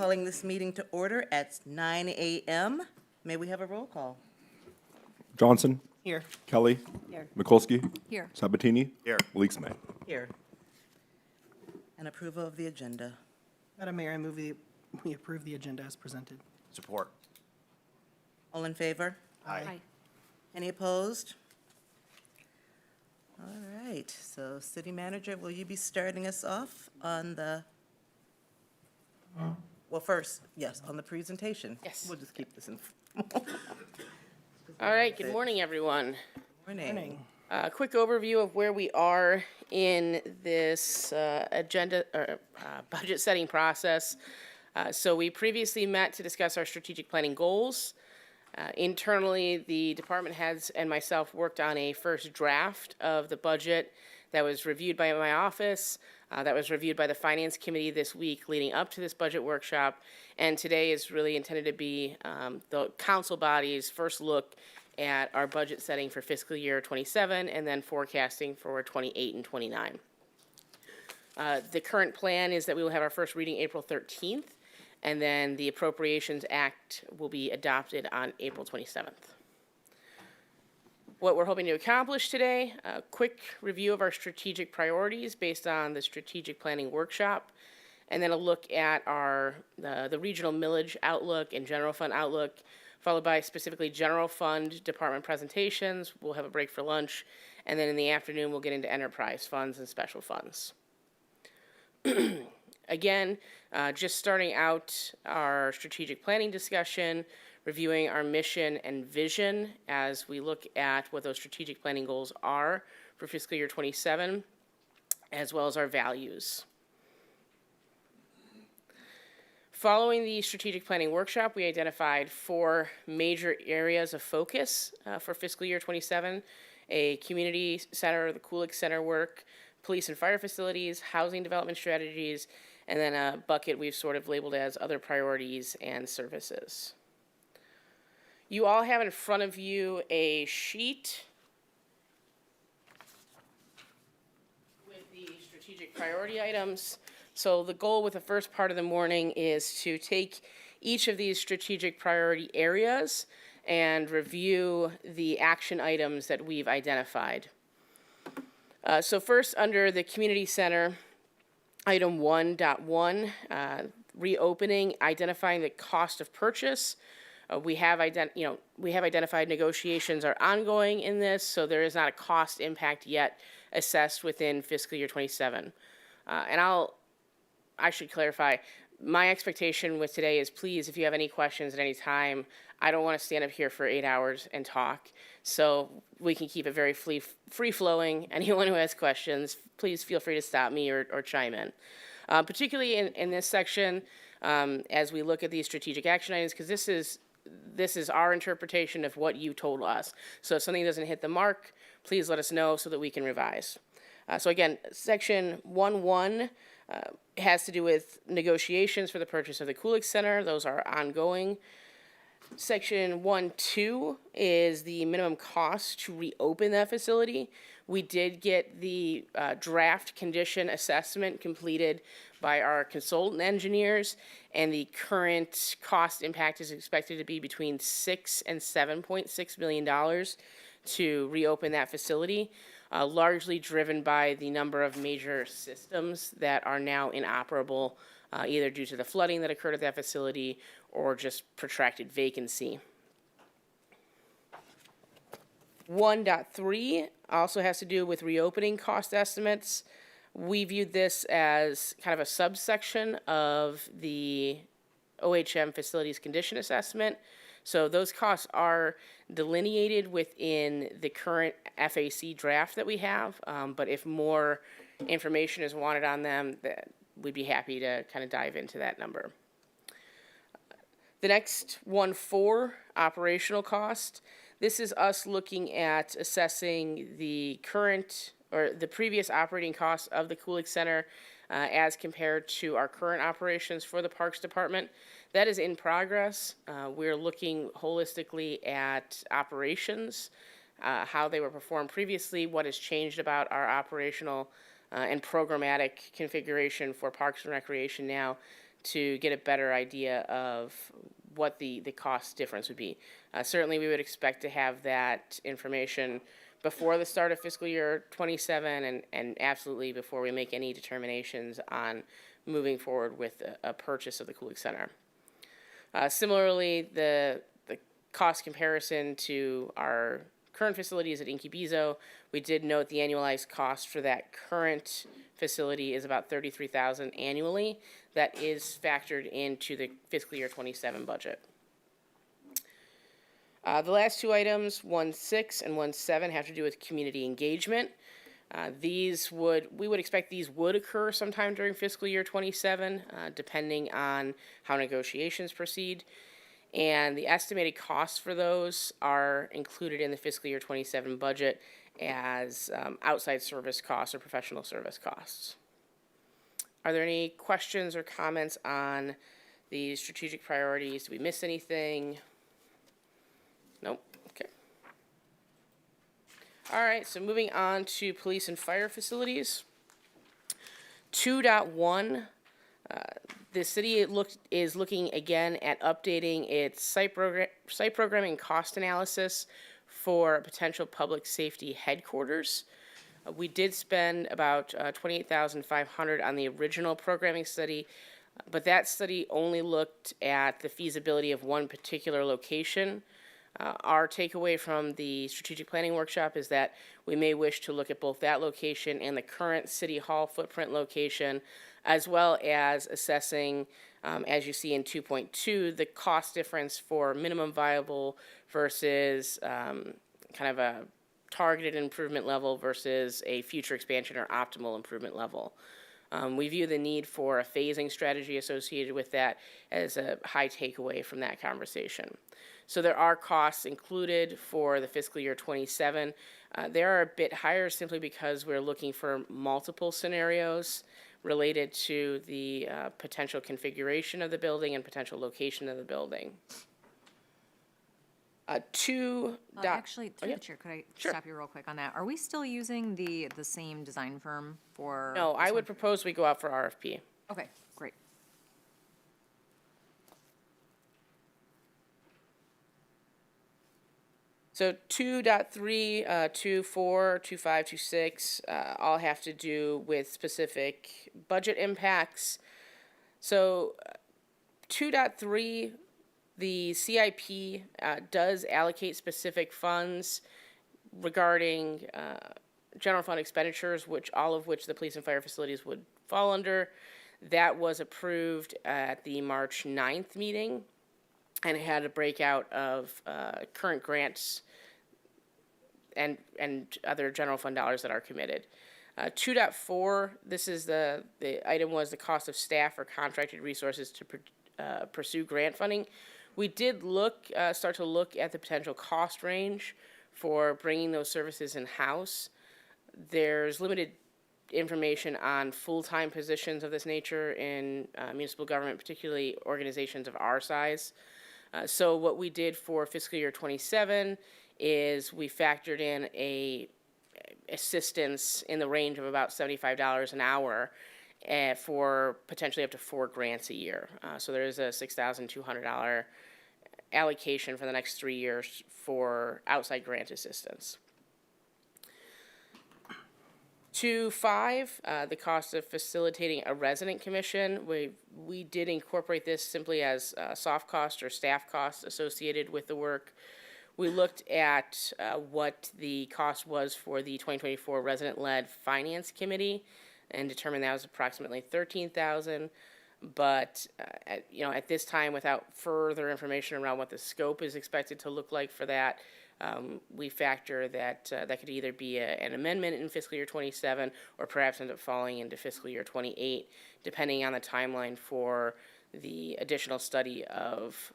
calling this meeting to order at 9 a.m. May we have a roll call? Johnson. Here. Kelly. Here. Mikulski. Here. Sabatini. Here. Leaksman. Here. And approval of the agenda. Madam Mayor, I move we approve the agenda as presented. Support. All in favor? Aye. Any opposed? All right, so City Manager, will you be starting us off on the, well, first, yes, on the presentation? Yes. We'll just keep this in. All right, good morning, everyone. Morning. A quick overview of where we are in this agenda or budget setting process. So we previously met to discuss our strategic planning goals. Internally, the department heads and myself worked on a first draft of the budget that was reviewed by my office, that was reviewed by the Finance Committee this week leading up to this budget workshop, and today is really intended to be the council body's first look at our budget setting for fiscal year 27 and then forecasting for 28 and 29. The current plan is that we will have our first reading April 13th, and then the Appropriations Act will be adopted on April 27th. What we're hoping to accomplish today, a quick review of our strategic priorities based on the strategic planning workshop, and then a look at our the regional millage outlook and general fund outlook, followed by specifically general fund department presentations. We'll have a break for lunch, and then in the afternoon we'll get into enterprise funds and special funds. Again, just starting out our strategic planning discussion, reviewing our mission and vision as we look at what those strategic planning goals are for fiscal year 27, as well as our values. Following the strategic planning workshop, we identified 4 major areas of focus for fiscal year 27, a community center, the Kulik Center work, police and fire facilities, housing development strategies, and then a bucket we've sort of labeled as other priorities and services. You all have in front of you a sheet with the strategic priority items. So the goal with the first part of the morning is to take each of these strategic priority areas and review the action items that we've identified. So first, under the community center, item 1.1, reopening, identifying the cost of purchase. We have identified negotiations are ongoing in this, so there is not a cost impact yet assessed within fiscal year 27. And I should clarify, my expectation with today is, please, if you have any questions at any time, I don't want to stand up here for 8 hours and talk. So we can keep it very free-flowing. Anyone who has questions, please feel free to stop me or chime in. Particularly in this section, as we look at these strategic action items, because this is our interpretation of what you told us. So if something doesn't hit the mark, please let us know so that we can revise. So again, section 1.1 has to do with negotiations for the purchase of the Kulik Center. Those are ongoing. Section 1.2 is the minimum cost to reopen that facility. We did get the draft condition assessment completed by our consultant engineers, and the current cost impact is expected to be between $6 and $7.6 million to reopen that facility, largely driven by the number of major systems that are now inoperable, either due to the flooding that occurred at that facility or just protracted vacancy. 1.3 also has to do with reopening cost estimates. We viewed this as kind of a subsection of the OHM facilities condition assessment. So those costs are delineated within the current FAC draft that we have, but if more information is wanted on them, we'd be happy to kind of dive into that number. The next 1.4, operational cost. This is us looking at assessing the current or the previous operating costs of the Kulik Center as compared to our current operations for the Parks Department. That is in progress. We're looking holistically at operations, how they were performed previously, what has changed about our operational and programmatic configuration for Parks and Recreation now to get a better idea of what the cost difference would be. Certainly, we would expect to have that information before the start of fiscal year 27 and absolutely before we make any determinations on moving forward with a purchase of the Cooling Center. Similarly, the cost comparison to our current facilities at Incubizo, we did note the annualized cost for that current facility is about $33,000 annually. That is factored into the fiscal year 27 budget. The last two items, 1.6 and 1.7, have to do with community engagement. We would expect these would occur sometime during fiscal year 27, depending on how negotiations proceed. And the estimated costs for those are included in the fiscal year 27 budget as outside service costs or professional service costs. Are there any questions or comments on the strategic priorities? Did we miss anything? Nope. Okay. All right, so moving on to police and fire facilities. 2.1, the city is looking again at updating its site programming cost analysis for potential public safety headquarters. We did spend about $28,500 on the original programming study, but that study only looked at the feasibility of one particular location. Our takeaway from the strategic planning workshop is that we may wish to look at both that location and the current city hall footprint location, as well as assessing, as you see in 2.2, the cost difference for minimum viable versus kind of a targeted improvement level versus a future expansion or optimal improvement level. We view the need for a phasing strategy associated with that as a high takeaway from that conversation. So there are costs included for the fiscal year 27. They are a bit higher simply because we're looking for multiple scenarios related to the potential configuration of the building and potential location of the building. Actually, through yeah. the chair, could I Sure. stop you real quick on that? Are we still using the same design firm for? No, I this would one? propose we go out for RFP. Okay, great. So 2.3, 2.4, 2.5, 2.6 all have to do with specific budget impacts. So 2.3, the CIP does allocate specific funds regarding general fund expenditures, all of which the police and fire facilities would fall under. That was approved at the March 9th meeting, and it had a breakout of current grants and other general fund dollars that are committed. 2.4, this is the item was the cost of staff or contracted resources to pursue grant funding. We did start to look at the potential cost range for bringing those services in-house. There's limited information on full-time positions of this nature in municipal government, particularly organizations of our size. So what we did for fiscal year 27 is we factored in a assistance in the range of about $75 an hour for potentially up to 4 grants a year. So there is a $6,200 allocation for the next 3 years for outside grant assistance. 2.5, the cost of facilitating a resident commission. We did incorporate this simply as soft cost or staff costs associated with the work. We looked at what the cost was for the 2024 resident-led finance committee and determined that was approximately $13,000. But at this time, without further information around what the scope is expected to look like for that, we factor that that could either be an amendment in fiscal year 27 or perhaps end up falling into fiscal year 28, depending on the timeline for the additional study of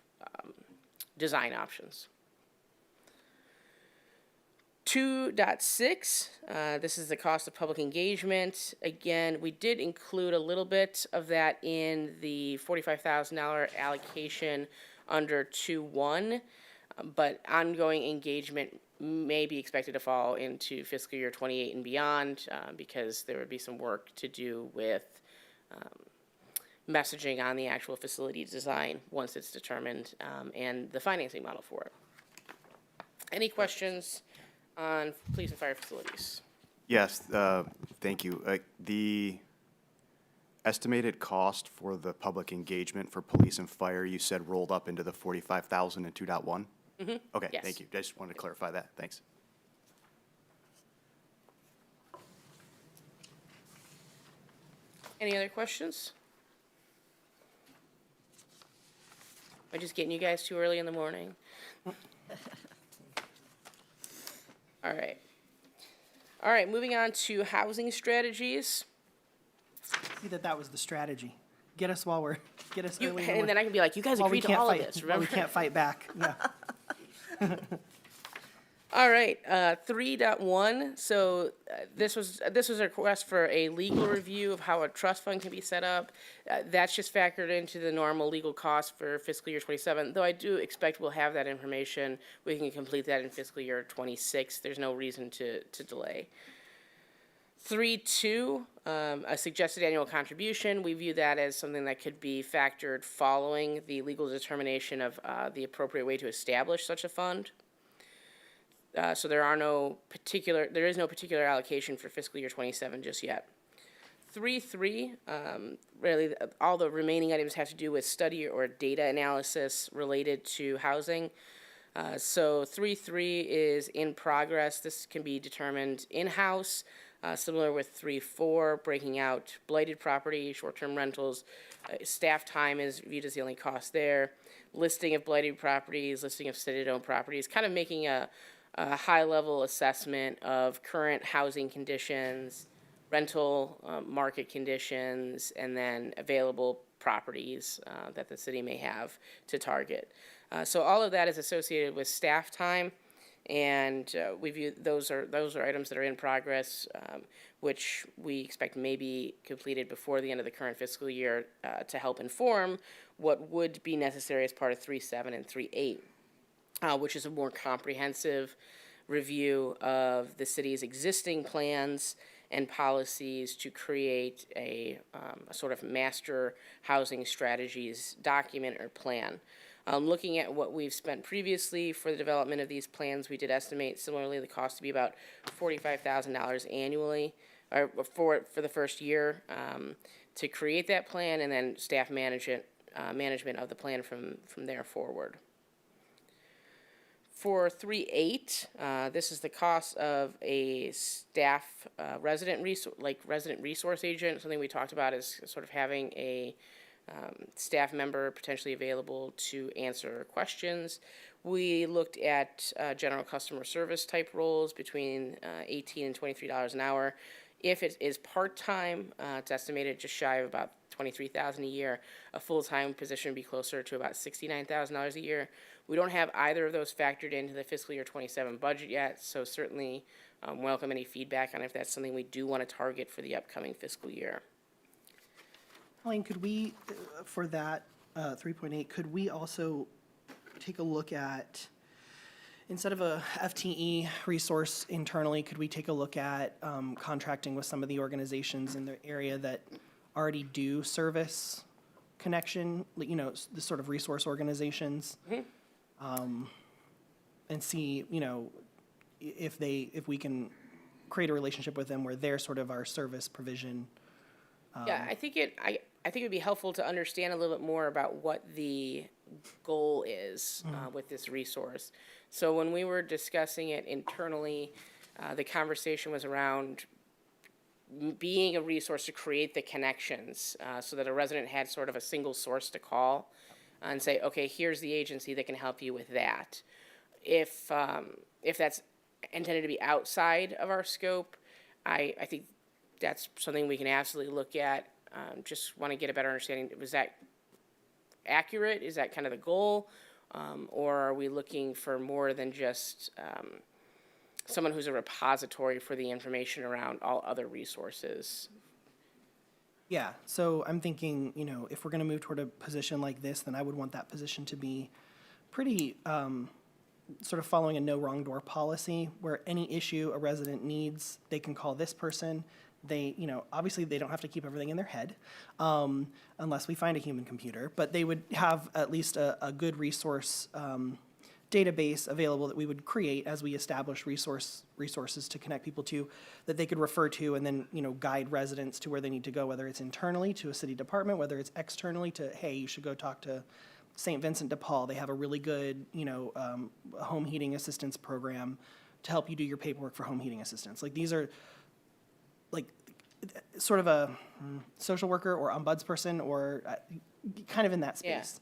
design options. 2.6, this is the cost of public engagement. Again, we did include a little bit of that in the $45,000 allocation under 2.1, but ongoing engagement may be expected to fall into fiscal year 28 and beyond because there would be some work to do with messaging on the actual facility design once it's determined, and the financing model for it. Any questions on police and fire facilities? Yes, thank you. The estimated cost for the public engagement for police and fire, you said rolled up into the 45,000 and 2.1? Mm-hmm. Okay, Yes. thank you. I just wanted to clarify that. Thanks. Any other questions? Am I just getting you guys too early in the morning? All right. All right, moving on to housing strategies. See that was the strategy. Get us early. in the And morning then I can be like, you guys while we agreed to can't all of fight. this, While we remember? can't fight back. Yeah. All right, 3.1, so this was a request for a legal review of how a trust fund can be set up. That's just factored into the normal legal cost for fiscal year 27, though I do expect we'll have that information. We can complete that in fiscal year 26. There's no reason to delay. 3.2, a suggested annual contribution. We view that as something that could be factored following the legal determination of the appropriate way to establish such a fund. So there is no particular allocation for fiscal year 27 just yet. 3.3, really, all the remaining items have to do with study or data analysis related to housing. So 3.3 is in progress. This can be determined in-house, similar with 3.4, breaking out blighted property, short-term rentals. Staff time is viewed as the only cost there. Listing of blighted properties, listing of city-owned properties, kind of making a high-level assessment of current housing conditions, rental market conditions, and then available properties that the city may have to target. So all of that is associated with staff time, and we view those are items that are in progress, which we expect may be completed before the end of the current fiscal year to help inform what would be necessary as part of 3.7 and 3.8. Which is a more comprehensive review of the city's existing plans and policies to create a sort of master housing strategies document or plan. Looking at what we've spent previously for the development of these plans, we did estimate similarly the cost to be about $45,000 annually, or for the first year, to create that plan, and then staff management of the plan from there forward. For 3.8, this is the cost of a staff resident resource agent. Something we talked about is sort of having a staff member potentially available to answer questions. We looked at general customer service type roles between $18 and $23 an hour. If it is part-time, it's estimated just shy of about $23,000 a year. A full-time position would be closer to about $69,000 a year. We don't have either of those factored into the fiscal year 27 budget yet, so certainly welcome any feedback on if that's something we do want to target for the upcoming fiscal year. Colleen, could we, for that 3.8, could we also take a look at, instead of a FTE resource internally, could we take a look at contracting with some of the organizations in the area that already do service connection, the sort of resource organizations? Mm-hmm. And see, if we can create a relationship with them where they're sort of our service provision. Yeah, I think it would be helpful to understand a little bit more about what the goal is with this resource. So when we were discussing it internally, the conversation was around being a resource to create the connections so that a resident had sort of a single source to call and say, okay, here's the agency that can help you with that. If that's intended to be outside of our scope, I think that's something we can absolutely look at. Just want to get a better understanding. Was that accurate? Is that kind of the goal? Or are we looking for more than just someone who's a repository for the information around all other resources? Yeah, so I'm thinking, if we're going to move toward a position like this, then I would want that position to be pretty sort of following a no wrong door policy, where any issue a resident needs, they can call this person. they, obviously they don't have to keep everything in their head, unless we find a human computer, but they would have at least a good resource, database available that we would create as we establish resources to connect people to, that they could refer to, and then, guide residents to where they need to go, whether it's internally to a city department, whether it's externally to, hey, you should go talk to St. Vincent de Paul. They have a really good, home heating assistance program to help you do your paperwork for home heating assistance. Like, these are like sort of a social worker or ombudsperson or kind of in that Yeah. space.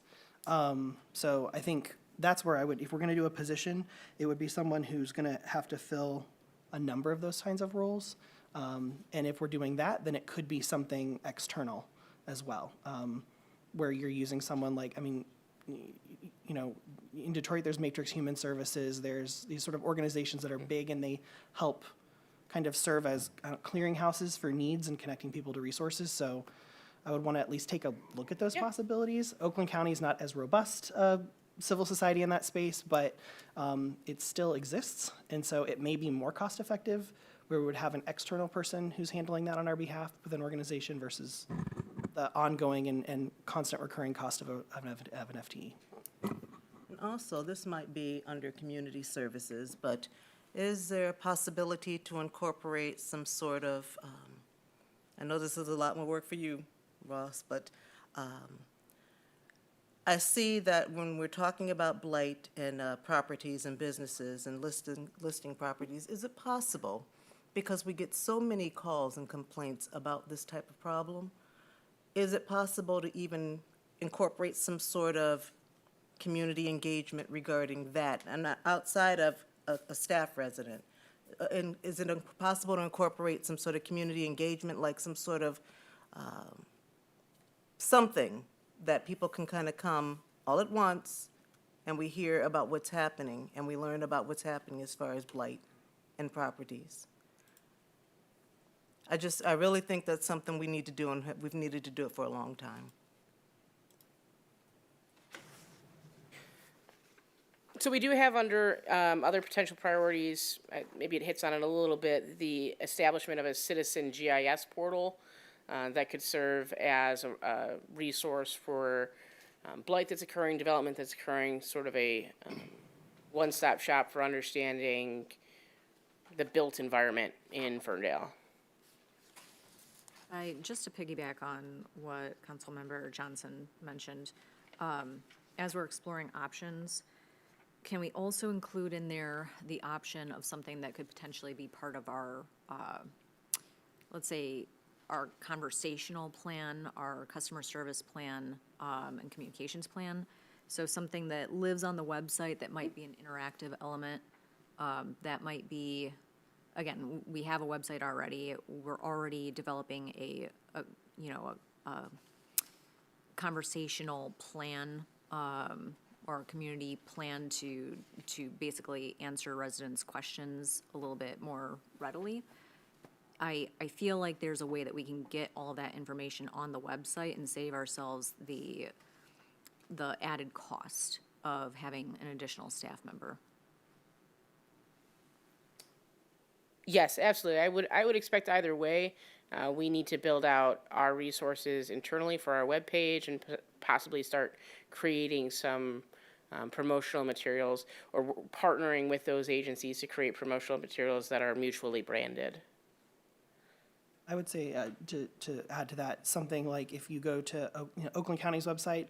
So I think that's where I would, if we're gonna do a position, it would be someone who's gonna have to fill a number of those kinds of roles. And if we're doing that, then it could be something external as well, where you're using someone like, in Detroit, there's Matrix Human Services, there's these sort of organizations that are big and they help kind of serve as clearinghouses for needs and connecting people to resources. So I would want to at least take a look at those possibilities. Oakland County is not as robust civil society in that space, but it still exists. And so it may be more cost effective where we would have an external person who's handling that on our behalf with an organization versus the ongoing and constant recurring cost of an FTE. And also, this might be under community services, but is there a possibility to incorporate some sort of, I know this is a lot more work for you, Ross, but I see that when we're talking about blight and properties and businesses and listing properties, is it possible, because we get so many calls and complaints about this type of problem, is it possible to even incorporate some sort of community engagement regarding that, and not outside of a staff resident? And is it possible to incorporate some sort of community engagement, like some sort of something that people can kind of come all at once, and we hear about what's happening, and we learn about what's happening as far as blight and properties? I really think that's something we need to do, and we've needed to do it for a long time. So we do have under other potential priorities, maybe it hits on it a little bit, the establishment of a citizen GIS portal that could serve as a resource for blight that's occurring, development that's occurring, sort of a one-stop shop for understanding the built environment in Ferndale. Just to piggyback on what Councilmember Johnson mentioned, as we're exploring options, can we also include in there the option of something that could potentially be part of our, let's say, our conversational plan, our customer service plan, and communications plan? So something that lives on the website that might be an interactive element, that might be, again, we have a website already. We're already developing a conversational plan, or a community plan to basically answer residents' questions a little bit more readily. I feel like there's a way that we can get all that information on the website and save ourselves the added cost of having an additional staff member. Yes, absolutely. I would expect either way. We need to build out our resources internally for our webpage and possibly start creating some promotional materials, or partnering with those agencies to create promotional materials that are mutually branded. I would say, to add to that, something like if you go to Oakland County's website,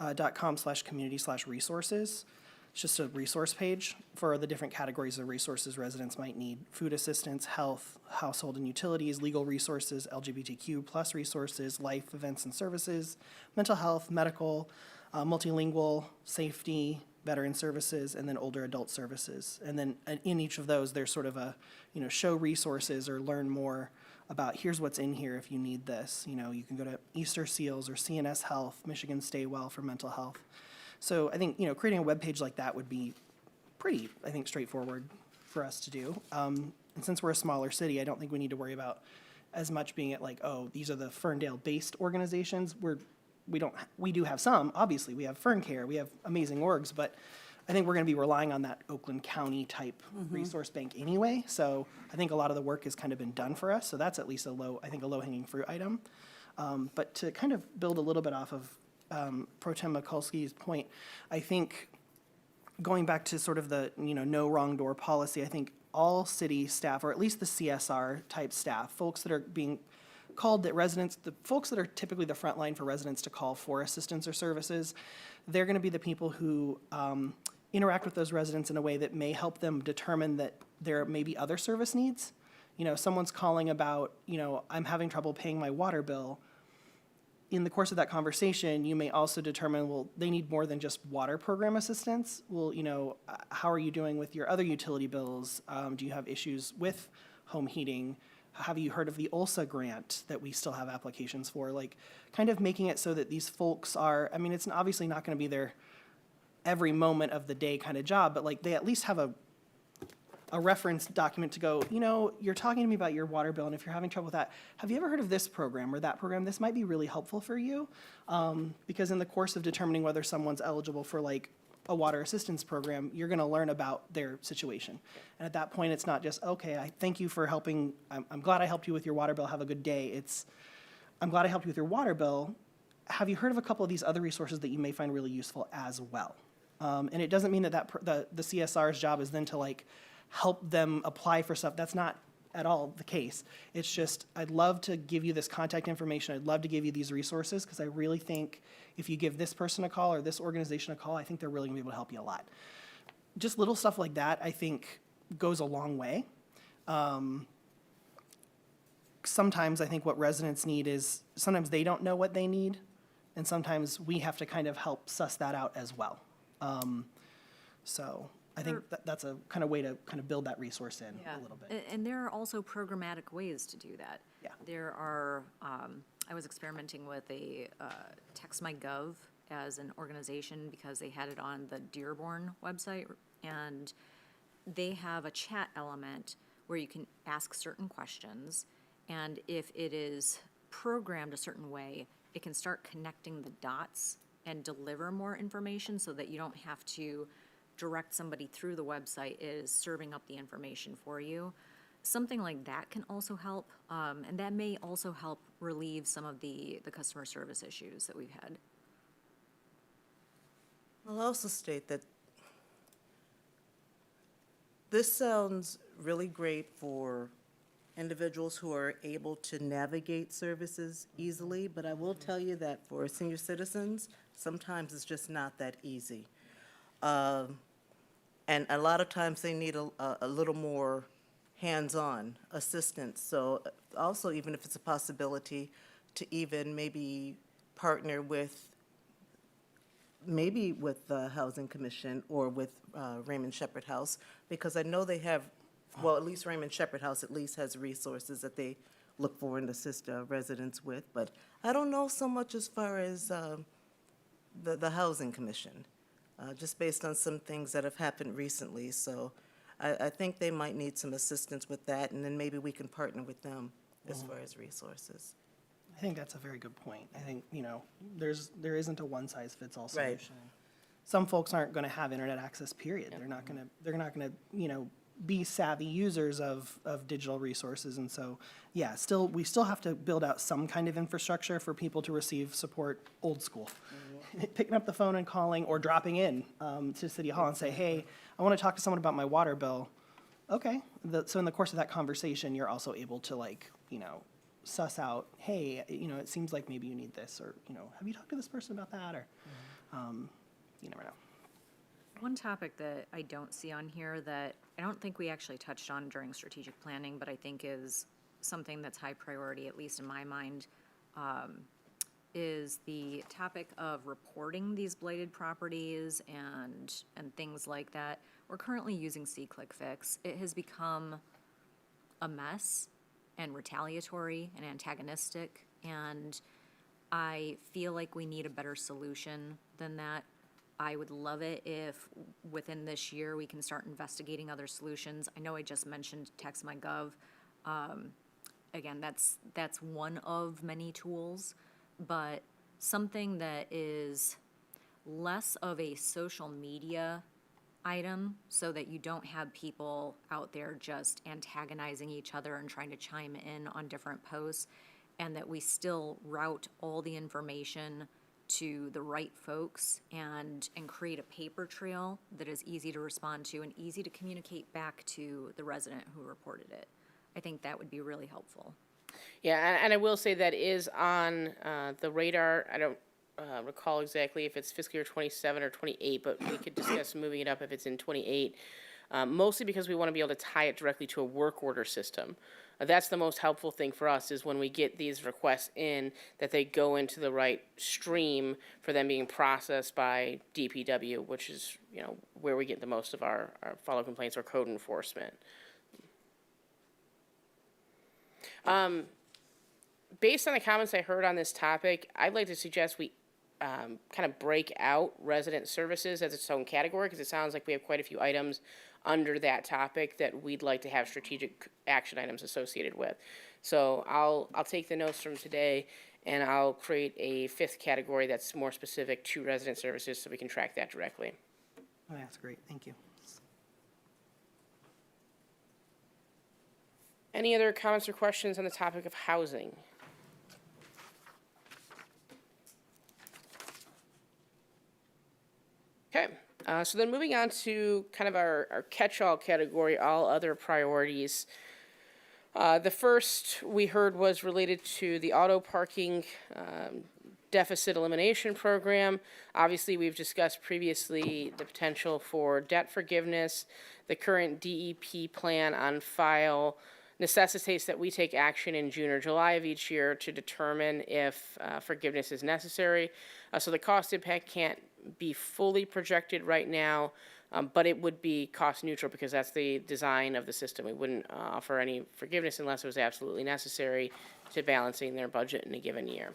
oakgov.com/community/resources, it's just a resource page for the different categories of resources residents might need: food assistance, health, household and utilities, legal resources, LGBTQ+ resources, life events and services, mental health, medical, multilingual, safety, veteran services, and then older adult services. And then in each of those, there's sort of a, show resources or learn more about here's what's in here if you need this. You can go to Easter Seals or CNS Health, Michigan Stay Well for mental health. So I think, creating a webpage like that would be pretty, I think, straightforward for us to do. And since we're a smaller city, I don't think we need to worry about as much being at like, oh, these are the Ferndale-based organizations. We do have some, obviously. We have Fern Care, we have amazing orgs, but I think we're going to be relying on that Oakland County type resource bank anyway. So I think a lot of the work has kind of been done for us. So that's at least a low hanging fruit item. But to kind of build a little bit off of Pro Tem Mikulski's point, I think going back to sort of the, no wrong door policy, I think all city staff, or at least the CSR type staff, folks that are being called that residents, the folks that are typically the front line for residents to call for assistance or services, they're going to be the people who interact with those residents in a way that may help them determine that there may be other service needs. Someone's calling about, I'm having trouble paying my water bill. In the course of that conversation, you may also determine, well, they need more than just water program assistance. Well, how are you doing with your other utility bills? Do you have issues with home heating? Have you heard of the OLSA grant that we still have applications for? Like, kind of making it so that these folks are, I mean, it's obviously not going to be their every moment of the day kind of job, but like they at least have a reference document to go, you're talking to me about your water bill, and if you're having trouble with that, have you ever heard of this program or that program? This might be really helpful for you. Because in the course of determining whether someone's eligible for like a water assistance program, you're going to learn about their situation. And at that point, it's not just, okay, I thank you for helping. I'm glad I helped you with your water bill. Have a good day. It's, I'm glad I helped you with your water bill. Have you heard of a couple of these other resources that you may find really useful as well? And it doesn't mean that the CSR's job is then to like help them apply for stuff. That's not at all the case. It's just, I'd love to give you this contact information. I'd love to give you these resources because I really think if you give this person a call or this organization a call, I think they're really gonna be able to help you a lot. Just little stuff like that, I think, goes a long way. Sometimes I think what residents need is, sometimes they don't know what they need, and sometimes we have to kind of help suss that out as well. So I think that's a kind of way to kind of build that resource in a little bit. And there are also programmatic ways to do that. Yeah. There are, I was experimenting with a TextMyGov as an organization because they had it on the Dearborn website, and they have a chat element where you can ask certain questions, and if it is programmed a certain way, it can start connecting the dots and deliver more information so that you don't have to direct somebody through the website. It is serving up the information for you. Something like that can also help, and that may also help relieve some of the customer service issues that we've had. I'll also state that this sounds really great for individuals who are able to navigate services easily, but I will tell you that for senior citizens, sometimes it's just not that easy. And a lot of times they need a little more hands-on assistance. So also, even if it's a possibility to even maybe partner with, maybe with the Housing Commission or with Raymond Shepherd House, because I know they have, well, at least Raymond Shepherd House at least has resources that they look for and assist residents with. But I don't know so much as far as the Housing Commission, just based on some things that have happened recently. So I think they might need some assistance with that, and then maybe we can partner with them as far as resources. I think that's a very good point. I think, there isn't a one-size-fits-all Right. solution. Some folks aren't gonna have internet access, period. They're not gonna, be savvy users of digital resources. And so, yeah, we still have to build out some kind of infrastructure for people to receive support old school. Picking up the phone and calling or dropping in to City Hall and say, hey, I want to talk to someone about my water bill. Okay, so in the course of that conversation, you're also able to suss out, hey, it seems like maybe you need this, or, have you talked to this person about that? Or, you never know. One topic that I don't see on here that I don't think we actually touched on during strategic planning, but I think is something that's high priority, at least in my mind, is the topic of reporting these blighted properties and things like that. We're currently using C-Click-Fix. It has become a mess and retaliatory and antagonistic, and I feel like we need a better solution than that. I would love it if within this year we can start investigating other solutions. I know I just mentioned TextMyGov. Again, that's one of many tools, but something that is less of a social media item so that you don't have people out there just antagonizing each other and trying to chime in on different posts, and that we still route all the information to the right folks and create a paper trail that is easy to respond to and easy to communicate back to the resident who reported it. I think that would be really helpful. Yeah, and I will say that is on the radar. I don't recall exactly if it's fiscal year 27 or 28, but we could discuss moving it up if it's in 28. Mostly because we want to be able to tie it directly to a work order system. That's the most helpful thing for us, is when we get these requests in, that they go into the right stream for them being processed by DPW, which is, you know, where we get the most of our follow complaints or code enforcement. Based on the comments I heard on this topic, I'd like to suggest we kind of break out resident services as its own category, because it sounds like we have quite a few items under that topic that we'd like to have strategic action items associated with. So I'll take the notes from today, and I'll create a 5th category that's more specific to resident services so we can track that directly. Oh, that's great, thank you. Any other comments or questions on the topic of housing? Okay, so then moving on to kind of our catch-all category, all other priorities. The first we heard was related to the auto parking deficit elimination program. Obviously, we've discussed previously the potential for debt forgiveness. The current DEP plan on file necessitates that we take action in June or July of each year to determine if forgiveness is necessary. So the cost impact can't be fully projected right now, but it would be cost neutral because that's the design of the system. We wouldn't offer any forgiveness unless it was absolutely necessary to balancing their budget in a given year.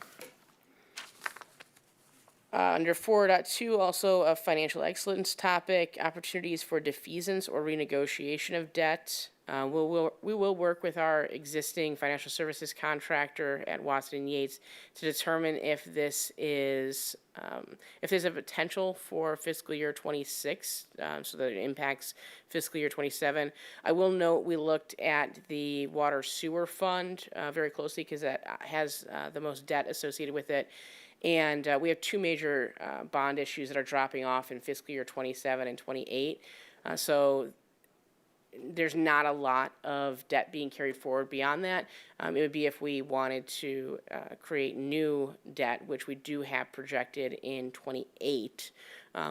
Under 4.2, also a financial excellence topic, opportunities for defeasance or renegotiation of debt. We will work with our existing financial services contractor at Watson & Yates to determine if this is, if there's a potential for fiscal year 26, so that it impacts fiscal year 27. I will note we looked at the water sewer fund very closely because that has the most debt associated with it. And we have 2 major bond issues that are dropping off in fiscal year 27 and 28. So there's not a lot of debt being carried forward beyond that. It would be if we wanted to create new debt, which we do have projected in 28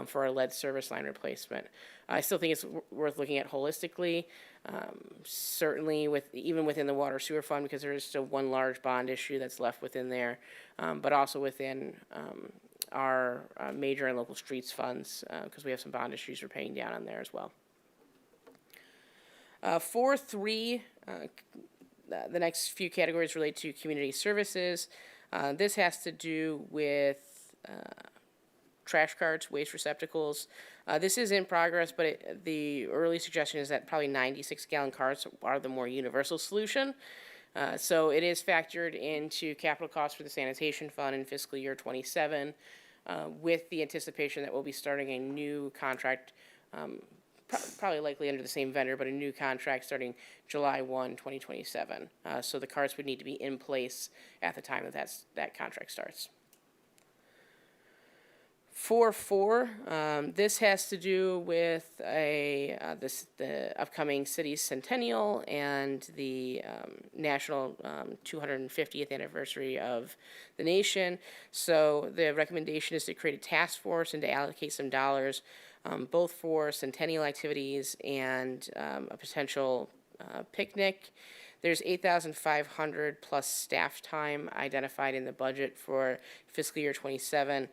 for our lead service line replacement. I still think it's worth looking at holistically, certainly even within the water sewer fund, because there is still one large bond issue that's left within there, but also within our major and local streets funds, because we have some bond issues we're paying down on there as well. 4.3, the next few categories relate to community services. This has to do with trash carts, waste receptacles. This is in progress, but the early suggestion is that probably 96-gallon carts are the more universal solution. So it is factored into capital costs for the sanitation fund in fiscal year 27, with the anticipation that we'll be starting a new contract, probably likely under the same vendor, but a new contract starting July 1, 2027. So the carts would need to be in place at the time that contract starts. 4.4, this has to do with the upcoming city's centennial and the national 250th anniversary of the nation. So the recommendation is to create a task force and to allocate some dollars, both for centennial activities and a potential picnic. There's 8,500 plus staff time identified in the budget for fiscal year 27.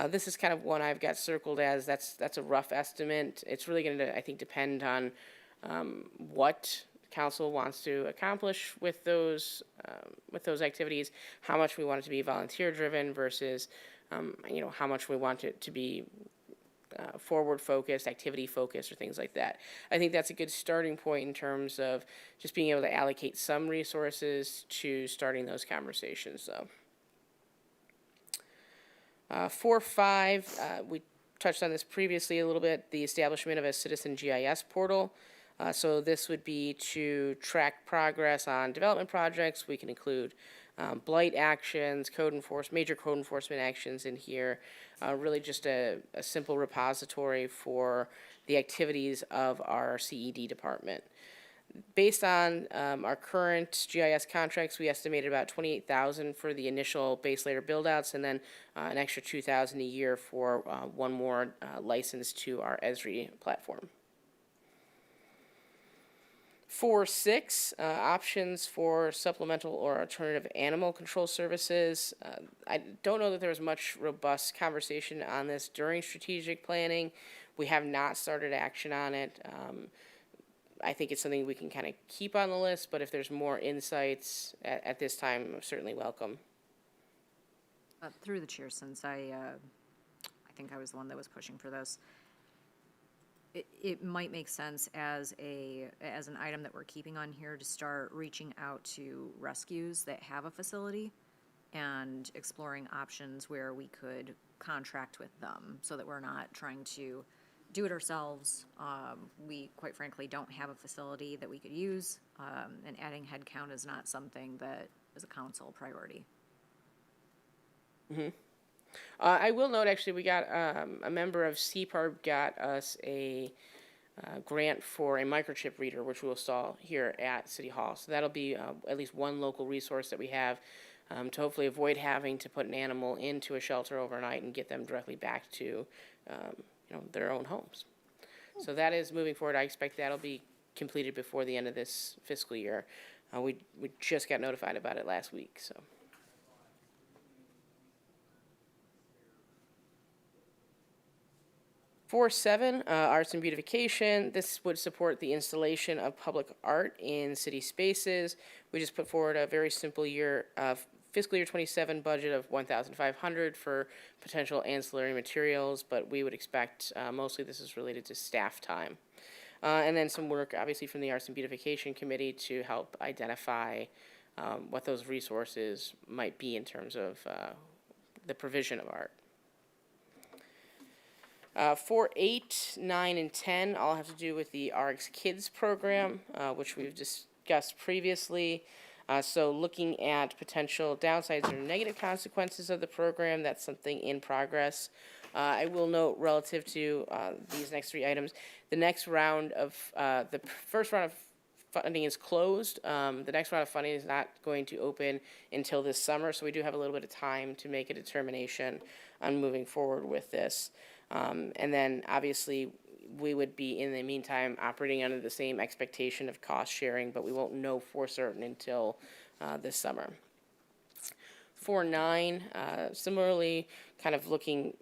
This is kind of one I've got circled as that's a rough estimate. It's really going to, I think, depend on what council wants to accomplish with those activities, how much we want it to be volunteer driven versus how much we want it to be forward focused, activity focused, or things like that. I think that's a good starting point in terms of just being able to allocate some resources to starting those conversations. 4.5, we touched on this previously a little bit, the establishment of a citizen GIS portal. So this would be to track progress on development projects. We can include blight actions, major code enforcement actions in here. Really just a simple repository for the activities of our CED department. Based on our current GIS contracts, we estimated about $28,000 for the initial base layer build-outs, and then an extra $2,000 a year for one more license to our Esri platform. 4.6, options for supplemental or alternative animal control services. I don't know that there was much robust conversation on this during strategic planning. We have not started action on it. I think it's something we can kind of keep on the list, but if there's more insights at this time, I'm certainly welcome. Through the chair, since I think I was the one that was pushing for this, it might make sense as an item that we're keeping on here to start reaching out to rescues that have a facility and exploring options where we could contract with them so that we're not trying to do it ourselves. We, quite frankly, don't have a facility that we could use, and adding headcount is not something that is a council priority. I will note, actually, we got a member of CPARB got us a grant for a microchip reader, which we'll install here at City Hall. So that'll be at least one local resource that we have to hopefully avoid having to put an animal into a shelter overnight and get them directly back to their own homes. So that is moving forward. I expect that'll be completed before the end of this fiscal year. We just got notified about it last week, so. For 7, arts and beautification. This would support the installation of public art in city spaces. We just put forward a very simple fiscal year 27 budget of $1,500 for potential ancillary materials, but we would expect mostly this is related to staff time. And then some work, obviously, from the Arts and Beautification Committee to help identify what those resources might be in terms of the provision of art. 4, 8, 9, and 10 all have to do with the RX Kids program, which we've discussed previously. So looking at potential downsides or negative consequences of the program, that's something in progress. I will note relative to these next 3 items, the next round of, the first round of funding is closed. The next round of funding is not going to open until this summer, so we do have a little bit of time to make a determination on moving forward with this. And then obviously we would be in the meantime operating under the same expectation of cost sharing, but we won't know for certain until this summer. 4.9, similarly, kind of looking,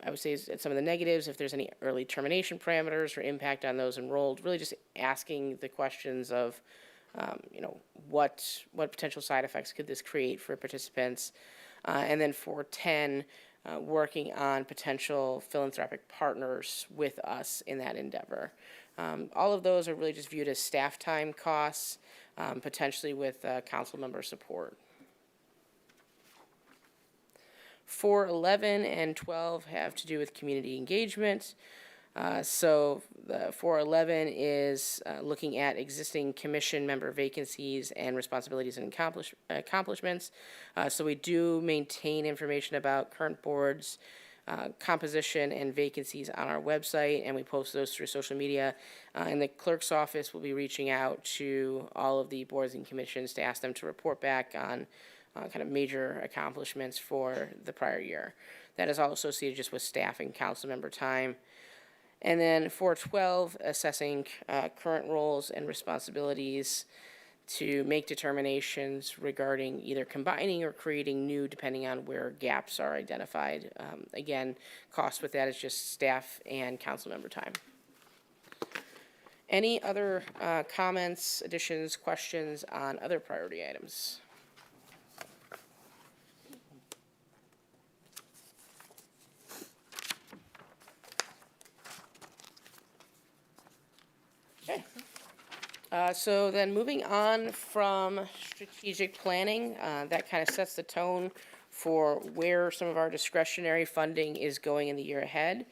I would say, at some of the negatives, if there's any early termination parameters or impact on those enrolled, really just asking the questions of, what potential side effects could this create for participants. And then 4.10, working on potential philanthropic partners with us in that endeavor. All of those are really just viewed as staff time costs, potentially with council member support. 4.11 and 12 have to do with community engagement. So the 4.11 is looking at existing commission member vacancies and responsibilities and accomplishments. So we do maintain information about current boards, composition and vacancies on our website, and we post those through social media. And the clerk's office will be reaching out to all of the boards and commissions to ask them to report back on kind of major accomplishments for the prior year. That is all associated just with staff and council member time. And then 4.12, assessing current roles and responsibilities to make determinations regarding either combining or creating new, depending on where gaps are identified. Again, cost with that is just staff and council member time. Any other comments, additions, questions on other priority items? Okay. So then moving on from strategic planning, that kind of sets the tone for where some of our discretionary funding is going in the year ahead.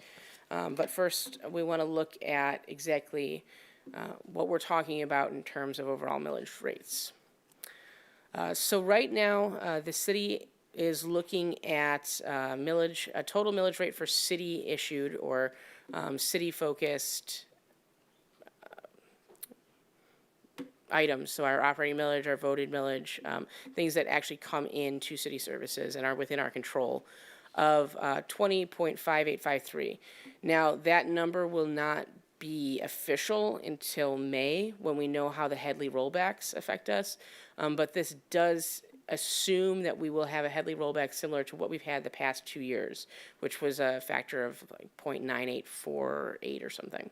But first, we want to look at exactly what we're talking about in terms of overall millage rates. So right now, the city is looking at a total millage rate for city issued or city focused items. So our operating millage, our voted millage, things that actually come into city services and are within our control of 20.5853. Now, that number will not be official until May, when we know how the Headley rollbacks affect us. But this does assume that we will have a Headley rollback similar to what we've had the past 2 years, which was a factor of like 0.9848 or something.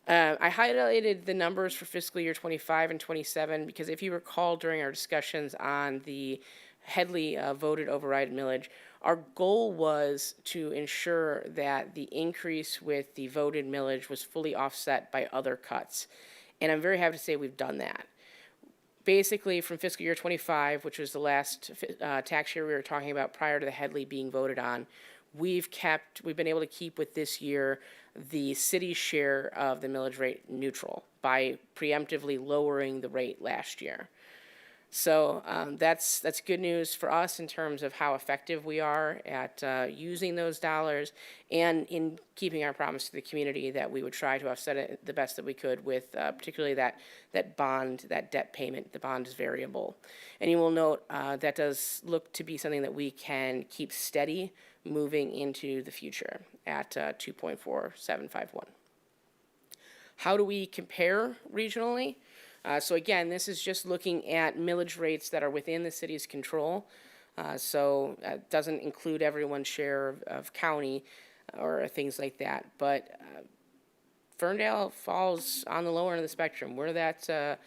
I highlighted the numbers for fiscal year 25 and 27 because if you recall during our discussions on the Headley voted override millage, our goal was to ensure that the increase with the voted millage was fully offset by other cuts. And I'm very happy to say we've done that. Basically, from fiscal year 25, which was the last tax year we were talking about prior to the Headley being voted on, we've been able to keep with this year the city's share of the millage rate neutral by preemptively lowering the rate last year. So that's good news for us in terms of how effective we are at using those dollars and in keeping our promise to the community that we would try to offset it the best that we could with particularly that bond, that debt payment. The bond is variable. And you will note that does look to be something that we can keep steady moving into the future at 2.4751. How do we compare regionally? So again, this is just looking at millage rates that are within the city's control. So it doesn't include everyone's share of county or things like that. But Ferndale falls on the lower end of the spectrum. We're that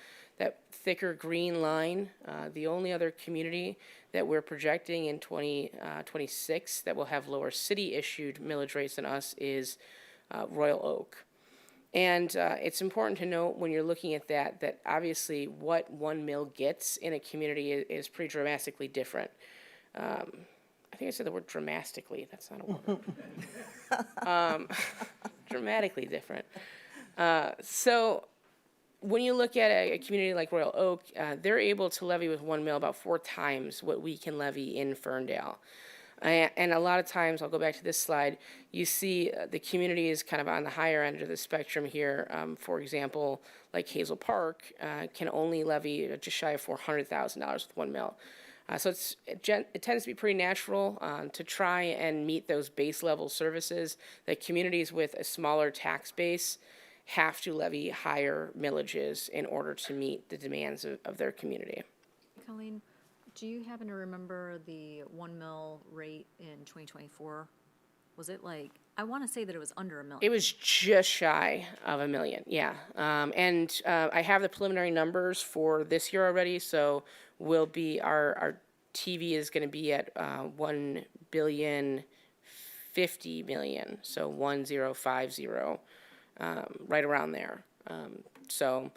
thicker green line. The only other community that we're projecting in 2026 that will have lower city-issued millage rates than us is Royal Oak. And it's important to note when you're looking at that that what one mill gets in a community is pretty dramatically different. I think I said the word dramatically. That's not a word. Dramatically different. So when you look at a community like Royal Oak, they're able to levy with one mill about 4 times what we can levy in Ferndale. And a lot of times, I'll go back to this slide, you see the community is kind of on the higher end of the spectrum here. For example, like Hazel Park can only levy just shy of $400,000 with one mill. So it tends to be pretty natural to try and meet those base level services that communities with a smaller tax base have to levy higher millages in order to meet the demands of their community. Colleen, do you happen to remember the 1 mil rate in 2024? Was it like, I want to say that it was under $1 million. It was just shy of $1 million, yeah. And I have the preliminary numbers for this year already, so we'll be, our TV is going to be at $1.05 billion, so 1050, right around there. So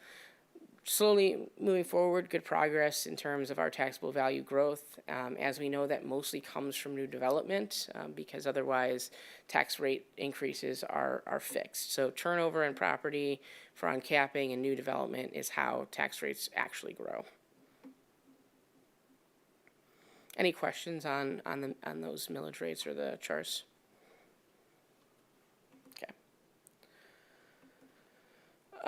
slowly moving forward, good progress in terms of our taxable value growth, as we know that mostly comes from new development, because otherwise tax rate increases are fixed. So turnover and property for uncapping and new development is how tax rates actually grow. Any questions on those millage rates or the charts?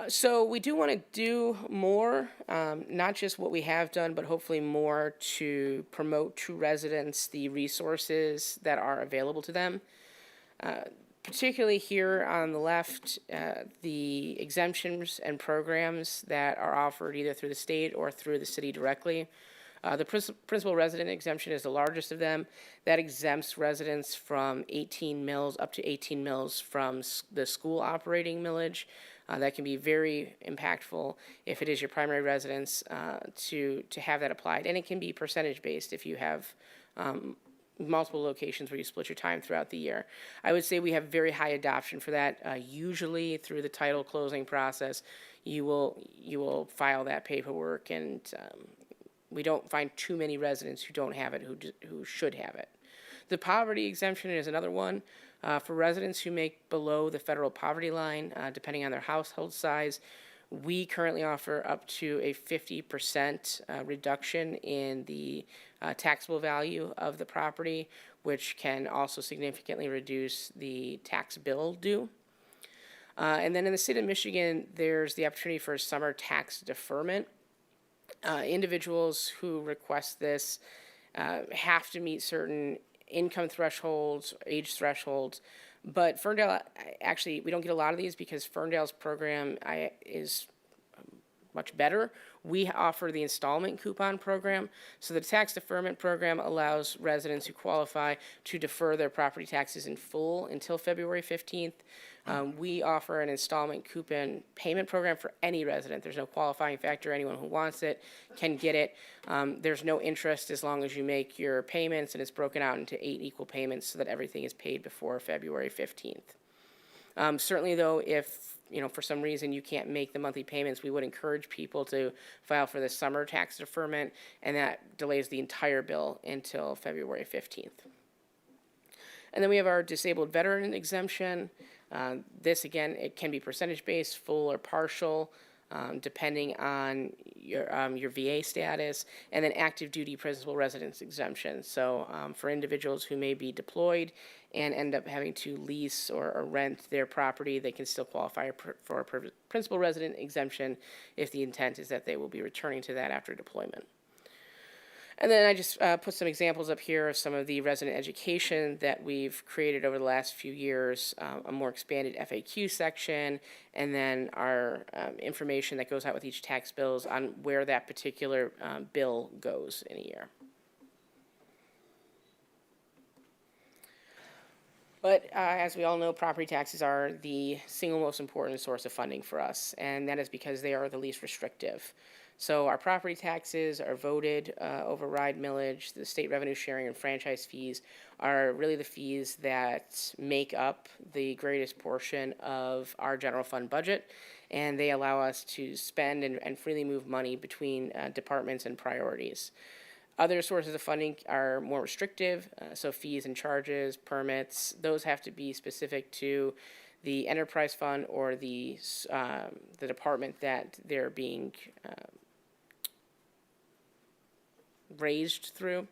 So we do want to do more, not just what we have done, but hopefully more to promote to residents the resources that are available to them. Particularly here on the left, the exemptions and programs that are offered either through the state or through the city directly. The principal resident exemption is the largest of them. That exempts residents from 18 mills up to 18 mills from the school operating millage. That can be very impactful if it is your primary residence to have that applied. And it can be percentage based if you have multiple locations where you split your time throughout the year. I would say we have very high adoption for that. Usually through the title closing process, you will file that paperwork, and we don't find too many residents who don't have it who should have it. The poverty exemption is another one. For residents who make below the federal poverty line, depending on their household size, we currently offer up to a 50% reduction in the taxable value of the property, which can also significantly reduce the tax bill due. And then in the state of Michigan, there's the opportunity for a summer tax deferment. Individuals who request this have to meet certain income thresholds, age thresholds. But Ferndale, actually, we don't get a lot of these because Ferndale's program is much better. We offer the installment coupon program. So the tax deferment program allows residents who qualify to defer their property taxes in full until February 15th. We offer an installment coupon payment program for any resident. There's no qualifying factor. Anyone who wants it can get it. There's no interest as long as you make your payments, and it's broken out into 8 equal payments so that everything is paid before February 15th. Certainly, though, if for some reason you can't make the monthly payments, we would encourage people to file for the summer tax deferment, and that delays the entire bill until February 15th. And then we have our disabled veteran exemption. This, again, it can be percentage-based, full or partial, depending on your VA status, and then active duty principal residence exemption. So for individuals who may be deployed and end up having to lease or rent their property, they can still qualify for a principal resident exemption if the intent is that they will be returning to that after deployment. And then I just put some examples up here of some of the resident education that we've created over the last few years, a more expanded FAQ section, and then our information that goes out with each tax bills on where that particular bill goes in a year. But as we all know, property taxes are the single most important source of funding for us, and that is because they are the least restrictive. So our property taxes, our voted override millage, the state revenue sharing and franchise fees are really the fees that make up the greatest portion of our general fund budget, and they allow us to spend and freely move money between departments and priorities. Other sources of funding are more restrictive, so fees and charges, permits, those have to be specific to the enterprise fund or the department that they're being raised through.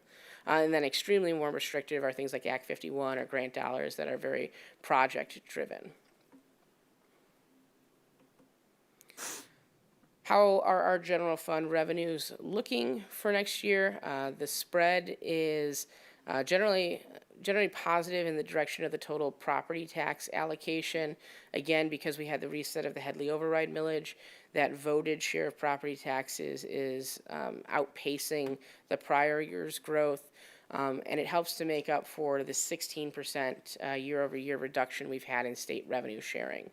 And then extremely more restrictive are things like Act 51 or grant dollars that are very project driven. How are our general fund revenues looking for next year? The spread is generally positive in the direction of the total property tax allocation. Again, because we had the reset of the Headley override millage, that voted share of property taxes is outpacing the prior year's growth, and it helps to make up for the 16% year-over-year reduction we've had in state revenue sharing.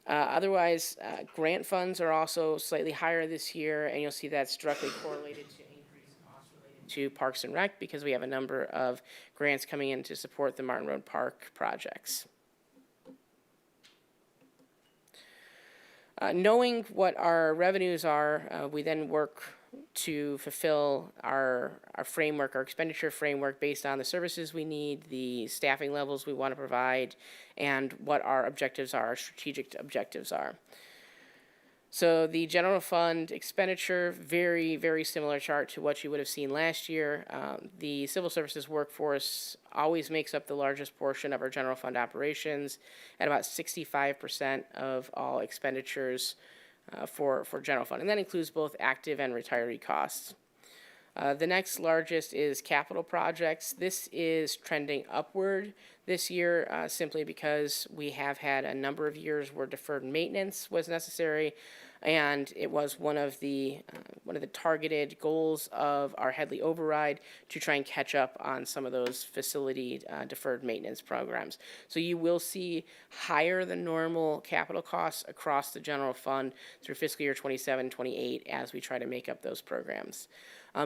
Otherwise, grant funds are also slightly higher this year, and you'll see that's directly correlated to increased costs related to Parks and Rec because we have a number of grants coming in to support the Martin Road Park projects. Knowing what our revenues are, we then work to fulfill our framework, our expenditure framework based on the services we need, the staffing levels we want to provide, and what our objectives are, our strategic objectives are. So the general fund expenditure, very, very similar chart to what you would have seen last year. The civil services workforce always makes up the largest portion of our general fund operations at about 65% of all expenditures for general fund. And that includes both active and retiree costs. The next largest is capital projects. This is trending upward this year simply because we have had a number of years where deferred maintenance was necessary, and it was one of the targeted goals of our Headley override to try and catch up on some of those facility deferred maintenance programs. So you will see higher than normal capital costs across the general fund through fiscal year 27-28 as we try to make up those programs.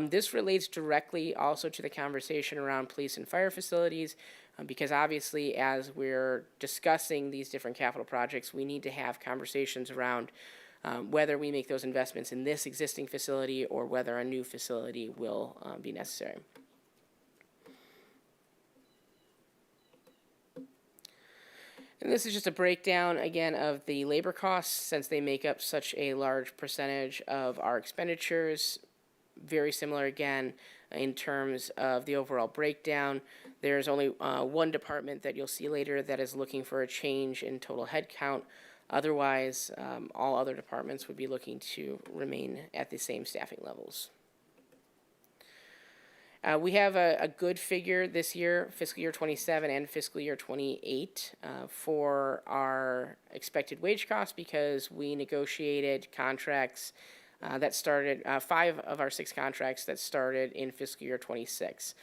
This relates directly also to the conversation around police and fire facilities, because obviously as we're discussing these different capital projects, we need to have conversations around whether we make those investments in this existing facility or whether a new facility will be necessary. And this is just a breakdown, again, of the labor costs, since they make up such a large percentage of our expenditures. Very similar, again, in terms of the overall breakdown. There's only one department that you'll see later that is looking for a change in total headcount. Otherwise, all other departments would be looking to remain at the same staffing levels. We have a good figure this year, fiscal year 27 and fiscal year 28, for our expected wage costs, because we negotiated contracts that started, 5 of our 6 contracts that started in fiscal year 26.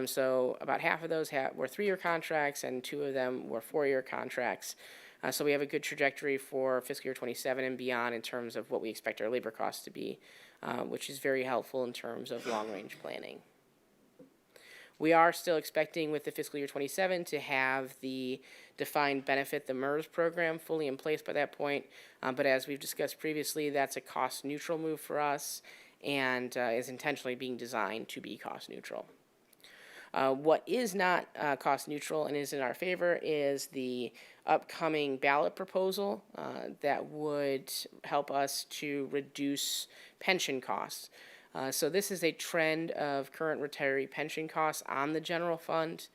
So about half of those were 3-year contracts, and 2 of them were 4-year contracts. So we have a good trajectory for fiscal year 27 and beyond in terms of what we expect our labor costs to be, which is very helpful in terms of long-range planning. We are still expecting with the fiscal year 27 to have the defined benefit, the MERS program, fully in place by that point. But as we've discussed previously, that's a cost-neutral move for us and is intentionally being designed to be cost-neutral. What is not cost-neutral and is in our favor is the upcoming ballot proposal that would help us to reduce pension costs. So this is a trend of current retiree pension costs on the general fund.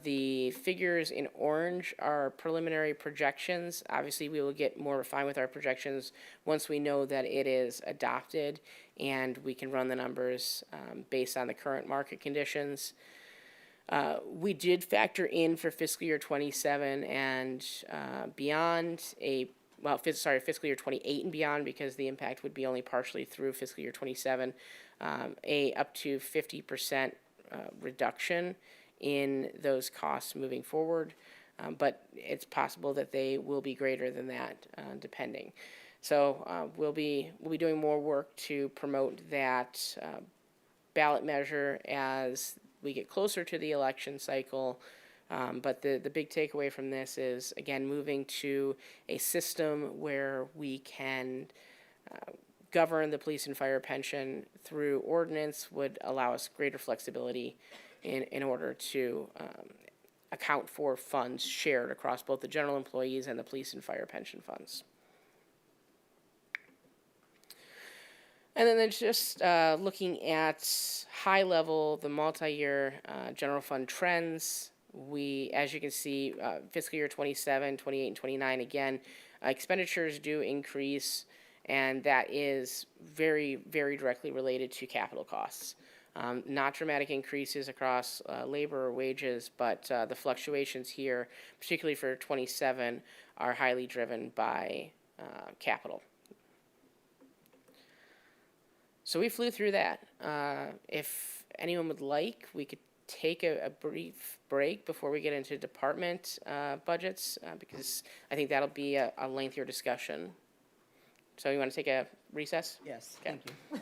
The figures in orange are preliminary projections. Obviously, we will get more refined with our projections once we know that it is adopted and we can run the numbers based on the current market conditions. We did factor in for fiscal year 27 and beyond fiscal year 28 and beyond, because the impact would be only partially through fiscal year 27, a up to 50% reduction in those costs moving forward. But it's possible that they will be greater than that, depending. So we'll be doing more work to promote that ballot measure as we get closer to the election cycle. But the big takeaway from this is, again, moving to a system where we can govern the police and fire pension through ordinance would allow us greater flexibility in order to account for funds shared across both the general employees and the police and fire pension funds. And then there's just looking at high level, the multi-year general fund trends. We, as you can see, fiscal year 27, 28, and 29, again, expenditures do increase, and that is very, very directly related to capital costs. Not dramatic increases across labor or wages, but the fluctuations here, particularly for 27, are highly driven by capital. So we flew through that. If anyone would like, we could take a brief break before we get into department budgets, because I think that'll be a lengthier discussion. So you want to take a recess? Yes, Okay. thank you.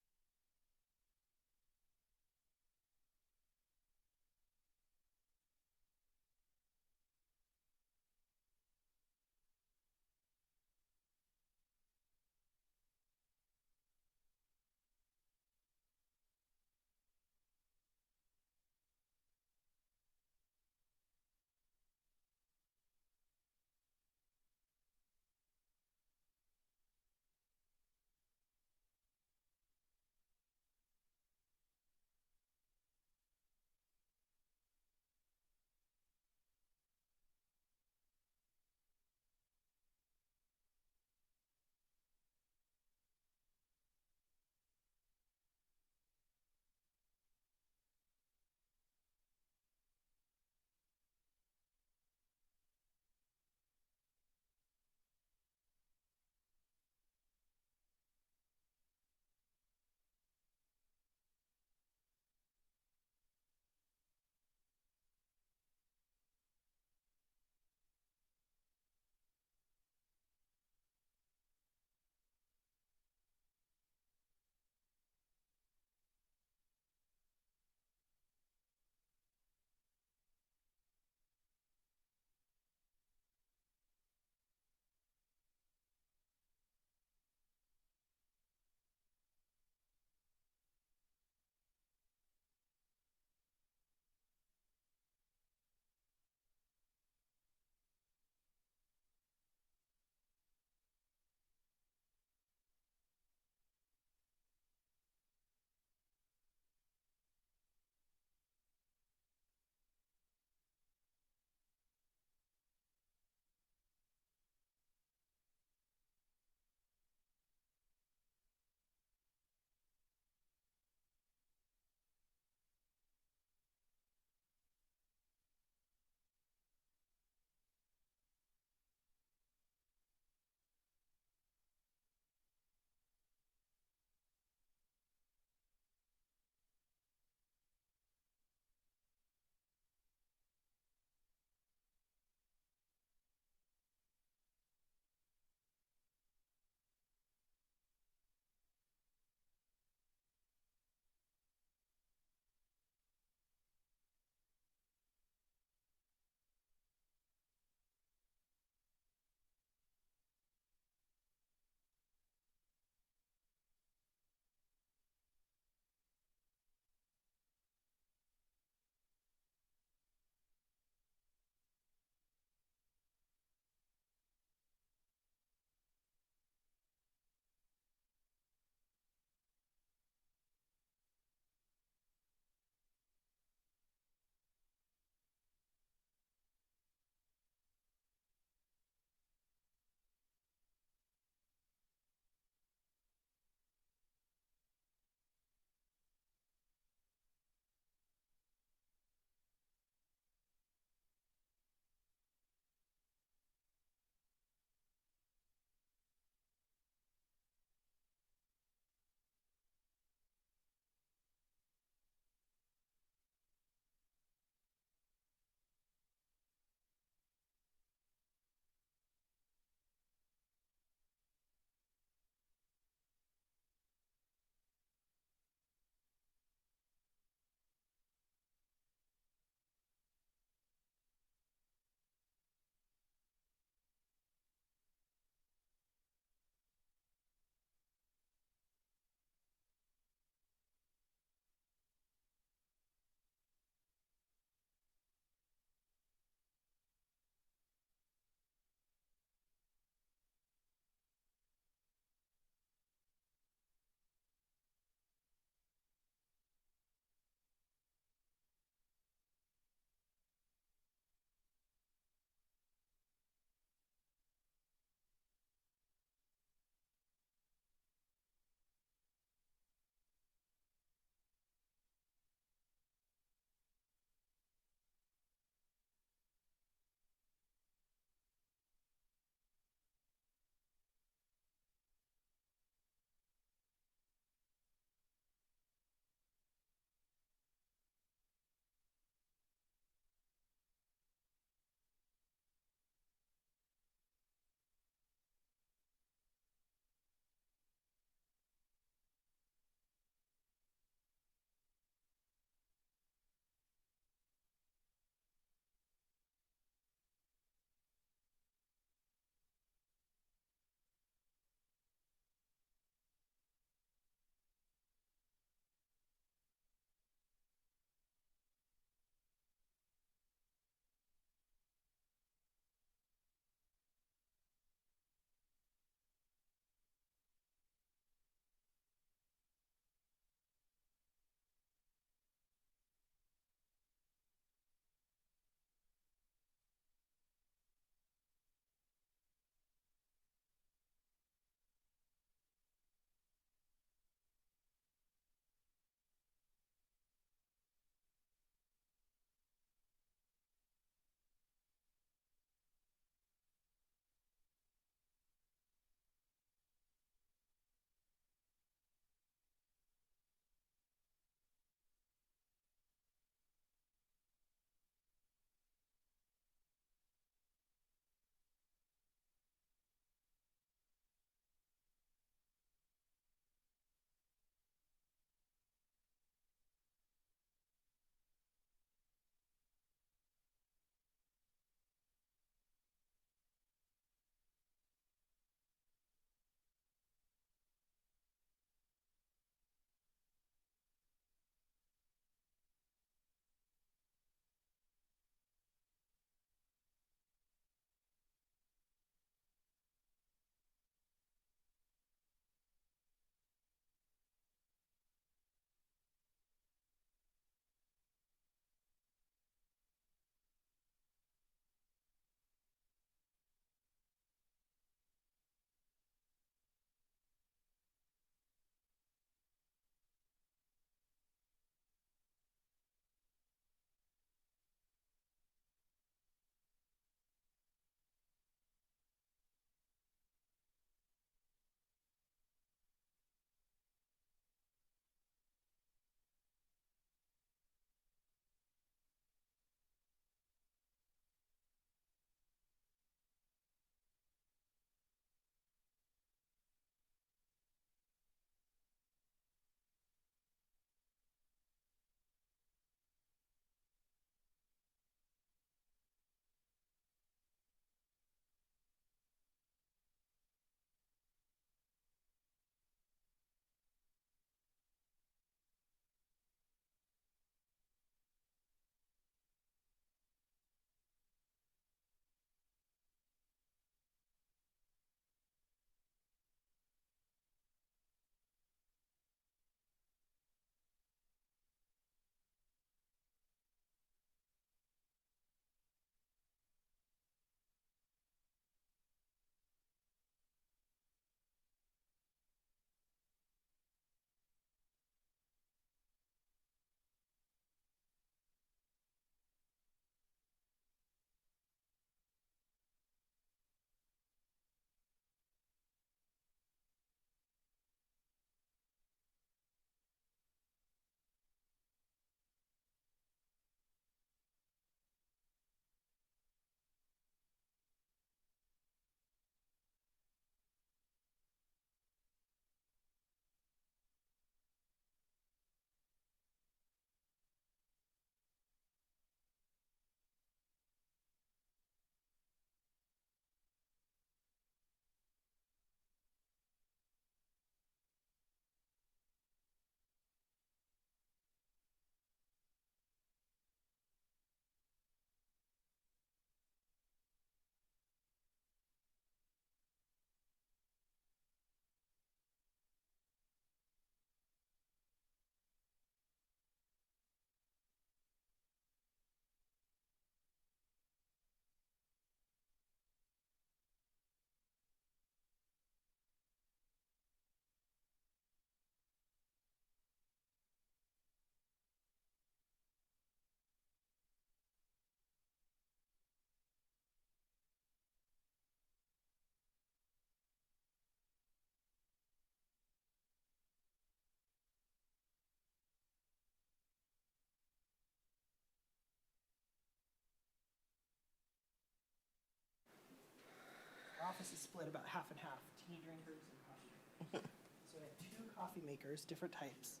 split about half and half, tea drinkers and coffee drinkers. So I have two coffee makers, different types.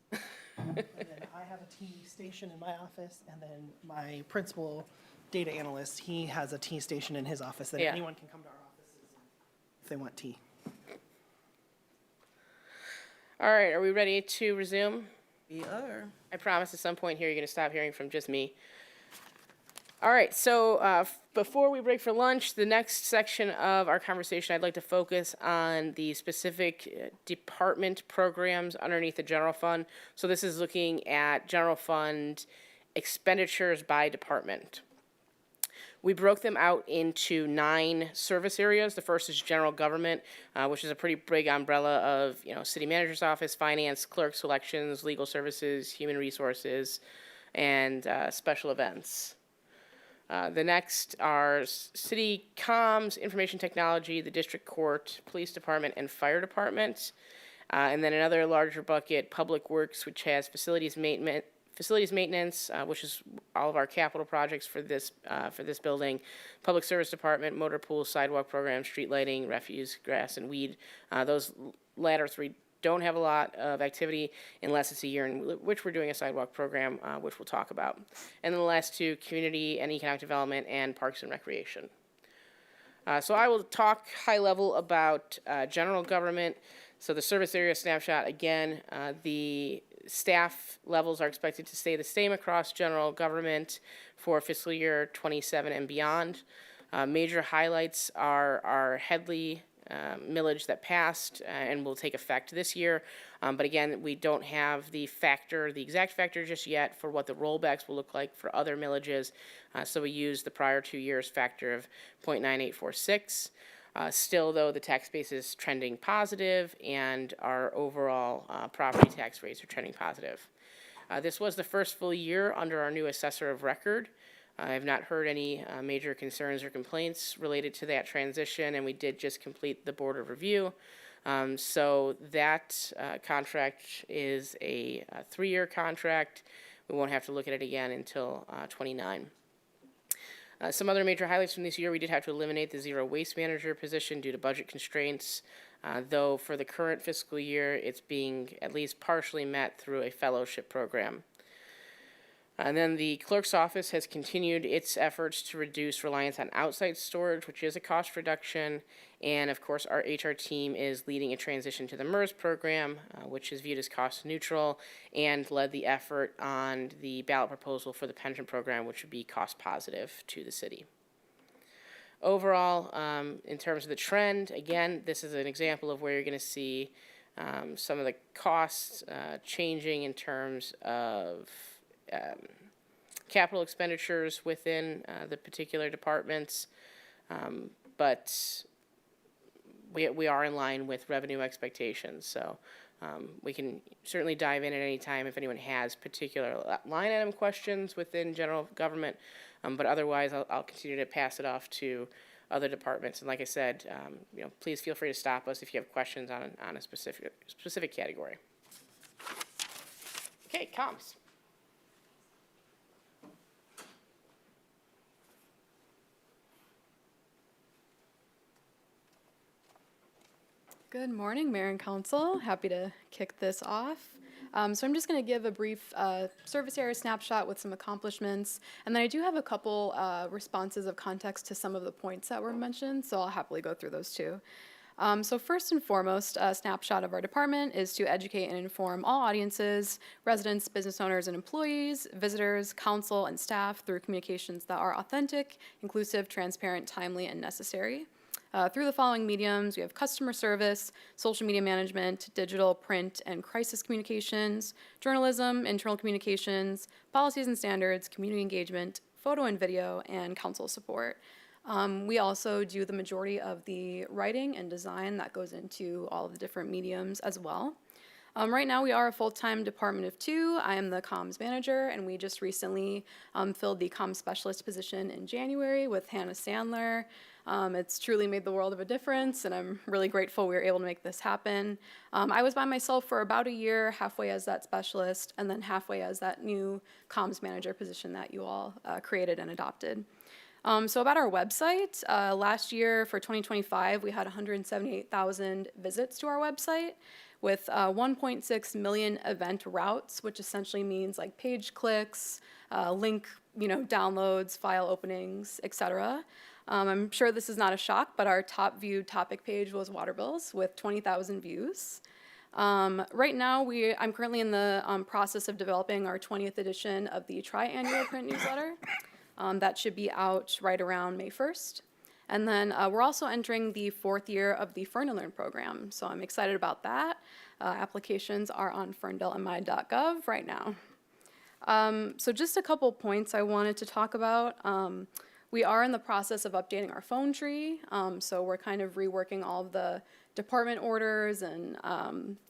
And then I have a tea station in my office, and then my principal data analyst, he has a tea station in his office that Yeah. anyone can come to our offices if they want tea. All right, are we ready to resume? We are. I promise at some point here you're going to stop hearing from just me. All right, so before we break for lunch, the next section of our conversation, I'd like to focus on the specific department programs underneath the general fund. So this is looking at general fund expenditures by department. We broke them out into 9 service areas. The first is general government, which is a pretty big umbrella of, city manager's office, finance, clerks, elections, legal services, human resources, and special events. The next are city comms, information technology, the district court, police department, and fire department. And then another larger bucket, public works, which has facilities maintenance, which is all of our capital projects for this building, public service department, motor pool, sidewalk program, street lighting, refuse, grass, and weed. Those latter 3 don't have a lot of activity unless it's a year in which we're doing a sidewalk program, which we'll talk about. And then the last 2, community and economic development and parks and recreation. So I will talk high level about general government. So the service area snapshot, again, the staff levels are expected to stay the same across general government for fiscal year 27 and beyond. Major highlights are our Headley millage that passed and will take effect this year. But again, we don't have the exact factor just yet for what the rollbacks will look like for other millages. So we use the prior 2 years factor of 0.9846. Still, though, the tax base is trending positive and our overall property tax rates are trending positive. This was the first full year under our new assessor of record. I have not heard any major concerns or complaints related to that transition, and we did just complete the board of review. So that contract is a 3-year contract. We won't have to look at it again until 29. Some other major highlights from this year, we did have to eliminate the zero waste manager position due to budget constraints, though for the current fiscal year, it's being at least partially met through a fellowship program. And then the clerk's office has continued its efforts to reduce reliance on outside storage, which is a cost reduction. And of course, our HR team is leading a transition to the MERS program, which is viewed as cost neutral, and led the effort on the ballot proposal for the pension program, which would be cost positive to the city. Overall, in terms of the trend, again, this is an example of where you're going to see some of the costs changing in terms of capital expenditures within the particular departments, but we are in line with revenue expectations. So we can certainly dive in at any time if anyone has particular line item questions within general government, but otherwise I'll continue to pass it off to other departments. And like I said, please feel free to stop us if you have questions on a specific category. Okay, comms. Good morning, Mayor and Council. Happy to kick this off. So I'm just going to give a brief service area snapshot with some accomplishments, and then I do have a couple responses of context to some of the points that were mentioned, so I'll happily go through those too. So first and foremost, a snapshot of our department is to educate and inform all audiences, residents, business owners, and employees, visitors, council, and staff through communications that are authentic, inclusive, transparent, timely, and necessary. Through the following mediums, we have customer service, social media management, digital, print, and crisis communications, journalism, internal communications, policies and standards, community engagement, photo and video, and council support. We also do the majority of the writing and design that goes into all of the different mediums as well. Right now, we are a full-time department of 2. I am the comms manager, and we just recently filled the comms specialist position in January with Hannah Sandler. It's truly made the world of a difference, and I'm really grateful we were able to make this happen. I was by myself for about a year, halfway as that specialist, and then halfway as that new comms manager position that you all created and adopted. So about our website, last year for 2025, we had 178,000 visits to our website with 1.6 million event routes, which essentially means like page clicks, link, downloads, file openings, etc. I'm sure this is not a shock, but our top viewed topic page was water bills with 20,000 views. Right now, I'm currently in the process of developing our 20th edition of the tri-annual print newsletter. That should be out right around May 1st. And then we're also entering the 4th year of the Ferndale program, so I'm excited about that. Applications are on ferndalemi.gov right now. So just a couple points I wanted to talk about. We are in the process of updating our phone tree, so we're kind of reworking all of the department orders and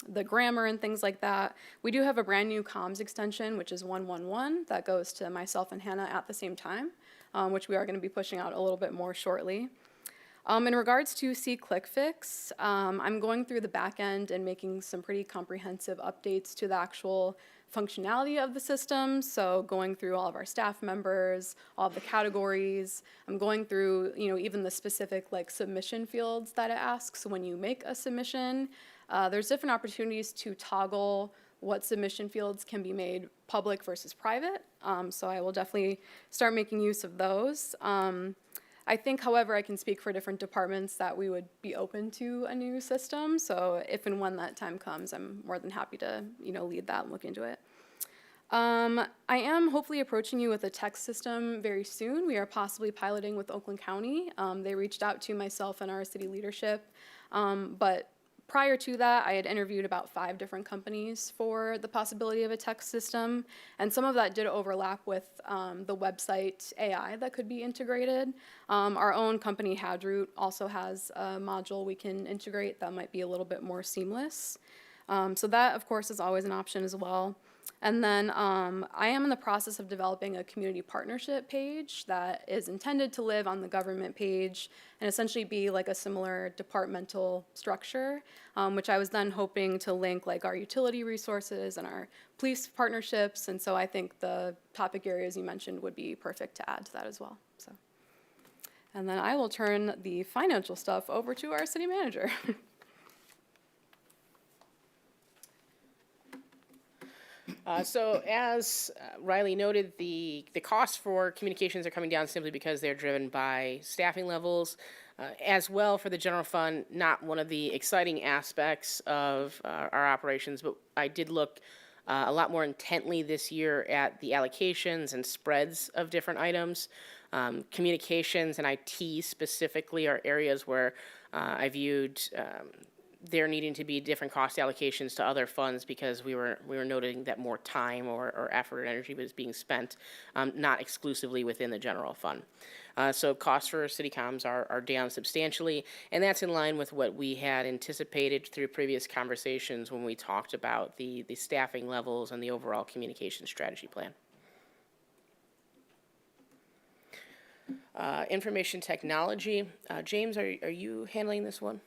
the grammar and things like that. We do have a brand new comms extension, which is 111, that goes to myself and Hannah at the same time, which we are going to be pushing out a little bit more shortly. In regards to ClickFix, I'm going through the back end and making some pretty comprehensive updates to the actual functionality of the system. So going through all of our staff members, all of the categories. I'm going through, even the specific submission fields that it asks when you make a submission. There's different opportunities to toggle what submission fields can be made public versus private. So I will definitely start making use of those. I think, however, I can speak for different departments that we would be open to a new system. So if and when that time comes, I'm more than happy to, lead that and look into it. I am hopefully approaching you with a text system very soon. We are possibly piloting with Oakland County. They reached out to myself and our city leadership, but prior to that, I had interviewed about 5 different companies for the possibility of a text system, and some of that did overlap with the website AI that could be integrated. Our own company, Hadroot, also has a module we can integrate that might be a little bit more seamless. So that, of course, is always an option as well. And then I am in the process of developing a community partnership page that is intended to live on the government page and essentially be like a similar departmental structure, which I was then hoping to link like our utility resources and our police partnerships. And so I think the topic areas you mentioned would be perfect to add to that as well. So, and then I will turn the financial stuff over to our city manager. So as Riley noted, the costs for communications are coming down simply because they're driven by staffing levels. As well, for the general fund, not one of the exciting aspects of our operations, but I did look a lot more intently this year at the allocations and spreads of different items. Communications and IT specifically are areas where I viewed there needing to be different cost allocations to other funds because we were noting that more time or effort and energy was being spent, not exclusively within the general fund. So costs for city comms are down substantially, and that's in line with what we had anticipated through previous conversations when we talked about the staffing levels and the overall communication strategy plan. Information technology. James, are you handling this one?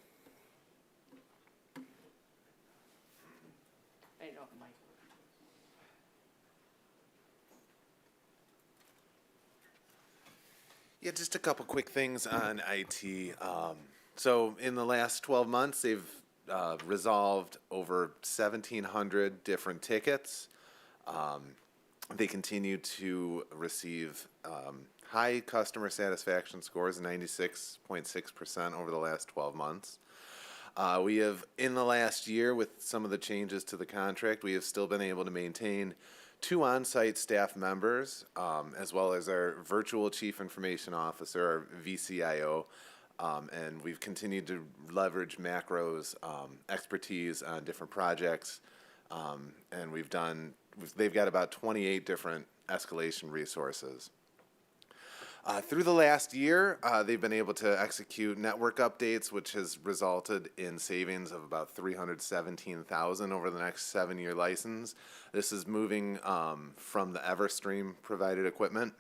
Yeah, just a couple quick things on IT. So in the last 12 months, they've resolved over 1,700 different tickets. They continue to receive high customer satisfaction scores, 96.6% over the last 12 months. We have, in the last year, with some of the changes to the contract, we have still been able to maintain 2 on-site staff members, as well as our virtual chief information officer, our VCIO, and we've continued to leverage Macro's expertise on different projects, and they've got about 28 different escalation resources. Through the last year, they've been able to execute network updates, which has resulted in savings of about $317,000 over the next 7-year license. This is moving from the Everstream provided equipment.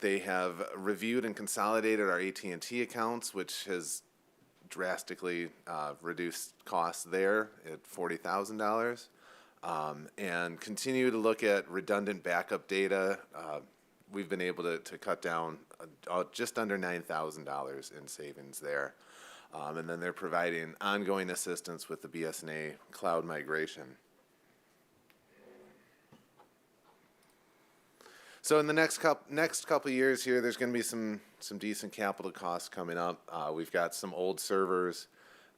They have reviewed and consolidated our AT&T accounts, which has drastically reduced costs there at $40,000, and continue to look at redundant backup data, we've been able to cut down just under $9,000 in savings there. And then they're providing ongoing assistance with the BSNA cloud migration. So in the next couple years here, there's going to be some decent capital costs coming up. We've got some old servers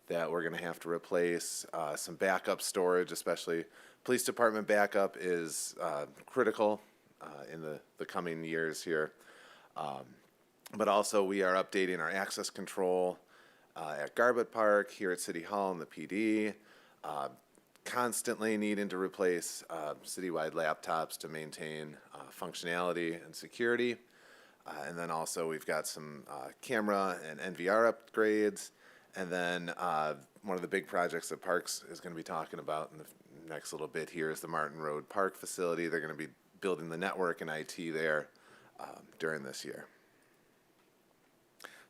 that we're going to have to replace, some backup storage, especially police department backup is critical in the coming years here. But also we are updating our access control at Garbutt Park, here at City Hall and the PD, constantly needing to replace citywide laptops to maintain functionality and security. And then also we've got some camera and NVR upgrades. And then one of the big projects that Parks is going to be talking about in the next little bit here is the Martin Road Park facility. They're going to be building the network and IT there during this year.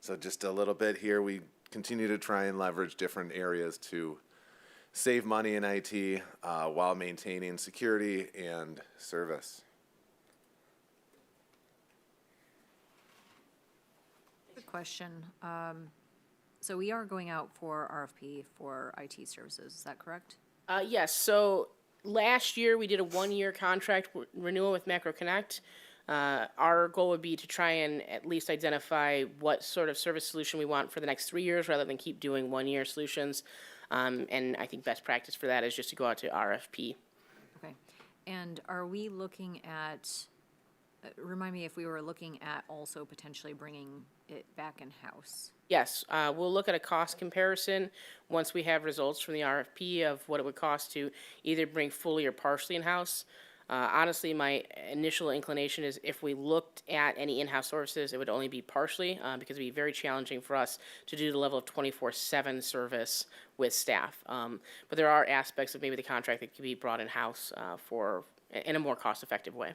So just a little bit here, we continue to try and leverage different areas to save money in IT while maintaining security and service. Good question. So we are going out for RFP for IT services, is that correct? Yes, so last year we did a 1-year contract renewal with Macro Connect. Our goal would be to try and at least identify what sort of service solution we want for the next 3 years rather than keep doing 1-year solutions. And I think best practice for that is just to go out to RFP. Okay. And are we looking at, remind me if we were looking at also potentially bringing it back in-house? Yes, we'll look at a cost comparison once we have results from the RFP of what it would cost to either bring fully or partially in-house. Honestly, my initial inclination is if we looked at any in-house sources, it would only be partially because it would be very challenging for us to do the level of 24/7 service with staff. But there are aspects of maybe the contract that could be brought in-house in a more cost-effective way.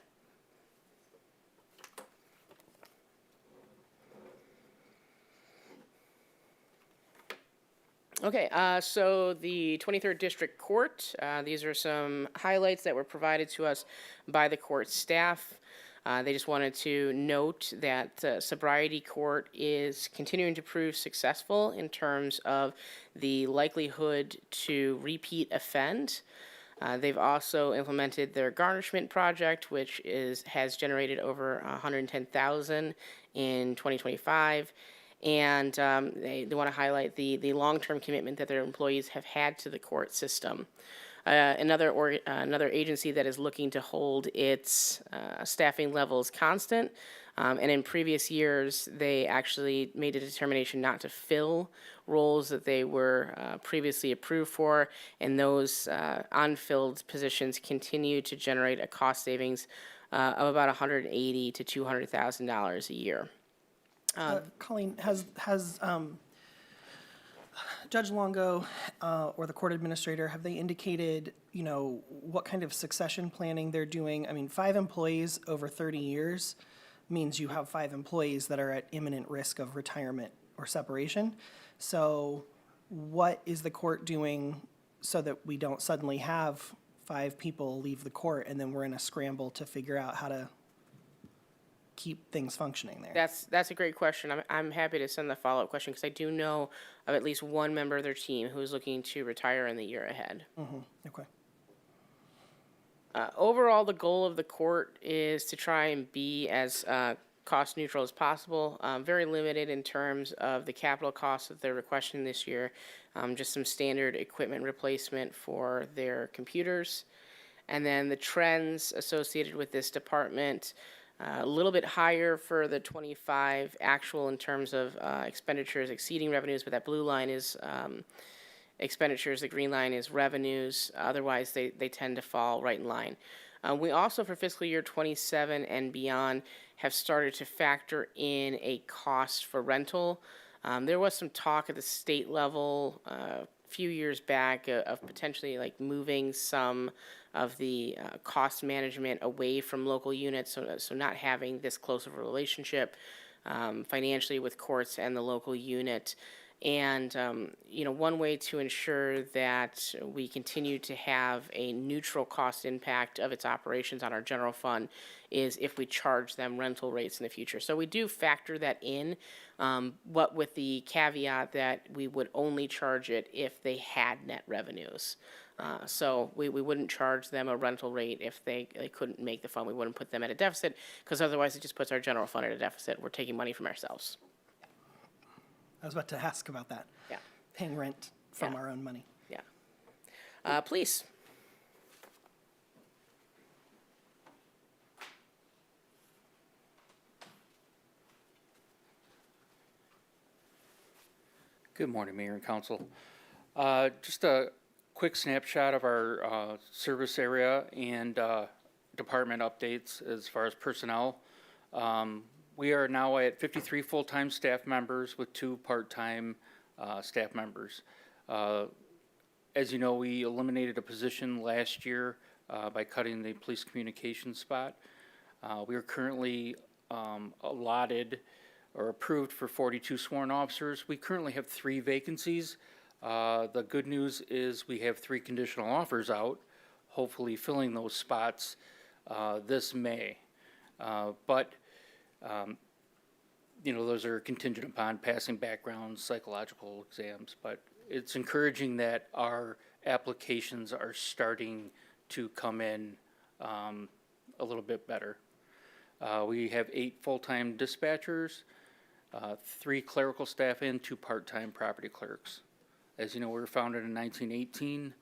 Okay, so the 23rd District Court, these are some highlights that were provided to us by the court staff. They just wanted to note that sobriety court is continuing to prove successful in terms of the likelihood to repeat offend. They've also implemented their garnishment project, which has generated over $110,000 in 2025. And they want to highlight the long-term commitment that their employees have had to the court system. Another agency that is looking to hold its staffing levels constant, and in previous years, they actually made a determination not to fill roles that they were previously approved for, and those unfilled positions continue to generate a cost savings of about $180,000 to $200,000 a year. Colleen, has Judge Longo or the court administrator, have they indicated, what kind of succession planning they're doing? I mean, 5 employees over 30 years means you have 5 employees that are at imminent risk of retirement or separation. So what is the court doing so that we don't suddenly have 5 people leave the court and then we're in a scramble to figure out how to keep things functioning there? That's a great question. I'm happy to send the follow-up question because I do know of at least one member of their team who is looking to retire in the year ahead. Okay. Overall, the goal of the court is to try and be as cost neutral as possible. Very limited in terms of the capital costs that they're requesting this year. Just some standard equipment replacement for their computers. And then the trends associated with this department, a little bit higher for the 25 actual in terms of expenditures exceeding revenues, but that blue line is expenditures, the green line is revenues. Otherwise, they tend to fall right in line. We also, for fiscal year 27 and beyond, have started to factor in a cost for rental. There was some talk at the state level a few years back of potentially like moving some of the cost management away from local units, so not having this close of a relationship financially with courts and the local unit. And, one way to ensure that we continue to have a neutral cost impact of its operations on our general fund is if we charge them rental rates in the future. So we do factor that in, but with the caveat that we would only charge it if they had net revenues. So we wouldn't charge them a rental rate if they couldn't make the fund. We wouldn't put them at a deficit, because otherwise it just puts our general fund at a deficit. We're taking money from ourselves. I was about to ask about that. Yeah. Paying rent from Yeah. our own money. Yeah. Please. Good morning, Mayor and Council. Just a quick snapshot of our service area and department updates as far as personnel. We are now at 53 full-time staff members with 2 part-time staff members. As you know, we eliminated a position last year by cutting the police communications spot. We are currently allotted or approved for 42 sworn officers. We currently have 3 vacancies. The good news is we have 3 conditional offers out, hopefully filling those spots this May. But those are contingent upon passing background psychological exams. But it's encouraging that our applications are starting to come in a little bit better. We have 8 full-time dispatchers, 3 clerical staff, and 2 part-time property clerks. As you know, we were founded in 1918.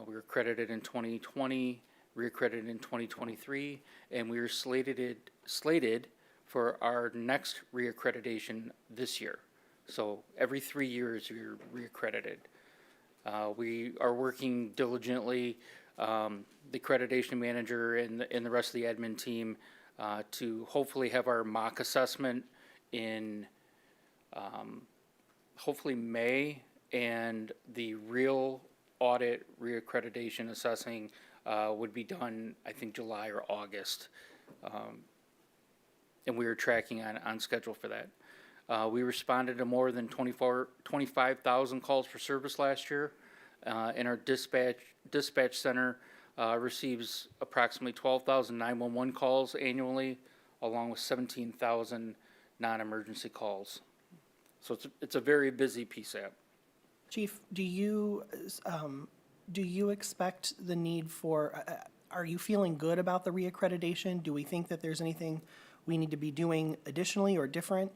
We were accredited in 2020, reaccredited in 2023, and we were slated for our next reaccreditation this year. So every 3 years, we're reaccredited. We are working diligently, the accreditation manager and the rest of the admin team, to hopefully have our mock assessment in hopefully May, and the real audit reaccreditation assessing would be done, I think, July or August. And we are tracking on schedule for that. We responded to more than 25,000 calls for service last year, and our dispatch center receives approximately 12,000 911 calls annually, along with 17,000 non-emergency calls. So it's a very busy PSAP. Chief, do you expect the need for, are you feeling good about the reaccreditation? Do we think that there's anything we need to be doing additionally or different?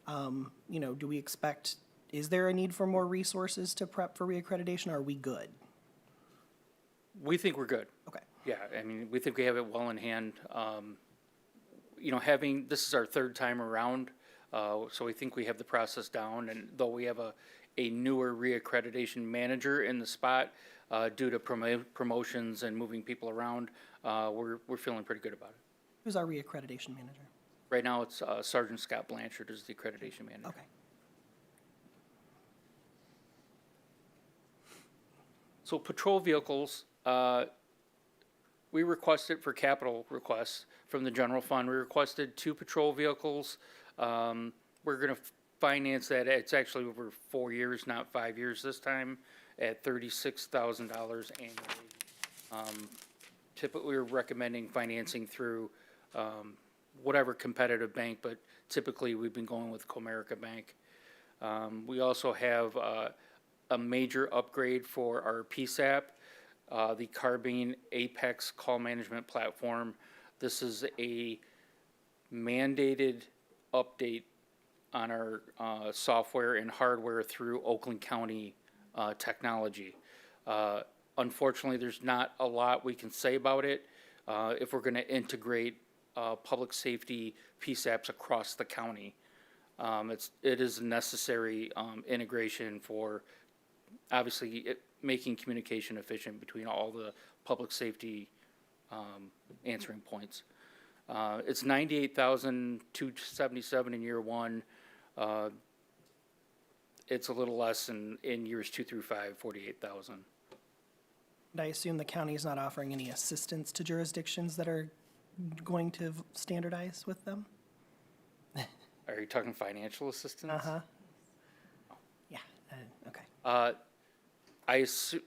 Do we expect, is there a need for more resources to prep for reaccreditation? Are we good? We think we're good. Okay. Yeah, I mean, we think we have it well in hand. This is our 3rd time around, so we think we have the process down. And though we have a newer reaccreditation manager in the spot, due to promotions and moving people around, we're feeling pretty good about it. Who's our reaccreditation manager? Right now, it's Sergeant Scott Blanchard is the accreditation manager. Okay. So patrol vehicles, we requested for capital requests from the general fund. We requested 2 patrol vehicles. We're going to finance that. It's actually over 4 years, not 5 years this time, at $36,000 annually. Typically, we're recommending financing through whatever competitive bank, but typically we've been going with Comerica Bank. We also have a major upgrade for our PSAP, the Carbine Apex call management platform. This is a mandated update on our software and hardware through Oakland County technology. Unfortunately, there's not a lot we can say about it if we're going to integrate public safety PSAPs across the county. It is a necessary integration for, obviously, making communication efficient between all the public safety answering points. It's $98,277 in year 1. It's a little less in years 2 through 5, $48,000. And I assume the county is not offering any assistance to jurisdictions that are going to standardize with them? Are you talking financial assistance? Uh-huh. I assume,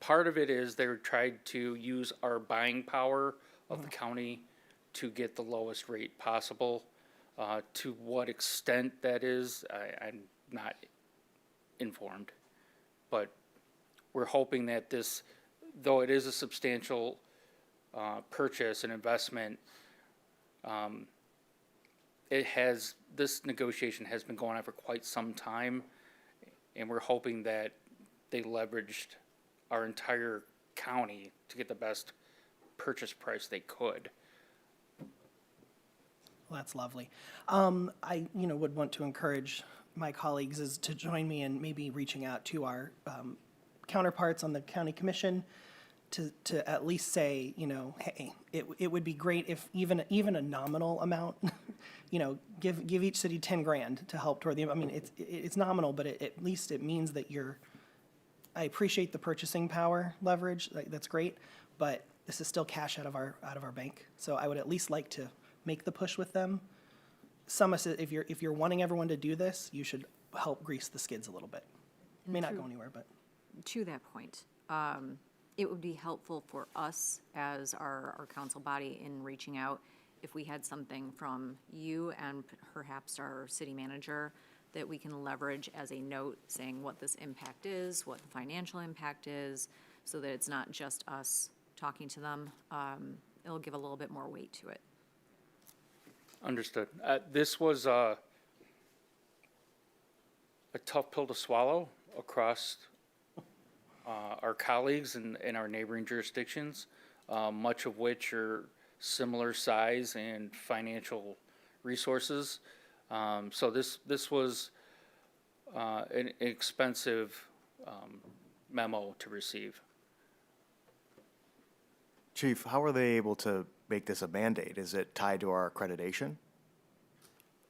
part of it is they're trying to use our buying power of the county to get the lowest rate possible. To what extent that is, I'm not informed. But we're hoping that this, though it is a substantial purchase and investment, this negotiation has been going on for quite some time, and we're hoping that they leveraged our entire county to get the best purchase price they could. Well, that's lovely. I, would want to encourage my colleagues is to join me in maybe reaching out to our counterparts on the county commission to at least say, hey, it would be great if even a nominal amount, give each city 10 grand to help toward it's nominal, but at least it means that I appreciate the purchasing power leverage, that's great, but this is still cash out of our bank. So I would at least like to make the push with them. If you're wanting everyone to do this, you should help grease the skids a little bit. It may not go anywhere, but. To that point, it would be helpful for us as our council body in reaching out if we had something from you and perhaps our city manager that we can leverage as a note saying what this impact is, what the financial impact is, so that it's not just us talking to them. It'll give a little bit more weight to it. Understood. This was a tough pill to swallow across our colleagues in our neighboring jurisdictions, much of which are similar size and financial resources. So this was an expensive memo to receive. Chief, how are they able to make this a mandate? Is it tied to our accreditation?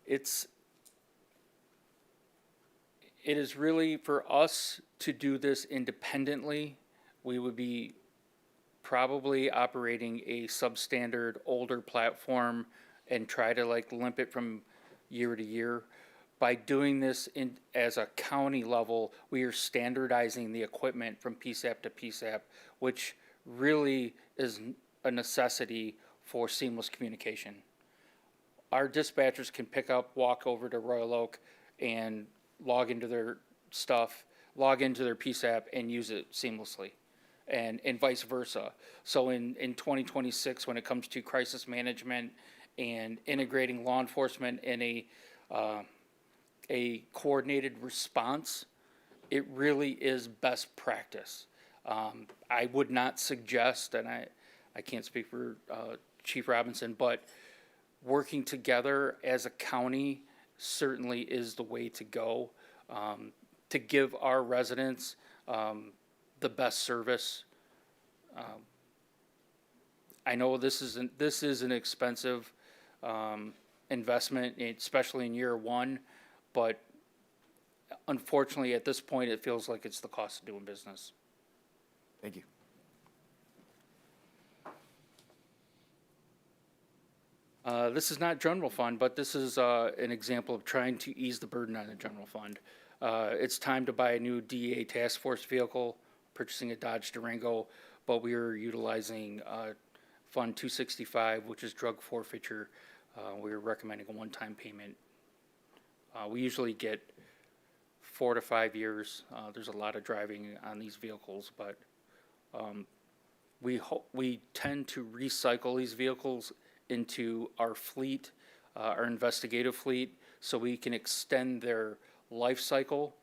It is really for us to do this independently. We would be probably operating a substandard older platform and try to limp it from year to year. By doing this as a county level, we are standardizing the equipment from PSAP to PSAP, which really is a necessity for seamless communication. Our dispatchers can pick up, walk over to Royal Oak and log into their stuff, log into their PSAP and use it seamlessly, and vice versa. So in 2026, when it comes to crisis management and integrating law enforcement in a coordinated response, it really is best practice. I would not suggest, and I can't speak for Chief Robinson, but working together as a county certainly is the way to go to give our residents the best service. I know this is an expensive investment, especially in year one, but unfortunately at this point it feels like it's the cost of doing business. Thank you. This is not general fund, but this is an example of trying to ease the burden on the general fund. It's time to buy a new DEA task force vehicle, purchasing a Dodge Durango, but we are utilizing Fund 265, which is drug forfeiture. We are recommending a one-time payment. We usually get 4 to 5 years. There's a lot of driving on these vehicles, but we tend to recycle these vehicles into our fleet, our investigative fleet, so we can extend their life cycle.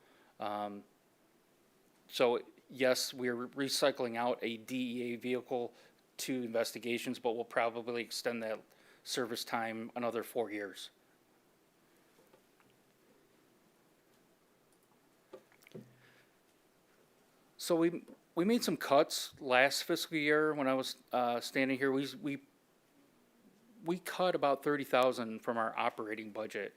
So yes, we're recycling out a DEA vehicle to investigations, but we'll probably extend that service time another 4 years. So we made some cuts last fiscal year when I was standing here. We cut about 30,000 from our operating budget,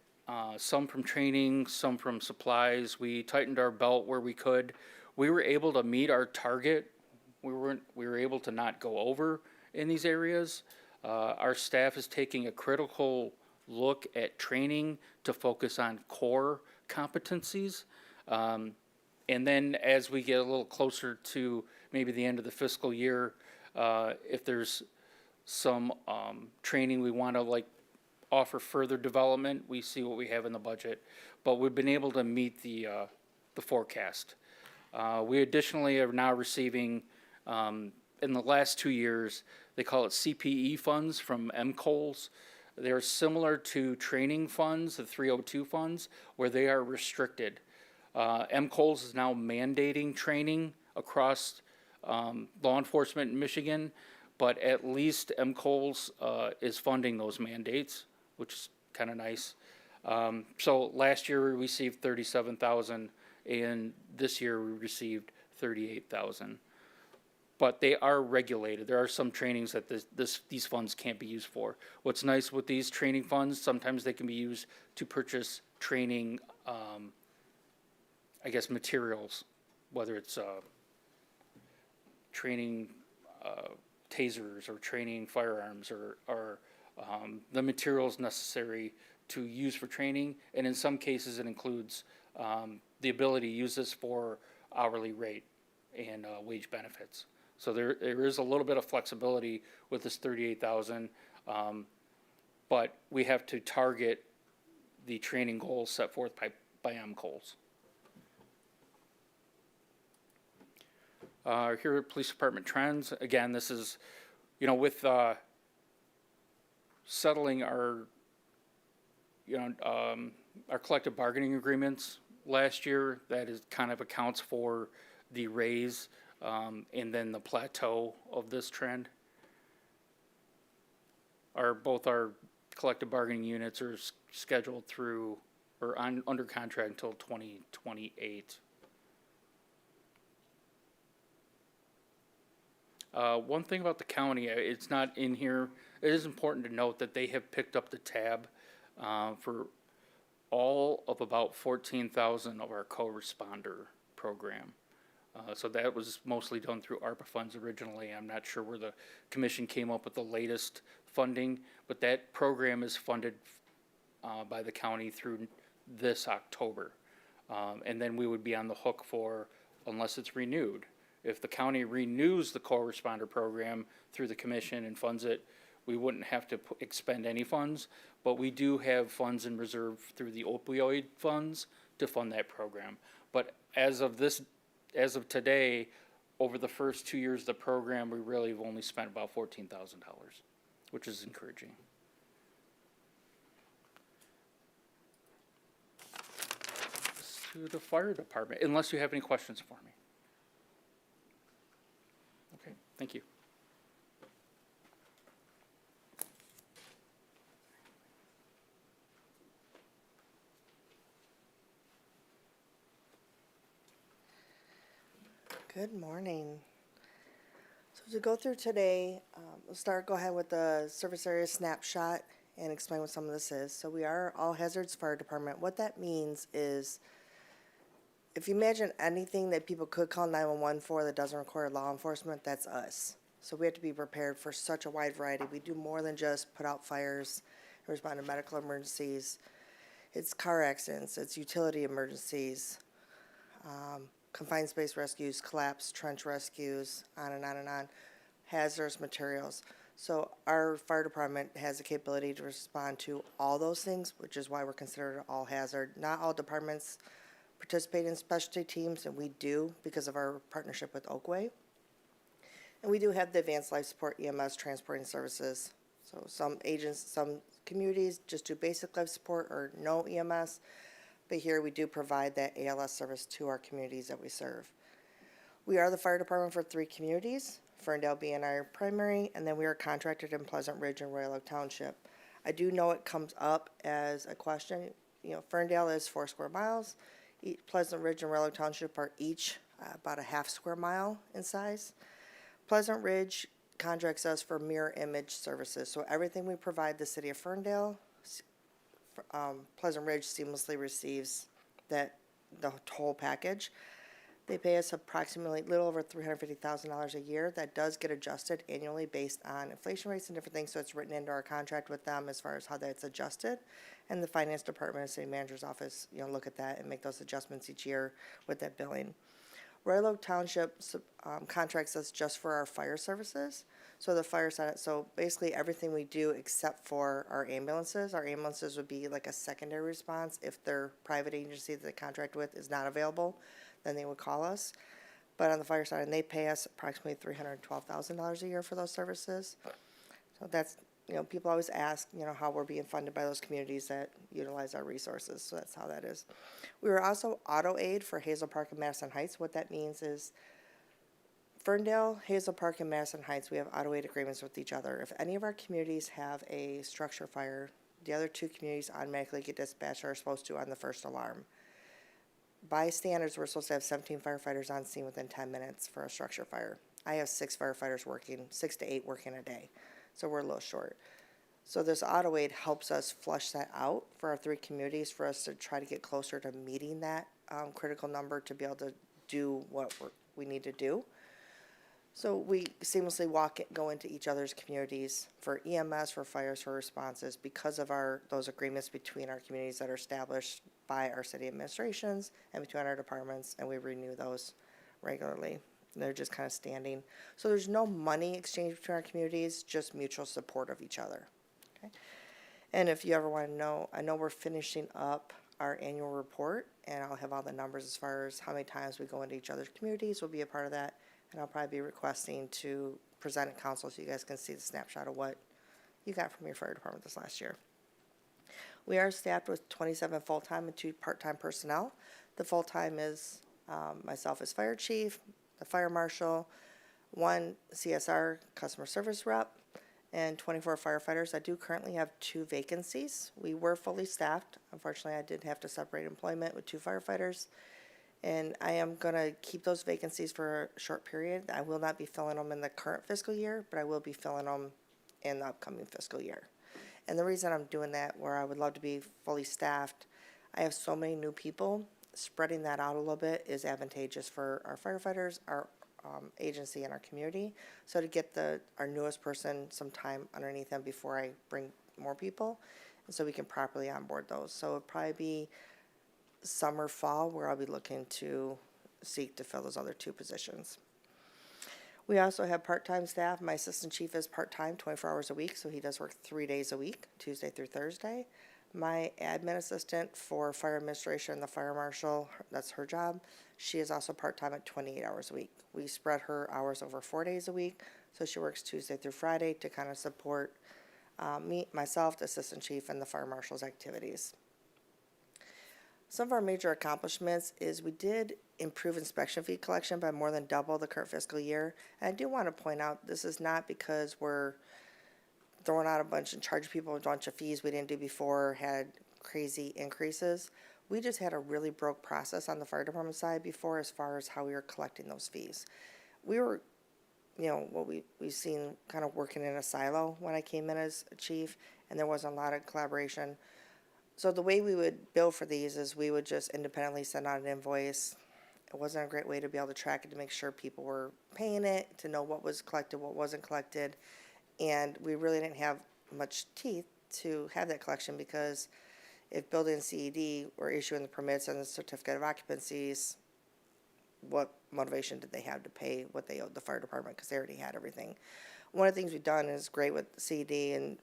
some from training, some from supplies. We tightened our belt where we could. We were able to meet our target. We were able to not go over in these areas. Our staff is taking a critical look at training to focus on core competencies. And then as we get a little closer to maybe the end of the fiscal year, if there's some training we want to like offer further development, we see what we have in the budget. But we've been able to meet the forecast. We additionally are now receiving, in the last 2 years, they call it CPE funds from MCOLS. They're similar to training funds, the 302 funds, where they are restricted. MCOLS is now mandating training across law enforcement in Michigan, but at least MCOLS is funding those mandates, which is kind of nice. So last year we received 37,000, and this year we received 38,000. But they are regulated. There are some trainings that these funds can't be used for. What's nice with these training funds, sometimes they can be used to purchase training, I guess, materials, whether it's training tasers or training firearms or the materials necessary to use for training. And in some cases, it includes the ability to use this for hourly rate and wage benefits. So there is a little bit of flexibility with this 38,000, but we have to target the training goals set forth by MCOLS. Here are police department trends. Again, this is, with settling our, our collective bargaining agreements last year, that is kind of accounts for the raise and then the plateau of this trend. Both our collective bargaining units are scheduled through or under contract until 2028. One thing about the county, it's not in here. It is important to note that they have picked up the tab for all of about 14,000 of our co-responder program. So that was mostly done through ARPA funds originally. I'm not sure where the commission came up with the latest funding, but that program is funded by the county through this October. And then we would be on the hook for, unless it's renewed. If the county renews the co-responder program through the commission and funds it, we wouldn't have to expend any funds, but we do have funds in reserve through the opioid funds to fund that program. But as of today, over the first 2 years of the program, we really have only spent about $14,000, which is encouraging. To the fire department, unless you have any questions for me. Okay, thank you. Good morning. So to go through today, go ahead with the service area snapshot and explain what some of this is. So we are all hazards fire department. What that means is, if you imagine anything that people could call 911 for that doesn't require law enforcement, that's us. So we have to be prepared for such a wide variety. We do more than just put out fires and respond to medical emergencies. It's car accidents, it's utility emergencies, confined space rescues, collapse, trench rescues, on and on and on, hazardous materials. So our fire department has the capability to respond to all those things, which is why we're considered all hazard. Not all departments participate in specialty teams, and we do because of our partnership with Oakway. And we do have the advanced life support EMS transporting services. So some communities just do basic life support or no EMS. But here we do provide that ALS service to our communities that we serve. We are the fire department for 3 communities, Ferndale being our primary, and then we are contracted in Pleasant Ridge and Royal Oak Township. I do know it comes up as a question. Ferndale is 4 square miles. Pleasant Ridge and Royal Oak Township are each about a half square mile in size. Pleasant Ridge contracts us for mirror image services. So everything we provide the city of Ferndale, Pleasant Ridge seamlessly receives the whole package. They pay us approximately a little over $350,000 a year. That does get adjusted annually based on inflation rates and different things, so it's written into our contract with them as far as how that's adjusted. And the finance department and city manager's office, look at that and make those adjustments each year with that billing. Royal Oak Township contracts us just for our fire services. So the fire side, so basically everything we do except for our ambulances. Our ambulances would be like a secondary response. If their private agency that they contract with is not available, then they would call us. But on the fire side, and they pay us approximately $312,000 a year for those services. So that's, people always ask, how we're being funded by those communities that utilize our resources. So that's how that is. We were also auto aid for Hazel Park and Madison Heights. What that means is Ferndale, Hazel Park, and Madison Heights, we have auto aid agreements with each other. If any of our communities have a structure fire, the other two communities automatically get dispatched or are supposed to on the first alarm. By standards, we're supposed to have 17 firefighters on scene within 10 minutes for a structure fire. I have 6 firefighters working, 6 to 8 working a day. So we're a little short. So this auto aid helps us flush that out for our 3 communities for us to try to get closer to meeting that critical number to be able to do what we need to do. So we seamlessly go into each other's communities for EMS, for fires, for responses because of those agreements between our communities that are established by our city administrations and between our departments, and we renew those regularly. They're just kind of standing. So there's no money exchange between our communities, just mutual support of each other. Okay? And if you ever want to know, I know we're finishing up our annual report, and I'll have all the numbers as far as how many times we go into each other's communities. We'll be a part of that. And I'll probably be requesting to present at council so you guys can see the snapshot of what you got from your fire department this last year. We are staffed with 27 full-time and 2 part-time personnel. The full-time is myself as fire chief, the fire marshal, 1 CSR customer service rep, and 24 firefighters. I do currently have 2 vacancies. We were fully staffed. Unfortunately, I did have to separate employment with 2 firefighters. And I am going to keep those vacancies for a short period. I will not be filling them in the current fiscal year, but I will be filling them in the upcoming fiscal year. And the reason I'm doing that, where I would love to be fully staffed, I have so many new people. Spreading that out a little bit is advantageous for our firefighters, our agency, and our community. So to get our newest person some time underneath them before I bring more people, and so we can properly onboard those. So it'll probably be summer, fall, where I'll be looking to seek to fill those other 2 positions. We also have part-time staff. My assistant chief is part-time, 24 hours a week, so he does work 3 days a week, Tuesday through Thursday. My admin assistant for fire administration and the fire marshal, that's her job. She is also part-time at 28 hours a week. We spread her hours over 4 days a week, so she works Tuesday through Friday to kind of support myself, the assistant chief, and the fire marshal's activities. Some of our major accomplishments is we did improve inspection fee collection by more than double the current fiscal year. And I do want to point out, this is not because we're throwing out a bunch and charging people a bunch of fees we didn't do before, had crazy increases. We just had a really broke process on the fire department side before as far as how we were collecting those fees. We were, what we've seen kind of working in a silo when I came in as chief, and there wasn't a lot of collaboration. So the way we would bill for these is we would just independently send out an invoice. It wasn't a great way to be able to track it, to make sure people were paying it, to know what was collected, what wasn't collected. And we really didn't have much teeth to have that collection, because if building and CED were issuing the permits and the certificate of occupancies, what motivation did they have to pay what they owed the fire department, because they already had everything. One of the things we've done is great with CED, and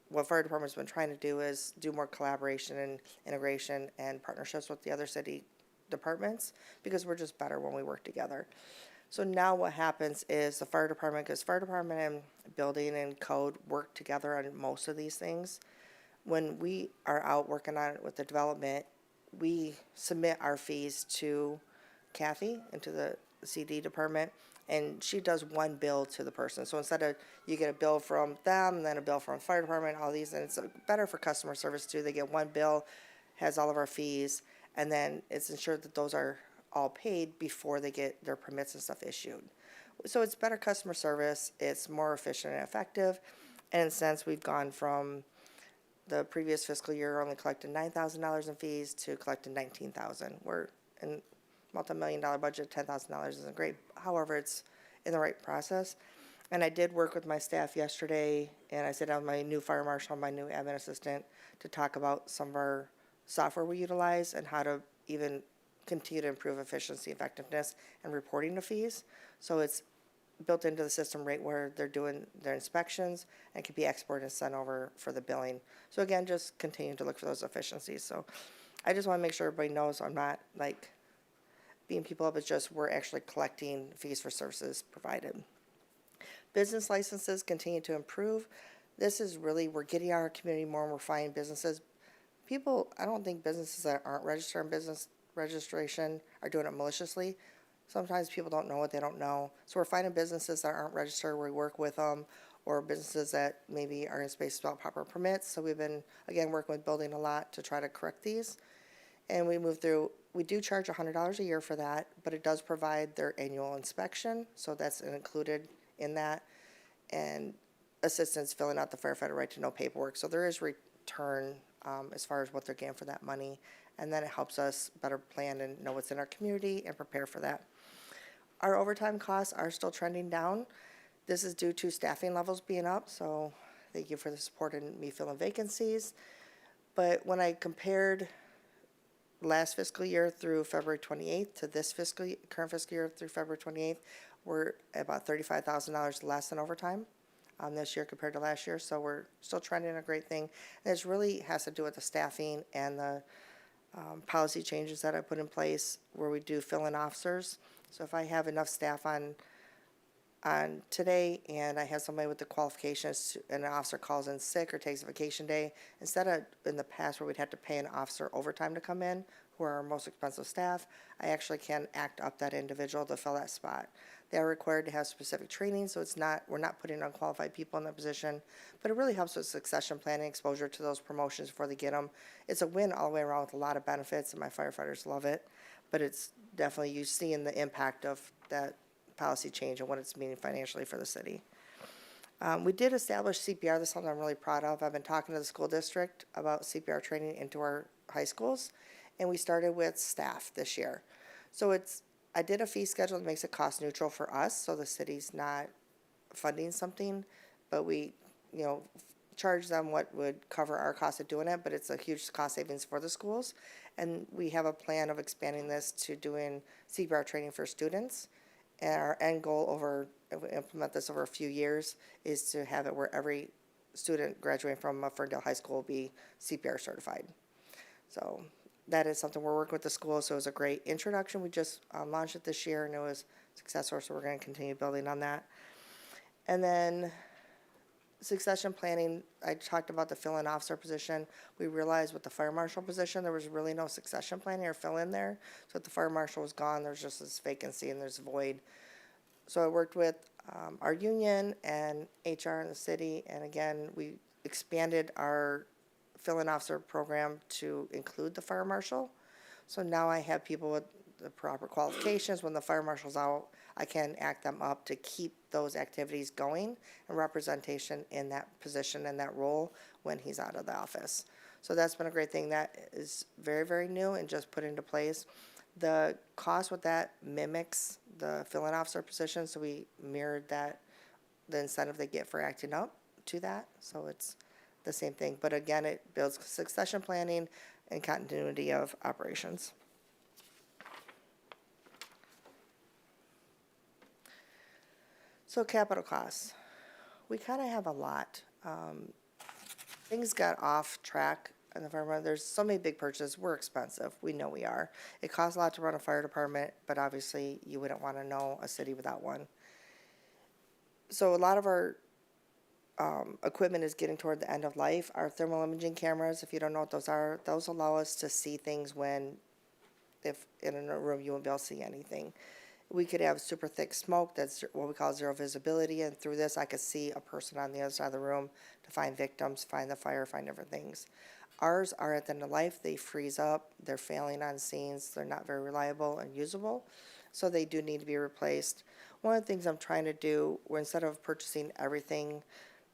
what fire department's been trying to do is do more collaboration and integration and partnerships with the other city departments, because we're just better when we work together. So now what happens is the fire department, because fire department and building and code work together on most of these things. When we are out working on it with the development, we submit our fees to Kathy and to the CD department, and she does one bill to the person. So instead of, you get a bill from them, and then a bill from fire department, all these, and it's better for customer service too. They get one bill, has all of our fees, and then it's ensured that those are all paid before they get their permits and stuff issued. So it's better customer service, it's more efficient and effective, and since we've gone from the previous fiscal year only collected $9,000 in fees to collecting $19,000. multi-million-dollar budget, $10,000 isn't great. However, it's in the right process. And I did work with my staff yesterday, and I sat down with my new fire marshal, my new admin assistant, to talk about some of our software we utilize and how to even continue to improve efficiency, effectiveness, and reporting the fees. So it's built into the system right where they're doing their inspections and can be exported and sent over for the billing. So again, just continue to look for those efficiencies. So I just want to make sure everybody knows I'm not like beating people up. It's just we're actually collecting fees for services provided. Business licenses continue to improve. This is really, we're getting out our community more and we're finding businesses. People, I don't think businesses that aren't registered in business registration are doing it maliciously. Sometimes people don't know what they don't know. So we're finding businesses that aren't registered, we work with them, or businesses that maybe are in spaces without proper permits. So we've been, again, working with building a lot to try to correct these. And we move through, we do charge $100 a year for that, but it does provide their annual inspection. So that's included in that. And assistance filling out the firefighter right to know paperwork. So there is return as far as what they're getting for that money. And then it helps us better plan and know what's in our community and prepare for that. Our overtime costs are still trending down. This is due to staffing levels being up, so thank you for the support in me filling vacancies. But when I compared last fiscal year through February 28th to this current fiscal year through February 28th, we're about $35,000 less in overtime this year compared to last year. So we're still trending a great thing. And this really has to do with the staffing and the policy changes that I put in place where we do fill-in officers. So if I have enough staff on today and I have somebody with the qualifications and an officer calls in sick or takes a vacation day, instead of in the past where we'd have to pay an officer overtime to come in, who are our most expensive staff, I actually can act up that individual to fill that spot. They are required to have specific training, so we're not putting unqualified people in that position, but it really helps with succession planning, exposure to those promotions before they get them. It's a win all the way around with a lot of benefits, and my firefighters love it, but it's definitely, you seeing the impact of that policy change and what it's meaning financially for the city. We did establish CPR. This is something I'm really proud of. I've been talking to the school district about CPR training into our high schools, and we started with staff this year. So I did a fee schedule that makes it cost neutral for us, so the city's not funding something, but we, charge them what would cover our cost of doing it, but it's a huge cost savings for the schools. And we have a plan of expanding this to doing CPR training for students. And our end goal if we implement this over a few years, is to have it where every student graduating from a Ferndale high school will be CPR certified. So that is something we're working with the school, so it was a great introduction. We just launched it this year, and it was successful, so we're going to continue building on that. And then succession planning, I talked about the fill-in officer position. We realized with the fire marshal position, there was really no succession planning or fill-in there. So if the fire marshal was gone, there's just this vacancy and there's a void. So I worked with our union and HR in the city, and again, we expanded our fill-in officer program to include the fire marshal. So now I have people with the proper qualifications. When the fire marshal's out, I can act them up to keep those activities going and representation in that position and that role when he's out of the office. So that's been a great thing that is very, very new and just put into place. The cost with that mimics the fill-in officer position, so we mirrored that, the incentive they get for acting up to that. So it's the same thing. But again, it builds succession planning and continuity of operations. So capital costs, we kind of have a lot. Things got off track in the fire. There's so many big purchases. We're expensive. We know we are. It costs a lot to run a fire department, but obviously you wouldn't want to know a city without one. So a lot of our equipment is getting toward the end of life. Our thermal imaging cameras, if you don't know what those are, those allow us to see things if in a room you won't be able to see anything. We could have super thick smoke, that's what we call zero visibility, and through this I could see a person on the other side of the room to find victims, find the fire, find different things. Ours are at the end of life, they freeze up, they're failing on scenes, they're not very reliable and usable, so they do need to be replaced. One of the things I'm trying to do, instead of purchasing everything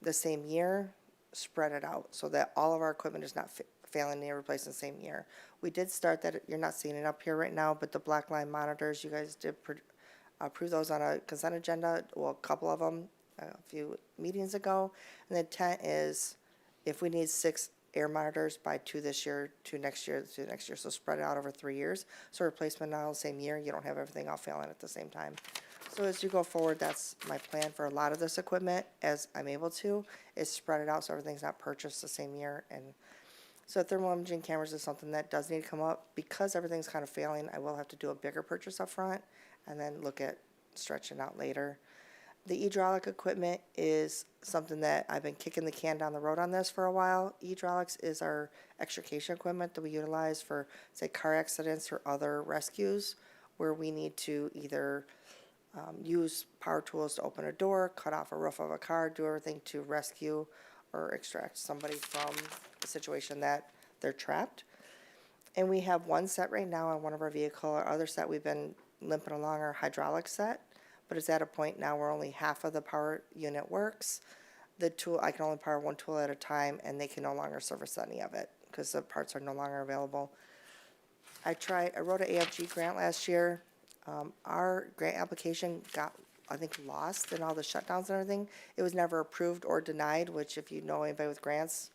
the same year, spread it out so that all of our equipment is not failing, need replaced in the same year. We did start that, you're not seeing it up here right now, but the black line monitors, you guys did approve those on a consent agenda, well, a couple of them, a few meetings ago. And the intent is, if we need 6 air monitors, buy 2 this year, 2 next year, 2 next year, so spread it out over 3 years. So replacement not all the same year, you don't have everything all failing at the same time. So as you go forward, that's my plan for a lot of this equipment, as I'm able to, is spread it out so everything's not purchased the same year. And so thermal imaging cameras is something that does need to come up. Because everything's kind of failing, I will have to do a bigger purchase up front and then look at stretching out later. The hydraulic equipment is something that I've been kicking the can down the road on this for a while. Hydraulics is our extrication equipment that we utilize for, say, car accidents or other rescues, where we need to either use power tools to open a door, cut off a roof of a car, do everything to rescue or extract somebody from a situation that they're trapped. And we have one set right now on one of our vehicle. Our other set we've been limping along, our hydraulic set, but it's at a point now where only half of the power unit works. The tool, I can only power one tool at a time, and they can no longer service any of it because the parts are no longer available. I wrote an AFG grant last year. Our grant application got, I think, lost in all the shutdowns and everything. It was never approved or denied, which if you know anybody with grants,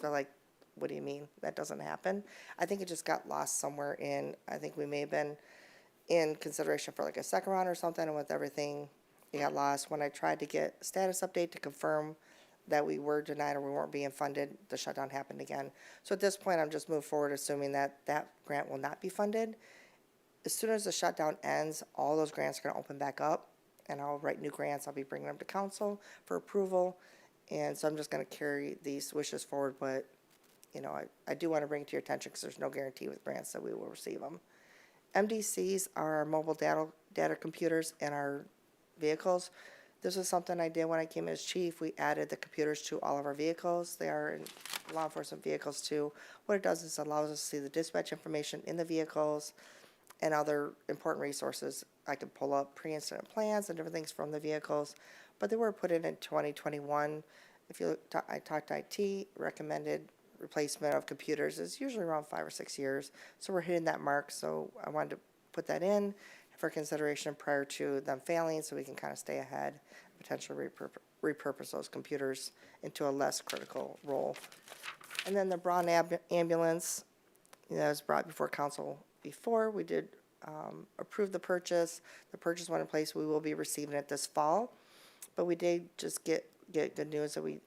they're like, what do you mean? That doesn't happen. I think it just got lost somewhere in, I think we may have been in consideration for like a second round or something, and with everything, it got lost. When I tried to get a status update to confirm that we were denied or we weren't being funded, the shutdown happened again. So at this point, I'm just moving forward assuming that that grant will not be funded. As soon as the shutdown ends, all those grants are going to open back up, and I'll write new grants. I'll be bringing them to council for approval, and so I'm just going to carry these wishes forward. But, you know, I do want to bring it to your attention because there's no guarantee with grants that we will receive them. MDCs are our mobile data computers in our vehicles. This was something I did when I came as chief. We added the computers to all of our vehicles. They are in law enforcement vehicles too. What it does is it allows us to see the dispatch information in the vehicles and other important resources. I can pull up pre-incident plans and different things from the vehicles, but they were put in 2021. If you look, I talked to IT, recommended replacement of computers is usually around 5 or 6 years. So we're hitting that mark. So I wanted to put that in for consideration prior to them failing, so we can kind of stay ahead, potentially repurpose those computers into a less critical role. And then the Braun ambulance, you know, was brought before council before. We did approve the purchase. The purchase went in place. We will be receiving it this fall. But we did just get good news that we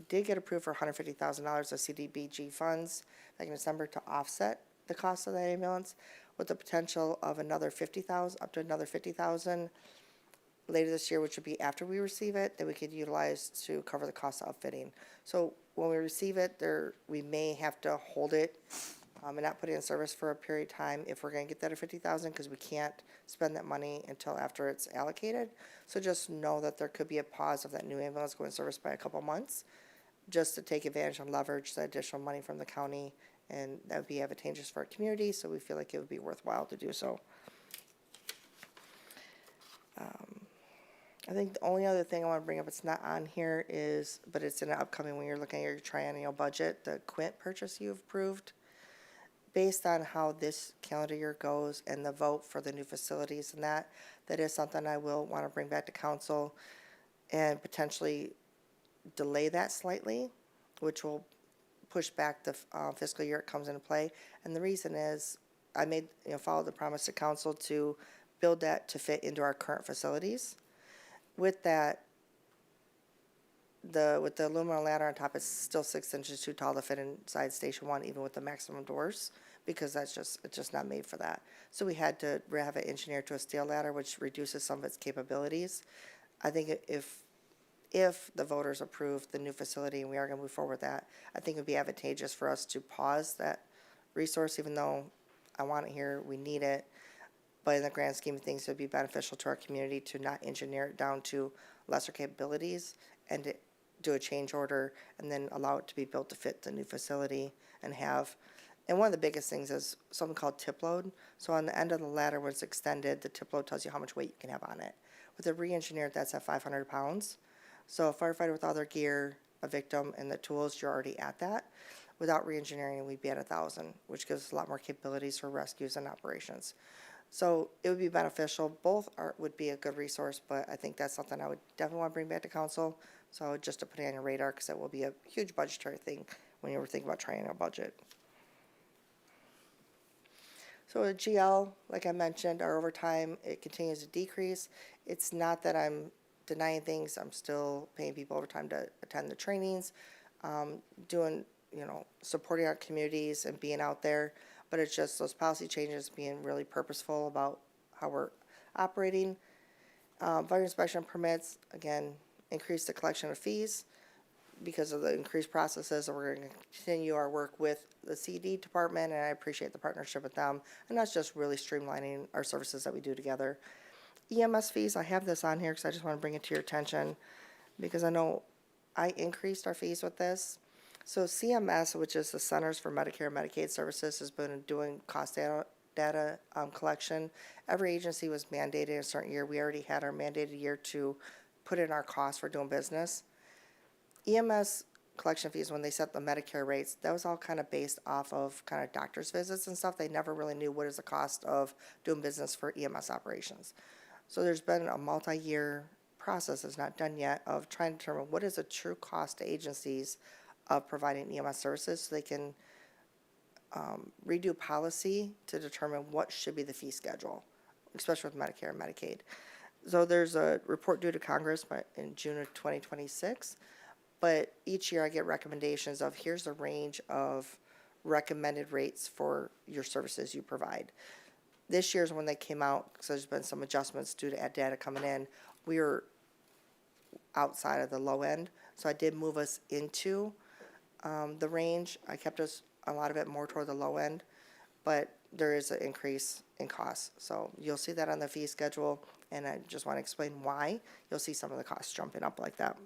did get approved for $150,000 of CDBG funds back in December to offset the cost of that ambulance, with the potential of another $50,000, up to another $50,000 later this year, which would be after we receive it, that we could utilize to cover the cost of outfitting. So when we receive it, we may have to hold it and not put it in service for a period of time if we're going to get that at $50,000, because we can't spend that money until after it's allocated. So just know that there could be a pause of that new ambulance going in service by a couple months, just to take advantage and leverage the additional money from the county, and that would be advantageous for our community, so we feel like it would be worthwhile to do so. I think the only other thing I want to bring up, it's not on here, is, but it's in an upcoming, when you're looking at your triennial budget, the Quint purchase you've approved. Based on how this calendar year goes and the vote for the new facilities and that is something I will want to bring back to council and potentially delay that slightly, which will push back the fiscal year it comes into play. And the reason is I followed the promise to council to build that to fit into our current facilities. With that, with the aluminum ladder on top, it's still 6 inches too tall to fit inside Station 1, even with the maximum doors, because it's just not made for that. So we had to have it engineered to a steel ladder, which reduces some of its capabilities. I think if the voters approve the new facility, and we are going to move forward with that, I think it would be advantageous for us to pause that resource, even though I want it here, we need it. But in the grand scheme of things, it would be beneficial to our community to not engineer it down to lesser capabilities and to do a change order and then allow it to be built to fit the new facility and one of the biggest things is something called tip load. So on the end of the ladder, when it's extended, the tip load tells you how much weight you can have on it. With a re-engineered, that's at 500 pounds. So a firefighter with all their gear, a victim, and the tools, you're already at that. Without reengineering, we'd be at 1,000, which gives us a lot more capabilities for rescues and operations. So it would be beneficial. Both would be a good resource, but I think that's something I would definitely want to bring back to council. So just to put it on your radar, because it will be a huge budgetary thing when you were thinking about trying a budget. So at GL, like I mentioned, our overtime, it continues to decrease. It's not that I'm denying things. I'm still paying people overtime to attend the trainings, doing, supporting our communities and being out there. But it's just those policy changes, being really purposeful about how we're operating. Fire inspection permits, again, increase the collection of fees because of the increased processes. So we're going to continue our work with the CD department, and I appreciate the partnership with them. And that's just really streamlining our services that we do together. EMS fees, I have this on here because I just want to bring it to your attention because I know I increased our fees with this. So CMS, which is the Centers for Medicare and Medicaid Services, has been doing cost data collection. Every agency was mandated a certain year. We already had our mandated year to put in our costs for doing business. EMS collection fees, when they set the Medicare rates, that was all kind of based off of kind of doctor's visits and stuff. They never really knew what is the cost of doing business for EMS operations. So there's been a multi-year process that's not done yet of trying to determine what is the true cost to agencies of providing EMS services so they can redo policy to determine what should be the fee schedule, especially with Medicare and Medicaid. So there's a report due to Congress in June of 2026, but each year I get recommendations of here's the range of recommended rates for your services you provide. This year's when they came out, because there's been some adjustments due to ad data coming in, we were outside of the low end, so I did move us into the range. I kept us a lot of it more toward the low end, but there is an increase in costs. So you'll see that on the fee schedule, and I just want to explain why. You'll see some of the costs jumping up like that.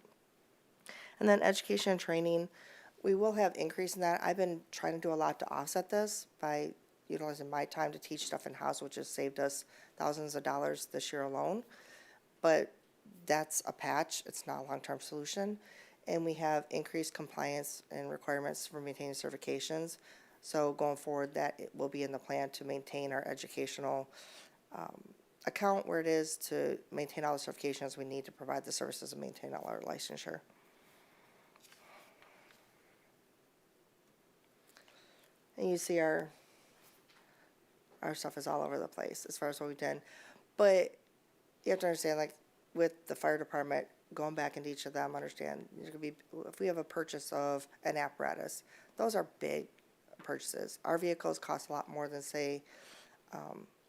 And then education and training, we will have increase in that. I've been trying to do a lot to offset this by utilizing my time to teach stuff in-house, which has saved us thousands of dollars this year alone. But that's a patch. It's not a long-term solution. And we have increased compliance and requirements for maintaining certifications. So going forward, that it will be in the plan to maintain our educational account where it is to maintain all the certifications we need to provide the services and maintain all our licensure. And you see our stuff is all over the place as far as what we've done. But you have to understand, like with the fire department, going back into each of them, understand there's gonna be, if we have a purchase of an apparatus, those are big purchases. Our vehicles cost a lot more than, say,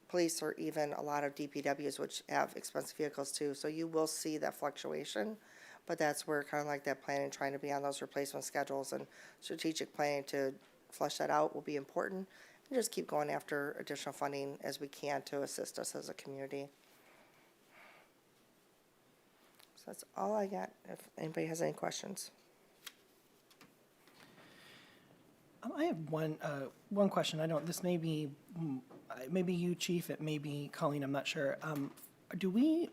police or even a lot of DPWs, which have expensive vehicles too. So you will see that fluctuation, but that's where kind of like that planning, trying to be on those replacement schedules and strategic planning to flush that out will be important. And just keep going after additional funding as we can to assist us as a community. So that's all I got, if anybody has any questions. I have one question. I don't, this may be, maybe you, Chief, it may be Colleen, I'm not sure. Do we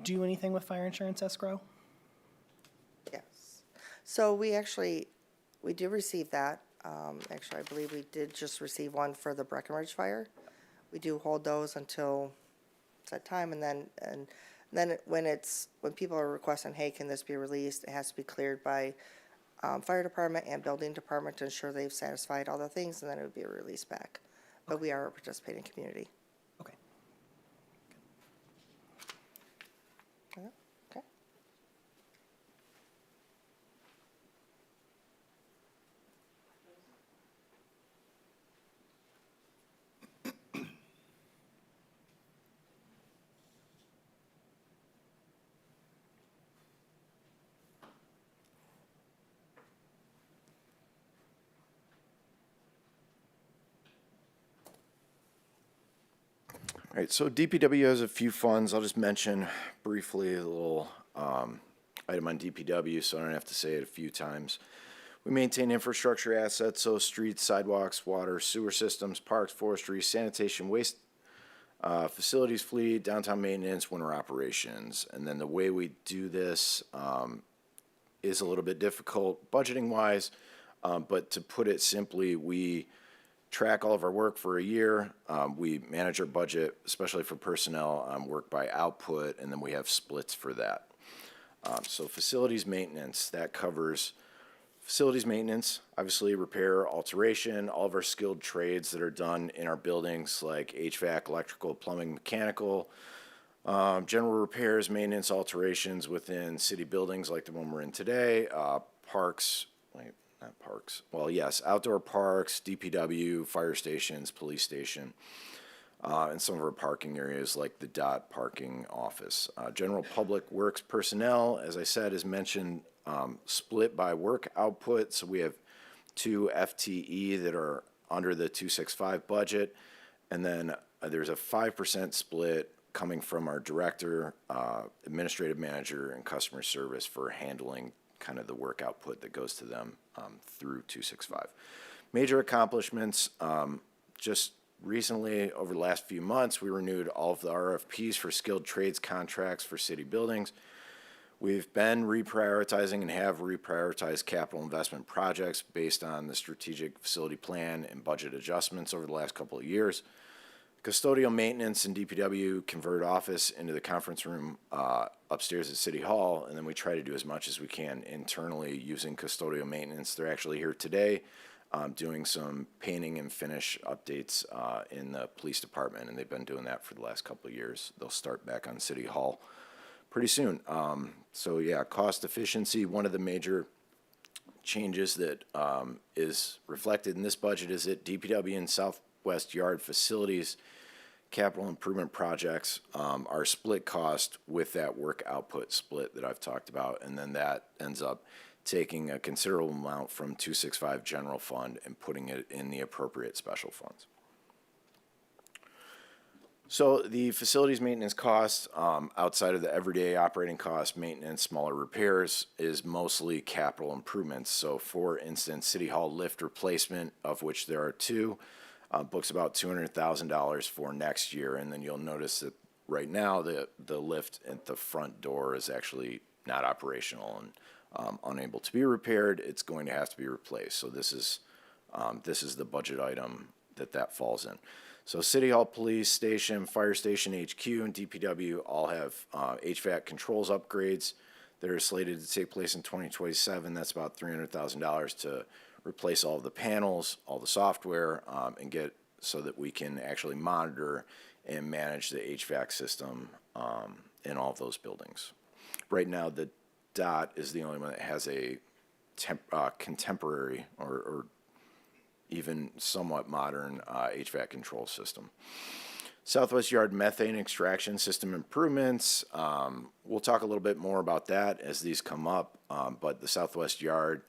do anything with fire insurance escrow? Yes. So we did receive that. Actually, I believe we did just receive one for the Breckenridge fire. We do hold those until that time, and then when people are requesting, hey, can this be released, it has to be cleared by fire department and building department to ensure they've satisfied all the things, and then it would be released back. But we are a participating community. Okay. Okay. All right, so DPW has a few funds. I'll just mention briefly a little item on DPW, so I don't have to say it a few times. We maintain infrastructure assets, so streets, sidewalks, water, sewer systems, parks, forestry, sanitation, waste facilities, fleet, downtown maintenance, winter operations. And then the way we do this is a little bit difficult budgeting-wise. But to put it simply, we track all of our work for a year. We manage our budget, especially for personnel, work by output, and then we have splits for that. So facilities maintenance, that covers facilities maintenance, obviously repair, alteration, all of our skilled trades that are done in our buildings like HVAC, electrical, plumbing, mechanical, general repairs, maintenance, alterations within city buildings like the one we're in today, parks, not parks, well, yes, outdoor parks, DPW, fire stations, police station, and some of our parking areas like the DOT parking office. General public works personnel, as I said, is mentioned, split by work output. So we have 2 FTE that are under the 265 budget. And then there's a 5% split coming from our director, administrative manager, and customer service for handling kind of the work output that goes to them through 265. Major accomplishments, just recently, over the last few months, we renewed all of the RFPs for skilled trades contracts for city buildings. We've been reprioritizing and have reprioritized capital investment projects based on the strategic facility plan and budget adjustments over the last couple of years. Custodial maintenance and DPW convert office into the conference room upstairs at City Hall, and then we try to do as much as we can internally using custodial maintenance. They're actually here today doing some painting and finish updates in the police department, and they've been doing that for the last couple of years. They'll start back on City Hall pretty soon. So yeah, cost efficiency, one of the major changes that is reflected in this budget is that DPW and Southwest Yard facilities capital improvement projects are split cost with that work output split that I've talked about, and then that ends up taking a considerable amount from 265 general fund and putting it in the appropriate special funds. So the facilities maintenance costs, outside of the everyday operating costs, maintenance, smaller repairs, is mostly capital improvements. So for instance, City Hall lift replacement, of which there are 2, books about $200,000 for next year. And then you'll notice that right now the lift at the front door is actually not operational and unable to be repaired. It's going to have to be replaced. So this is the budget item that falls in. So City Hall, Police Station, Fire Station, HQ, and DPW all have HVAC controls upgrades that are slated to take place in 2027. That's about $300,000 to replace all of the panels, all the software, and get so that we can actually monitor and manage the HVAC system in all of those buildings. Right now, the DOT is the only one that has a contemporary or even somewhat modern HVAC control system. Southwest Yard methane extraction system improvements. We'll talk a little bit more about that as these come up, but the Southwest Yard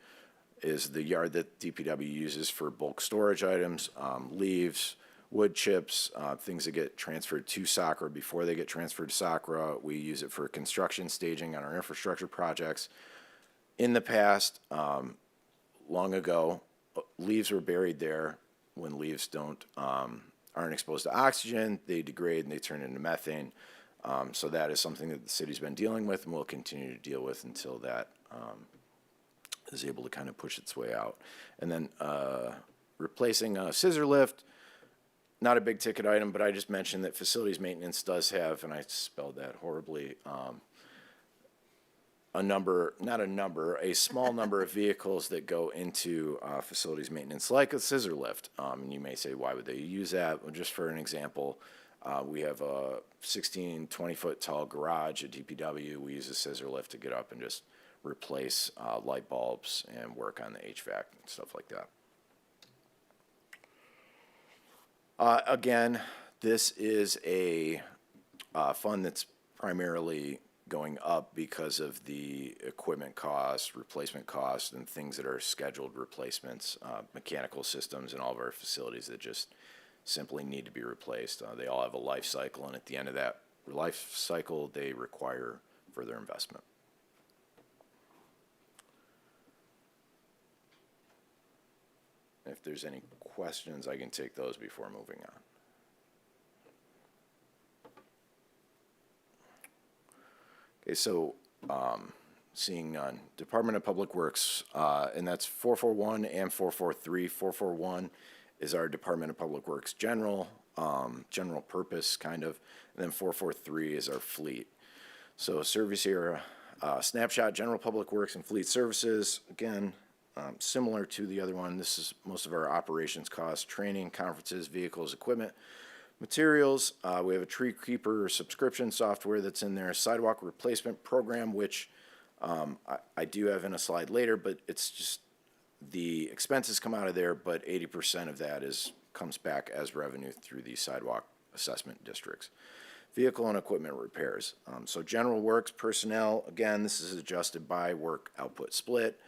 is the yard that DPW uses for bulk storage items, leaves, wood chips, things that get transferred to SACRA before they get transferred to SACRA. We use it for construction staging on our infrastructure projects. In the past, long ago, leaves were buried there. When leaves aren't exposed to oxygen, they degrade and they turn into methane. So that is something that the city's been dealing with and will continue to deal with until that is able to kind of push its way out. And then replacing a scissor lift, not a big ticket item, but I just mentioned that facilities maintenance does have, and I spelled that horribly, a small number of vehicles that go into facilities maintenance, like a scissor lift. And you may say, why would they use that? Well, just for an example, we have a 20-foot tall garage at DPW. We use a scissor lift to get up and just replace light bulbs and work on the HVAC and stuff like that. Again, this is a fund that's primarily going up because of the equipment costs, replacement costs, and things that are scheduled replacements, mechanical systems in all of our facilities that just simply need to be replaced. They all have a life cycle, and at the end of that life cycle, they require further investment. If there's any questions, I can take those before moving on. Okay, so Seeing none. Department of Public Works, and that's 441 and 443. 441 is our Department of Public Works general purpose kind of, and then 443 is our fleet. So service area, snapshot, general public works and fleet services, again, similar to the other one. This is most of our operations costs, training, conferences, vehicles, equipment, materials. We have a tree creeper subscription software that's in there, sidewalk replacement program, which I do have in a slide later, but it's just the expenses come out of there, but 80% of that comes back as revenue through the sidewalk assessment districts. Vehicle and equipment repairs. So general works, personnel, again, this is adjusted by work output split.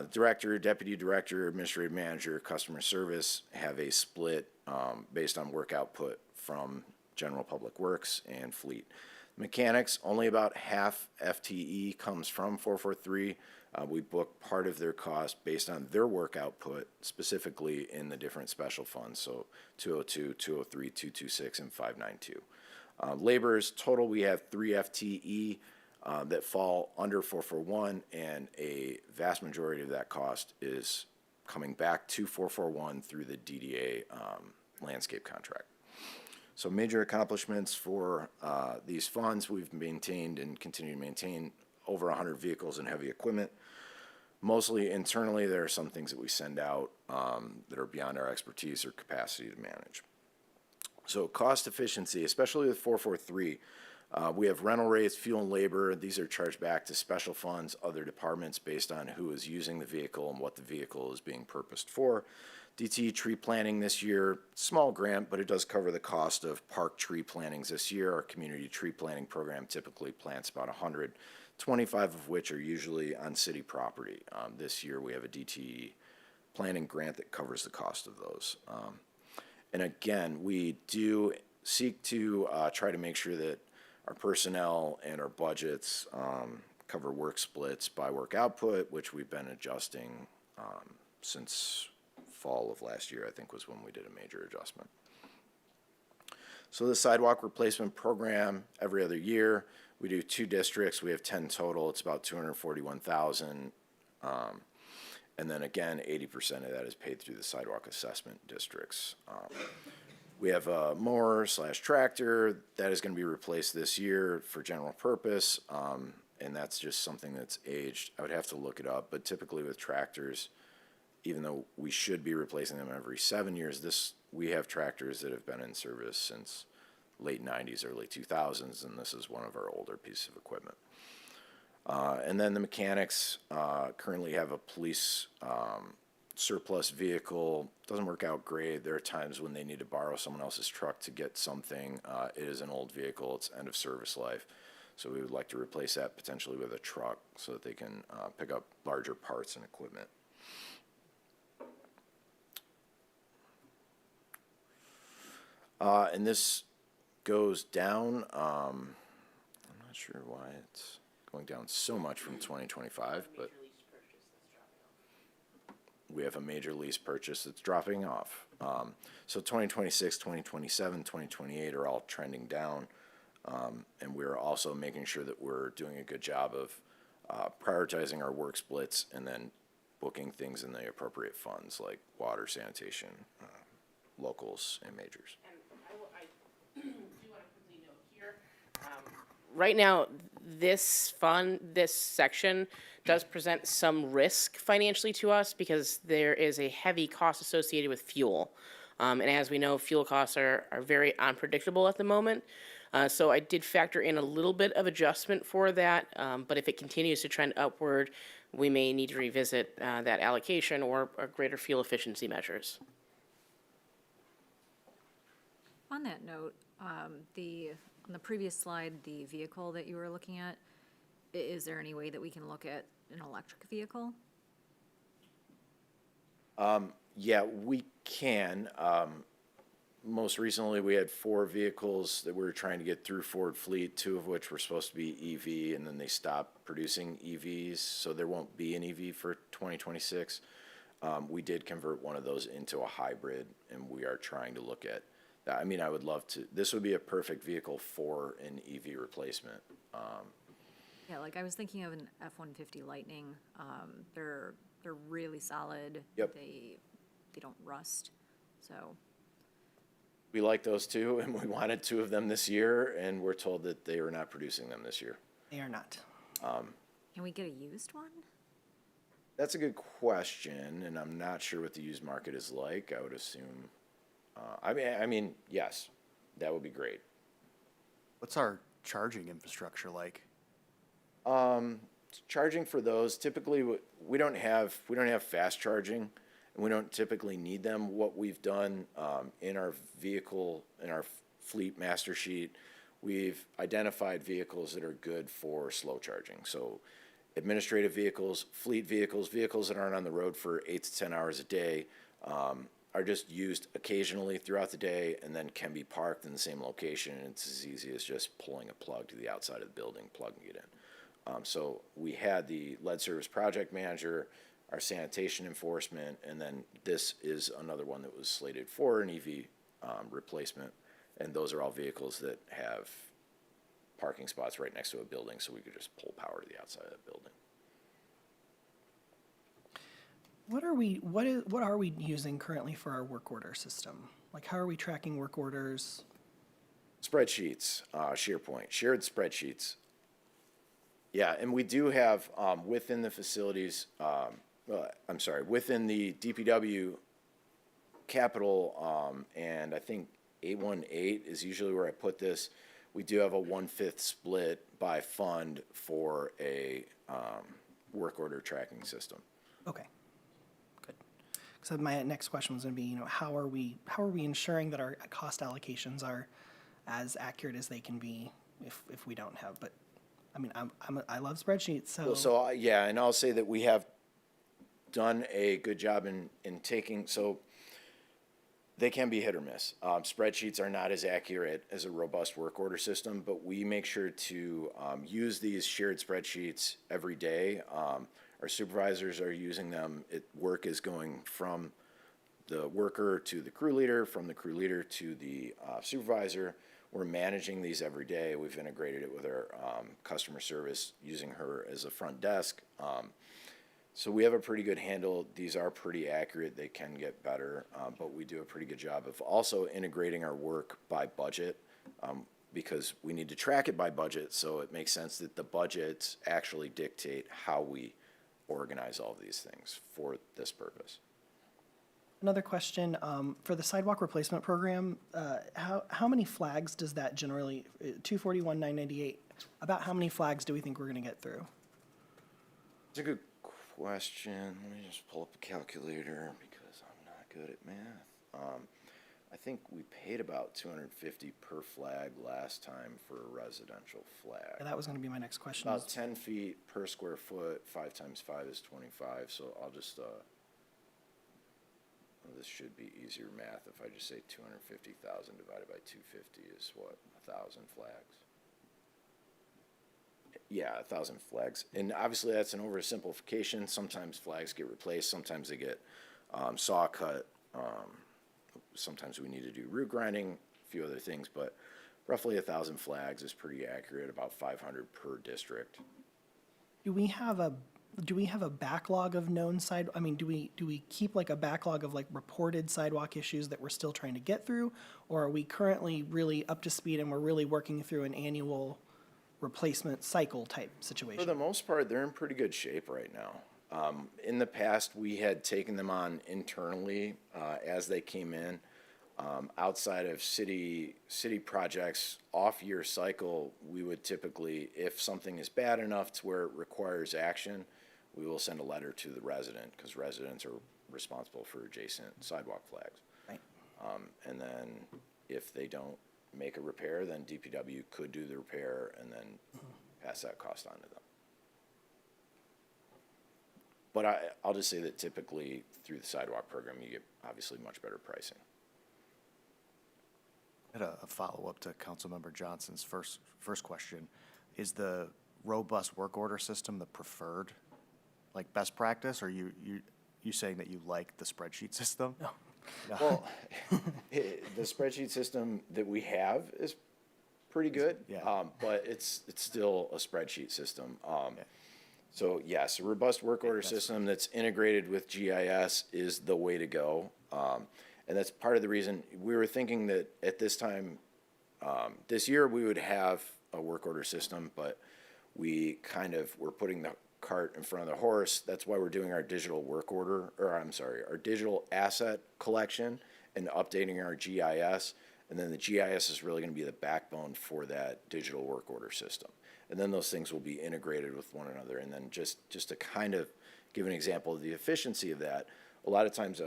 Director, deputy director, administrative manager, customer service have a split based on work output from general public works and fleet. Mechanics, only about half FTE comes from 443. We book part of their cost based on their work output, specifically in the different special funds, so 202, 203, 226, and 592. Laborers, total, we have 3 FTE that fall under 441, and a vast majority of that cost is coming back to 441 through the DDA landscape contract. So major accomplishments for these funds, we've maintained and continue to maintain over 100 vehicles and heavy equipment. Mostly internally, there are some things that we send out that are beyond our expertise or capacity to manage. So cost efficiency, especially with 443, we have rental rates, fuel and labor. These are charged back to special funds, other departments based on who is using the vehicle and what the vehicle is being purposed for. DT tree planting this year, small grant, but it does cover the cost of park tree plantings this year. Our community tree planting program typically plants about 100, 25 of which are usually on city property. This year we have a DT planting grant that covers the cost of those. And again, we do seek to try to make sure that our personnel and our budgets cover work splits by work output, which we've been adjusting since fall of last year, I think was when we did a major adjustment. So the sidewalk replacement program, every other year, we do 2 districts. We have 10 total. It's about 241,000. And then again, 80% of that is paid through the sidewalk assessment districts. We have a mower / tractor that is going to be replaced this year for general purpose. And that's just something that's aged. I would have to look it up, but typically with tractors, even though we should be replacing them every 7 years, we have tractors that have been in service since late 90s, early 2000s, and this is one of our older pieces of equipment. And then the mechanics currently have a police surplus vehicle. Doesn't work out great. There are times when they need to borrow someone else's truck to get something. It is an old vehicle. It's end of service life. So we would like to replace that potentially with a truck so that they can pick up larger parts and equipment. And this goes down. I'm not sure why it's going down so much from 2025, but we have a major lease purchase that's dropping off. So 2026, 2027, 2028 are all trending down. And we're also making sure that we're doing a good job of prioritizing our work splits and then booking things in the appropriate funds like water, sanitation, locals, and majors. I do want to quickly note here, right now, this section does present some risk financially to us because there is a heavy cost associated with fuel. And as we know, fuel costs are very unpredictable at the moment. So I did factor in a little bit of adjustment for that, but if it continues to trend upward, we may need to revisit that allocation or greater fuel efficiency measures. On that note, on the previous slide, the vehicle that you were looking at, is there any way that we can look at an electric vehicle? Yeah, we can. Most recently, we had 4 vehicles that we were trying to get through Ford Fleet, 2 of which were supposed to be EV, and then they stopped producing EVs, so there won't be an EV for 2026. We did convert one of those into a hybrid, and we are trying to look at that. I mean, I would love to. This would be a perfect vehicle for an EV replacement. Yeah, like I was thinking of an F-150 Lightning. They're really solid. Yep. They don't rust, so. We like those two, and we wanted 2 of them this year, and we're told that they are not producing them this year. They are not. Can we get a used one? That's a good question, and I'm not sure what the used market is like. I would assume, I mean, yes, that would be great. What's our charging infrastructure like? Charging for those, typically, we don't have fast charging, and we don't typically need them. What we've done in our fleet master sheet, we've identified vehicles that are good for slow charging. So administrative vehicles, fleet vehicles, vehicles that aren't on the road for 8 to 10 hours a day, are just used occasionally throughout the day and then can be parked in the same location. And it's as easy as just pulling a plug to the outside of the building, plugging it in. So we had the lead service project manager, our sanitation enforcement, and then this is another one that was slated for an EV replacement. And those are all vehicles that have parking spots right next to a building, so we could just pull power to the outside of the building. What are we using currently for our work order system? Like, how are we tracking work orders? Spreadsheets, SharePoint, shared spreadsheets. Yeah, and we do have within the facilities, within the DPW capital, and I think 818 is usually where I put this. We do have a 1/5 split by fund for a work order tracking system. Okay, good. So my next question was going to be, how are we ensuring that our cost allocations are as accurate as they can be if we don't have? But I mean, I love spreadsheets, so. So yeah, and I'll say that we have done a good job in taking, so they can be hit or miss. Spreadsheets are not as accurate as a robust work order system, but we make sure to use these shared spreadsheets every day. Our supervisors are using them. Work is going from the worker to the crew leader, from the crew leader to the supervisor. We're managing these every day. We've integrated it with our customer service, using her as a front desk. So we have a pretty good handle. These are pretty accurate. They can get better, but we do a pretty good job of also integrating our work by budget, because we need to track it by budget, so it makes sense that the budgets actually dictate how we organize all of these things for this purpose. Another question, for the sidewalk replacement program, how many flags does that generally, 241,998, about how many flags do we think we're going to get through? It's a good question. Let me just pull up a calculator because I'm not good at math. I think we paid about $250 per flag last time for a residential flag. Yeah, that was going to be my next question. About 10 feet per square foot. 5 times 5 is 25. So I'll just this should be easier math if I just say 250,000 divided by 250 is what, 1,000 flags. Yeah, 1,000 flags. And obviously that's an oversimplification. Sometimes flags get replaced. Sometimes they get saw cut. Sometimes we need to do root grinding, a few other things, but roughly 1,000 flags is pretty accurate, about 500 per district. Do we have a backlog of known do we keep like a backlog of like reported sidewalk issues that we're still trying to get through? Or are we currently really up to speed and we're really working through an annual replacement cycle type situation? For the most part, they're in pretty good shape right now. In the past, we had taken them on internally as they came in. Outside of city projects, off-year cycle, we would typically, if something is bad enough to where it requires action, we will send a letter to the resident, because residents are responsible for adjacent sidewalk flags. Right. And then if they don't make a repair, then DPW could do the repair and then pass that cost on to them. But I'll just say that typically through the sidewalk program, you get obviously much better pricing. I had a follow-up to Councilmember Johnson's first question. Is the robust work order system the preferred, like, best practice, or are you saying that you like the spreadsheet system? No. Well, the spreadsheet system that we have is pretty good. Yeah. But it's still a spreadsheet system. So yes, a robust work order system that's integrated with GIS is the way to go. And that's part of the reason we were thinking that at this time, this year we would have a work order system, but we kind of were putting the cart in front of the horse. That's why we're doing our digital work order, or I'm sorry, our digital asset collection and updating our GIS. And then the GIS is really going to be the backbone for that digital work order system. And then those things will be integrated with one another. And then just to kind of give an example of the efficiency of that, a lot of times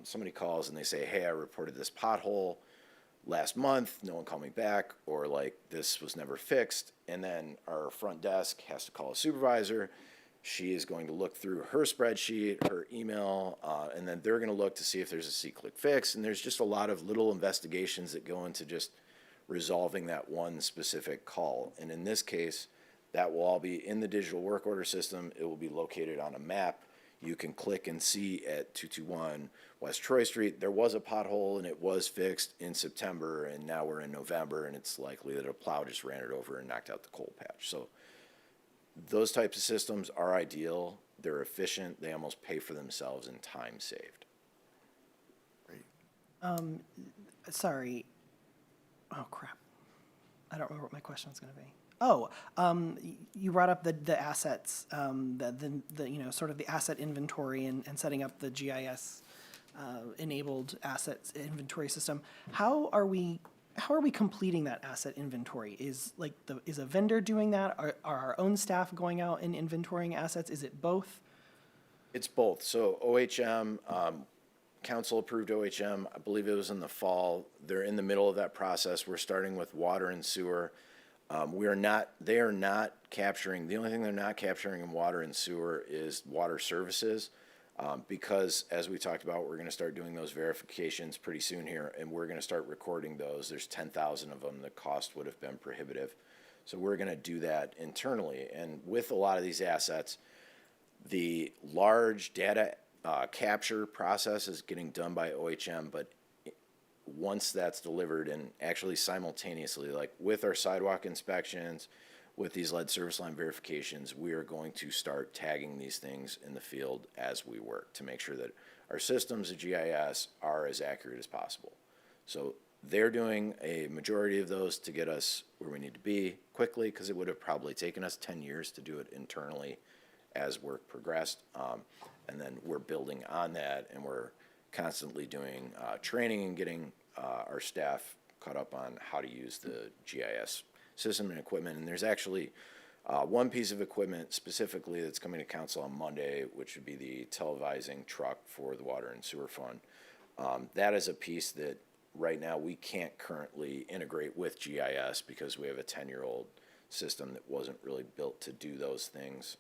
somebody calls and they say, hey, I reported this pothole last month, no one called me back, or like this was never fixed. And then our front desk has to call a supervisor. She is going to look through her spreadsheet, her email, and then they're going to look to see if there's a C-click fix. And there's just a lot of little investigations that go into just resolving that one specific call. And in this case, that will all be in the digital work order system. It will be located on a map. You can click and see at 221 West Troy Street, there was a pothole and it was fixed in September, and now we're in November, and it's likely that a plow just ran it over and knocked out the coal patch. So those types of systems are ideal. They're efficient. They almost pay for themselves in time saved. Sorry. Oh, crap. I don't remember what my question was going to be. Oh, you brought up the assets, sort of the asset inventory and setting up the GIS enabled assets inventory system. How are we completing that asset inventory? Is a vendor doing that? Are our own staff going out and inventorying assets? Is it both? It's both. So OHM, council approved OHM, I believe it was in the fall. They're in the middle of that process. We're starting with water and sewer. They are not capturing, the only thing they're not capturing in water and sewer is water services. Because as we talked about, we're going to start doing those verifications pretty soon here, and we're going to start recording those. There's 10,000 of them. The cost would have been prohibitive. So we're going to do that internally. And with a lot of these assets, the large data capture process is getting done by OHM, but once that's delivered, and actually simultaneously, like with our sidewalk inspections, with these lead service line verifications, we are going to start tagging these things in the field as we work to make sure that our systems of GIS are as accurate as possible. So they're doing a majority of those to get us where we need to be quickly, because it would have probably taken us 10 years to do it internally as work progressed. And then we're building on that, and we're constantly doing training and getting our staff caught up on how to use the GIS system and equipment. And there's actually one piece of equipment specifically that's coming to council on Monday, which would be the televising truck for the Water and Sewer Fund. That is a piece that right now we can't currently integrate with GIS because we have a 10-year-old system that wasn't really built to do those things.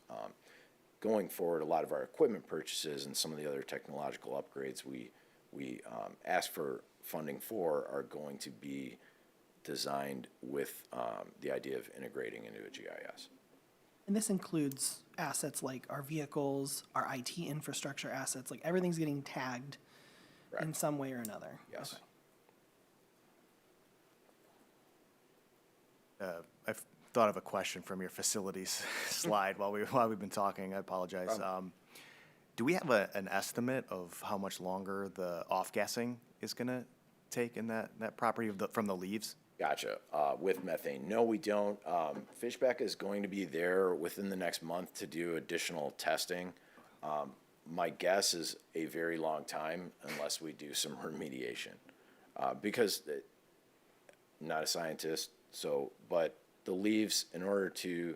Going forward, a lot of our equipment purchases and some of the other technological upgrades we ask for funding for are going to be designed with the idea of integrating into a GIS. And this includes assets like our vehicles, our IT infrastructure assets, like everything's getting tagged in Correct. some way or another. Yes. Okay. I've thought of a question from your facilities slide while we've been talking. I apologize. Do we have an estimate of how much longer the off-gassing is going to take in that property from the leaves? Gotcha. With methane, no, we don't. Fishback is going to be there within the next month to do additional testing. My guess is a very long time unless we do some remediation, because I'm not a scientist. But the leaves, in order to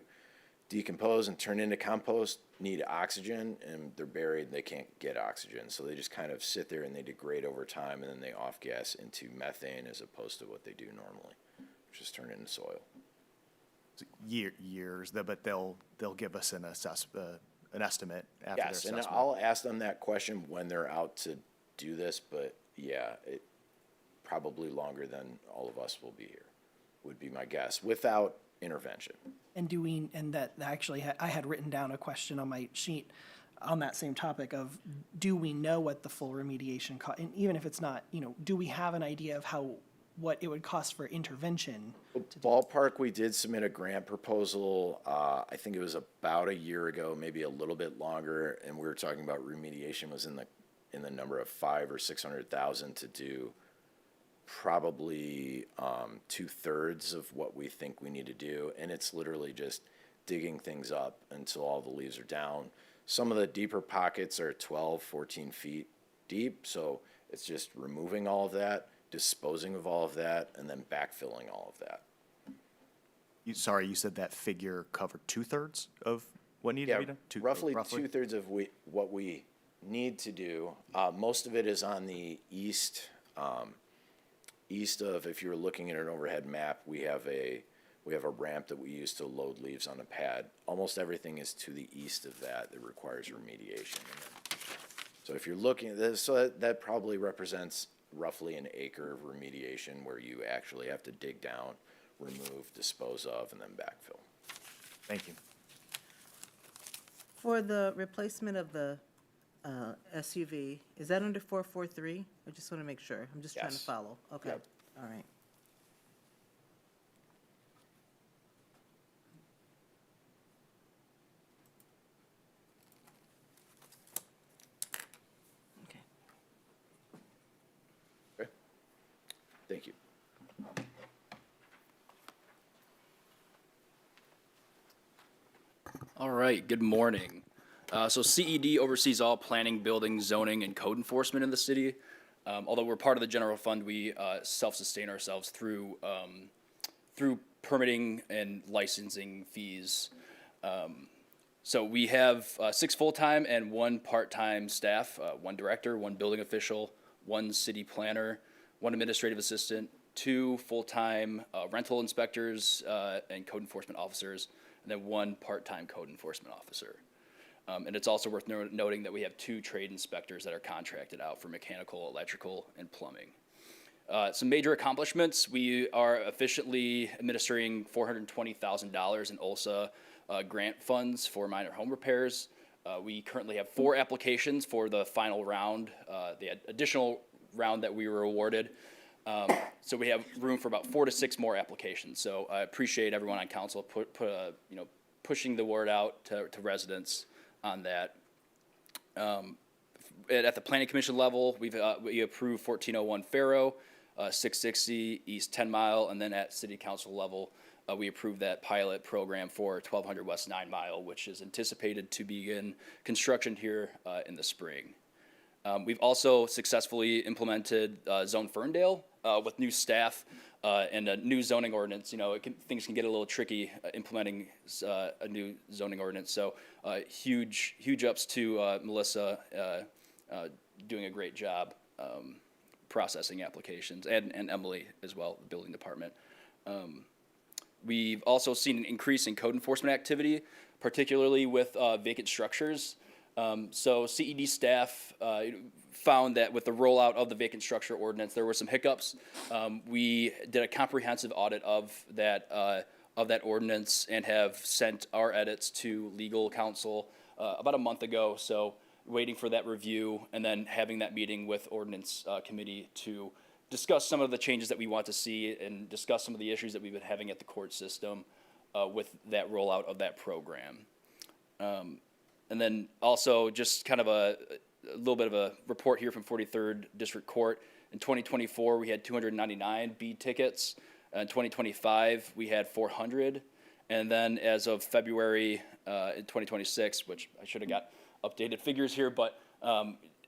decompose and turn into compost, need oxygen, and they're buried. They can't get oxygen, so they just kind of sit there and they degrade over time, and then they off-gas into methane as opposed to what they do normally, which is turn into soil. Years, but they'll give us an estimate after their Yes, and assessment. I'll ask them that question when they're out to do this, but yeah, it probably longer than all of us will be here, would be my guess, without intervention. And that actually, I had written down a question on my sheet on that same topic of, do we know what the full remediation cost, and even if it's not, do we have an idea of how what it would cost for intervention. Ballpark, we did submit a grant proposal, I think it was about a year ago, maybe a little bit longer, and we were talking about remediation was in the number of 500,000 or 600,000 to do probably 2/3 of what we think we need to do, and it's literally just digging things up until all the leaves are down. Some of the deeper pockets are 12, 14 feet deep, so it's just removing all of that, disposing of all of that, and then backfilling all of that. Sorry, you said that figure covered 2/3 of what needed to be done? Roughly 2/3 of what we need to do. Most of it is on the east of, if you were looking at an overhead map, we have a ramp that we use to load leaves on a pad. Almost everything is to the east of that requires remediation. So if you're looking at this, so that probably represents roughly an acre of remediation where you actually have to dig down, remove, dispose of, and then backfill. Thank you. For the replacement of the SUV, is that under 443? I just want to make sure. I'm just trying to Yes. follow. Okay, Yep. all right. Okay. Okay. Thank you. All right, good morning. So CED oversees all planning, building, zoning, and code enforcement in the city. Although we're part of the general fund, we self-sustain ourselves through permitting and licensing fees. So we have 6 full-time and 1 part-time staff, 1 director, 1 building official, 1 city planner, 1 administrative assistant, 2 full-time rental inspectors and code enforcement officers, and then 1 part-time code enforcement officer. And it's also worth noting that we have 2 trade inspectors that are contracted out for mechanical, electrical, and plumbing. Some major accomplishments: we are efficiently administering $420,000 in OLSA grant funds for minor home repairs. We currently have 4 applications for the final round, the additional round that we were awarded. So we have room for about 4 to 6 more applications. So I appreciate everyone on council pushing the word out to residents on that. At the planning commission level, we approved 1401 Faro, 660 East 10 Mile, and then at city council level, we approved that pilot program for 1200 West 9 Mile, which is anticipated to begin construction here in the spring. We've also successfully implemented Zone Ferndale with new staff and a new zoning ordinance. Things can get a little tricky implementing a new zoning ordinance. So huge ups to Melissa doing a great job processing applications, and Emily as well, the building department. We've also seen an increase in code enforcement activity, particularly with vacant structures. So CED staff found that with the rollout of the vacant structure ordinance, there were some hiccups. We did a comprehensive audit of that ordinance and have sent our edits to legal counsel about a month ago. So waiting for that review and then having that meeting with ordinance committee to discuss some of the changes that we want to see and discuss some of the issues that we've been having at the court system with that rollout of that program. And then also just kind of a little bit of a report here from 43rd District Court. In 2024, we had 299 bead tickets. In 2025, we had 400. And then as of February in 2026, which I should have got updated figures here, but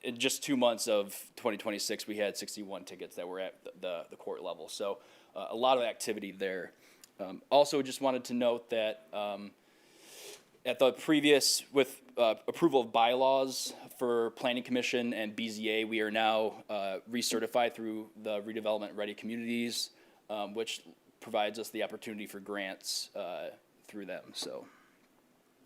in just 2 months of 2026, we had 61 tickets that were at the court level. So a lot of activity there. Also just wanted to note that at the previous, with approval of bylaws for Planning Commission and BZA, we are now recertified through the Redevelopment Ready Communities, which provides us the opportunity for grants through them, so.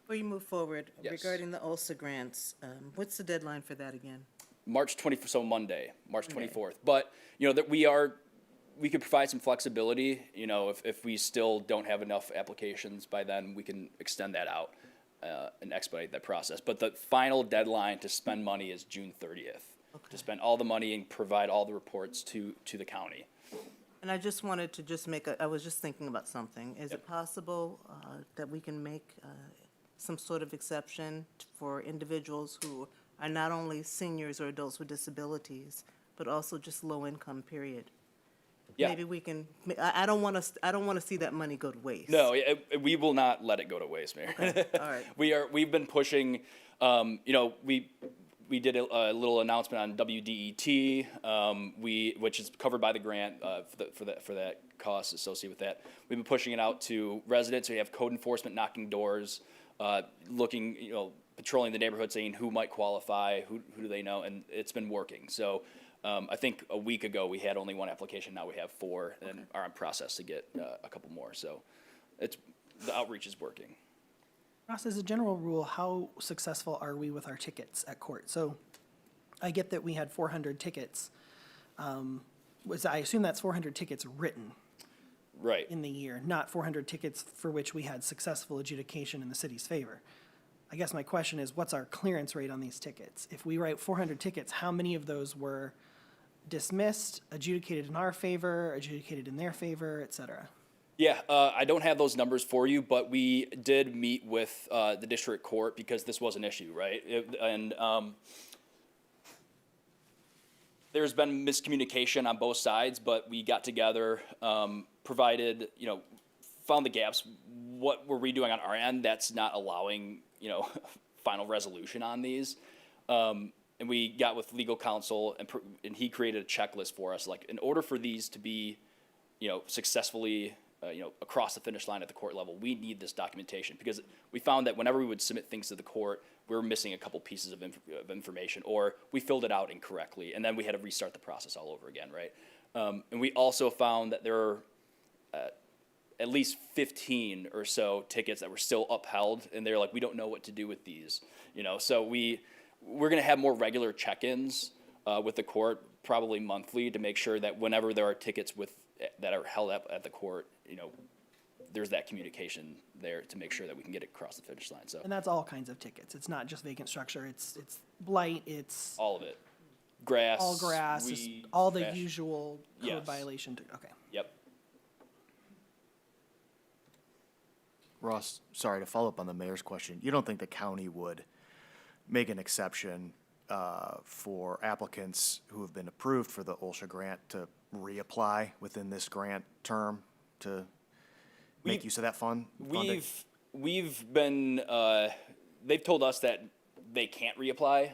Before you move forward, Yes. regarding the OLSA grants, what's the deadline for that again? March 20th, so Monday, March Monday. 24th. But, that we could provide some flexibility, if we still don't have enough applications by then, we can extend that out and expedite that process. But the final deadline to spend money is June 30th. Okay. To spend all the money and provide all the reports to the county. And I just wanted to just I was just thinking about something. Is it possible that we can make some sort of exception for individuals who are not only seniors or adults with disabilities, but also just low income, period? Yeah. Maybe we can, I don't want to see that money go to waste. No, we will not let it go to waste, Mayor. All right. We've been pushing, we did a little announcement on WDET, which is covered by the grant, for that cost associated with that. We've been pushing it out to residents. We have code enforcement knocking doors, looking, patrolling the neighborhood, saying who might qualify, who do they know, and it's been working. So, I think a week ago we had only one application. Now we have 4, and are in process to get a couple more. So, the outreach is working. Ross, as a general rule, how successful are we with our tickets at court? So I get that we had 400 tickets. I assume that's 400 tickets written Right. in the year, not 400 tickets for which we had successful adjudication in the city's favor. I guess my question is, what's our clearance rate on these tickets? If we write 400 tickets, how many of those were dismissed, adjudicated in our favor, adjudicated in their favor, et cetera? Yeah, I don't have those numbers for you, but we did meet with the district court because this was an issue, right? There's been miscommunication on both sides, but we got together, provided, found the gaps. What were we doing on our end that's not allowing, final resolution on these? And we got with legal counsel, and he created a checklist for us. Like, in order for these to be, successfully across the finish line at the court level, we need this documentation, because we found that whenever we would submit things to the court, we were missing a couple pieces of information, or we filled it out incorrectly, and then we had to restart the process all over again, right? And we also found that there are at least 15 or so tickets that were still upheld, and they're like, we don't know what to do with these, So we're going to have more regular check-ins with the court, probably monthly, to make sure that whenever there are tickets that are held up at the court, there's that communication there to make sure that we can get it across the finish line. So And that's all kinds of tickets. It's not just vacant structure. It's blight. It's all of it, grass, all grass, just weeds, all the trash. usual code Yes. violation. Okay. Yep. Ross, sorry, to follow up on the mayor's question, you don't think the county would make an exception for applicants who have been approved for the OLSHA grant to reapply within this grant term to make use of that funding? We've been, they've told us that they can't reapply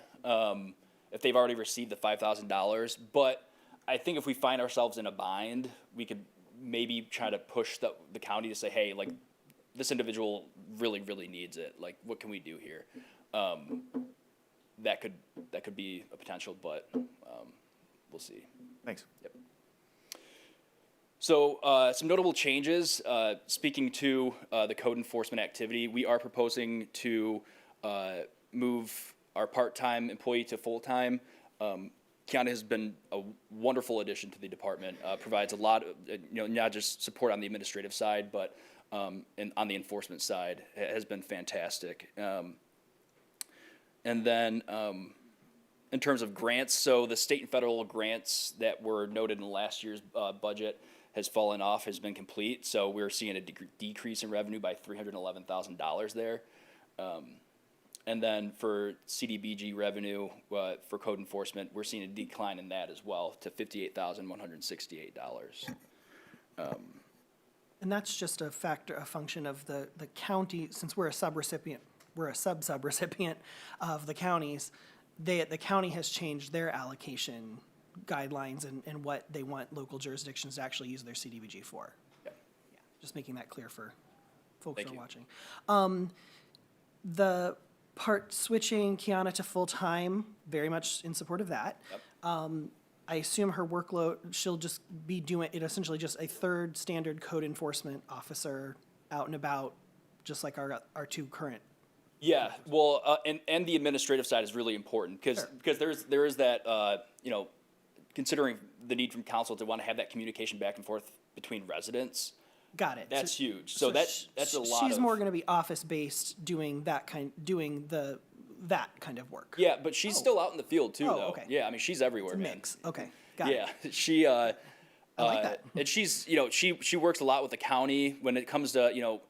if they've already received the $5,000. But I think if we find ourselves in a bind, we could maybe try to push the county to say, hey, like, this individual really, really needs it. Like, what can we do here? That could be a potential, but we'll see. Thanks. Yep. So some notable changes, speaking to the code enforcement activity, we are proposing to move our part-time employee to full-time. Kiana has been a wonderful addition to the department, provides a lot of, not just support on the administrative side, but and on the enforcement side has been fantastic. And then in terms of grants, so the state and federal grants that were noted in last year's budget has fallen off, has been complete. So we're seeing a decrease in revenue by $311,000 there. And then for CDBG revenue for code enforcement, we're seeing a decline in that as well to $58,168. And that's just a function of the county, since we're a sub-recipient of the counties, the county has changed their allocation guidelines and what they want local jurisdictions to actually use their CDBG for. Yep. Yeah, just making that clear for folks who are Thank you. watching. The part switching Kiana to full-time, very much in support of that. Yep. I assume her workload, she'll just be doing it essentially just a third standard code enforcement officer out and about, just like our two current. Yeah, well, and the administrative side is really important because there is that considering the need from council to want to have that communication back and forth between residents. Got it. That's huge. So that's a lot. She's more going to be office-based, doing that kind of work. Yeah, but she's still out in the field too, Oh, though. okay. Yeah, I mean she's everywhere, man. Mix. Okay. Got Yeah, it. she I like that. And she's, you know, she works a lot with the county when it comes to, you know,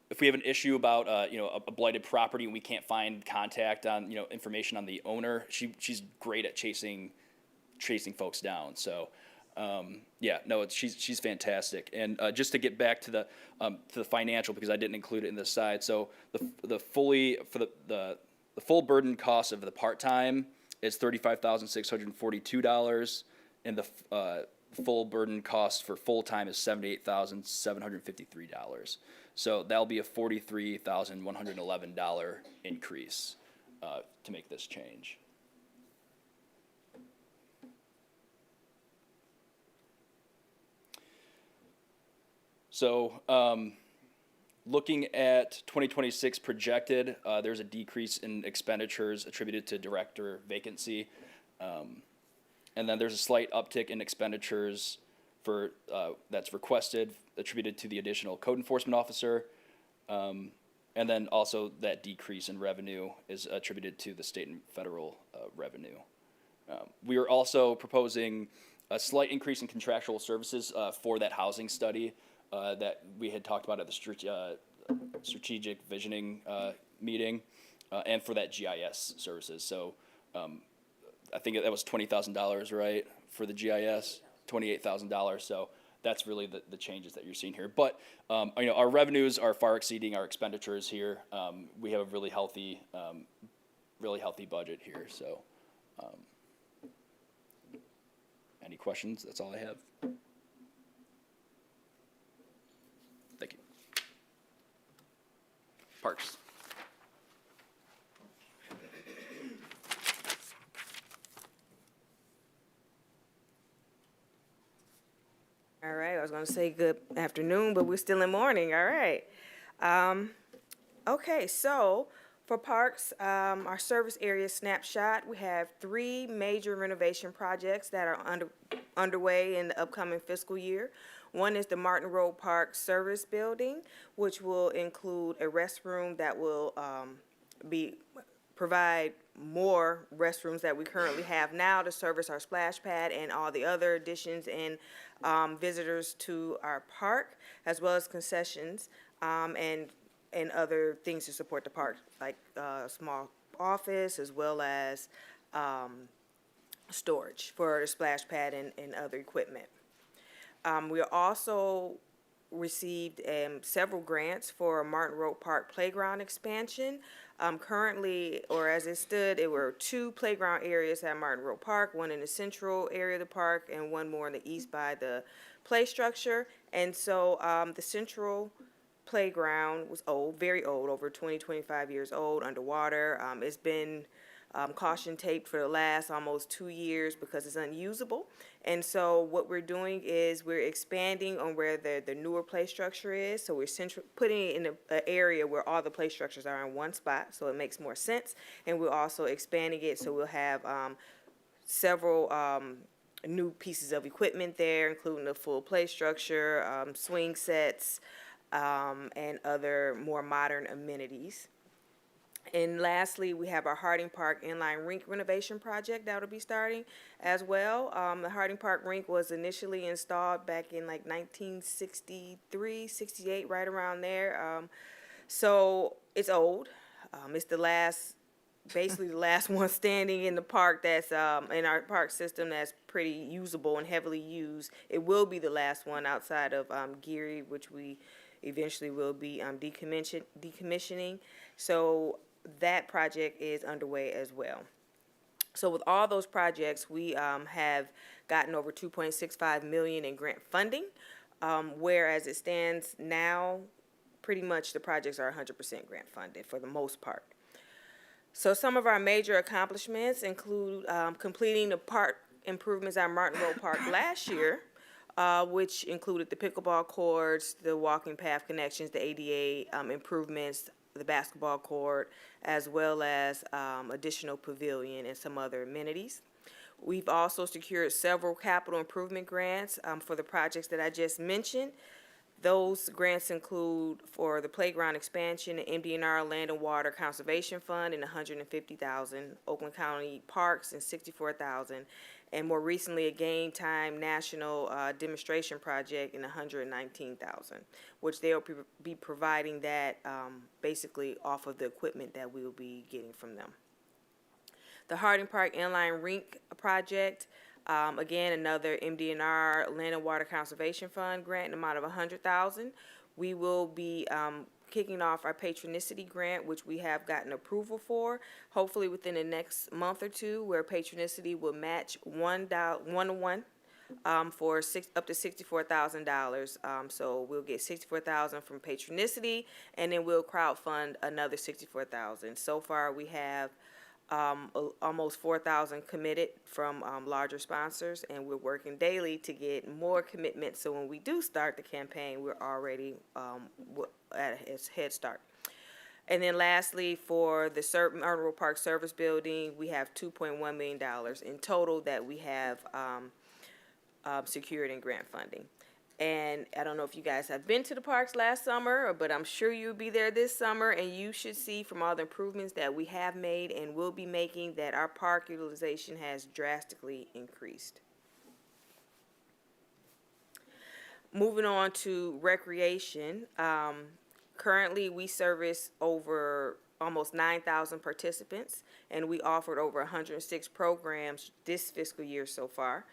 if we have an issue about, you know, a blighted property and we can't find contact on, you know, information on the owner, she's great at chasing folks down. So, yeah, no, she's fantastic. And just to get back to the financial, because I didn't include it in this side. So the full burden cost of the part-time is $35,642, and the full burden cost for full-time is $78,753. So that'll be a $43,111 increase to make this change. So, looking at 2026 projected, there's a decrease in expenditures attributed to director vacancy. And then there's a slight uptick in expenditures for, that's requested, attributed to the additional code enforcement officer. And then also that decrease in revenue is attributed to the state and federal revenue. We are also proposing a slight increase in contractual services for that housing study that we had talked about at the strategic visioning meeting, and for that GIS services. So I think that was $20,000, right, for the GIS, $28,000. So that's really the changes that you're seeing here. But you know, our revenues are far exceeding our expenditures here. We have a really healthy budget here. So any questions? That's all I have. Thank you. Parks. All right, I was gonna say good afternoon, but we're still in morning, all right. Okay, so for parks, our service area snapshot, we have 3 major renovation projects that are underway in the upcoming fiscal year. One is the Martin Road Park Service Building, which will include a restroom that will provide more restrooms that we currently have now to service our splash pad and all the other additions and visitors to our park, as well as concessions and other things to support the park, like a small office, as well as storage for the splash pad and other equipment. We also received several grants for a Martin Road Park playground expansion. Currently, or as it stood, there were 2 playground areas at Martin Road Park, one in the central area of the park and one more in the east by the play structure. And so the central playground was old, very old, over 25 years old, underwater. It's been caution taped for the last almost 2 years because it's unusable. And so what we're doing is we're expanding on where the newer play structure is. So we're putting it in an area where all the play structures are in one spot, so it makes more sense. And we're also expanding it, so we'll have several new pieces of equipment there, including the full play structure, swing sets, and other more modern amenities. And lastly, we have our Harding Park inline rink renovation project that will be starting as well. The Harding Park rink was initially installed back in like 1963, 68, right around there. So it's old. It's basically the last one standing in the park that's in our park system that's pretty usable and heavily used. It will be the last one outside of Geary, which we eventually will be decommissioning. So that project is underway as well. So with all those projects, we have gotten over $2.65 million in grant funding, whereas it stands now, pretty much the projects are 100% grant funded for the most part. So some of our major accomplishments include completing the park improvements at Martin Road Park last year, which included the pickleball courts, the walking path connections, the ADA improvements, the basketball court, as well as additional pavilion and some other amenities. We've also secured several capital improvement grants for the projects that I just mentioned. Those grants include for the playground expansion, the MDNR Land and Water Conservation Fund in $150,000, Oakland County Parks in $64,000, and more recently a Game Time National Demonstration Project in $119,000, which they'll be providing that basically off of the equipment that we will be getting from them. The Harding Park Inline Rink project. Again, another MDNR Land and Water Conservation Fund grant in the amount of $100,000. We will be kicking off our patronicity grant, which we have gotten approval for, hopefully within the next month or two, where patronicity will match one-to-one for up to $64,000. So we'll get $64,000 from patronicity, and then we'll crowdfund another $64,000. So far, we have almost 4,000 committed from larger sponsors, and we're working daily to get more commitments. So when we do start the campaign, we're already at a head start. And then lastly, for the Martin Road Park Service Building, we have $2.1 million in total that we have secured in grant funding. And I don't know if you guys have been to the parks last summer, but I'm sure you'll be there this summer, and you should see from all the improvements that we have made and will be making that our park utilization has drastically increased. Moving on to recreation, currently we service over almost 9,000 participants, and we offered over 106 programs this fiscal year so far,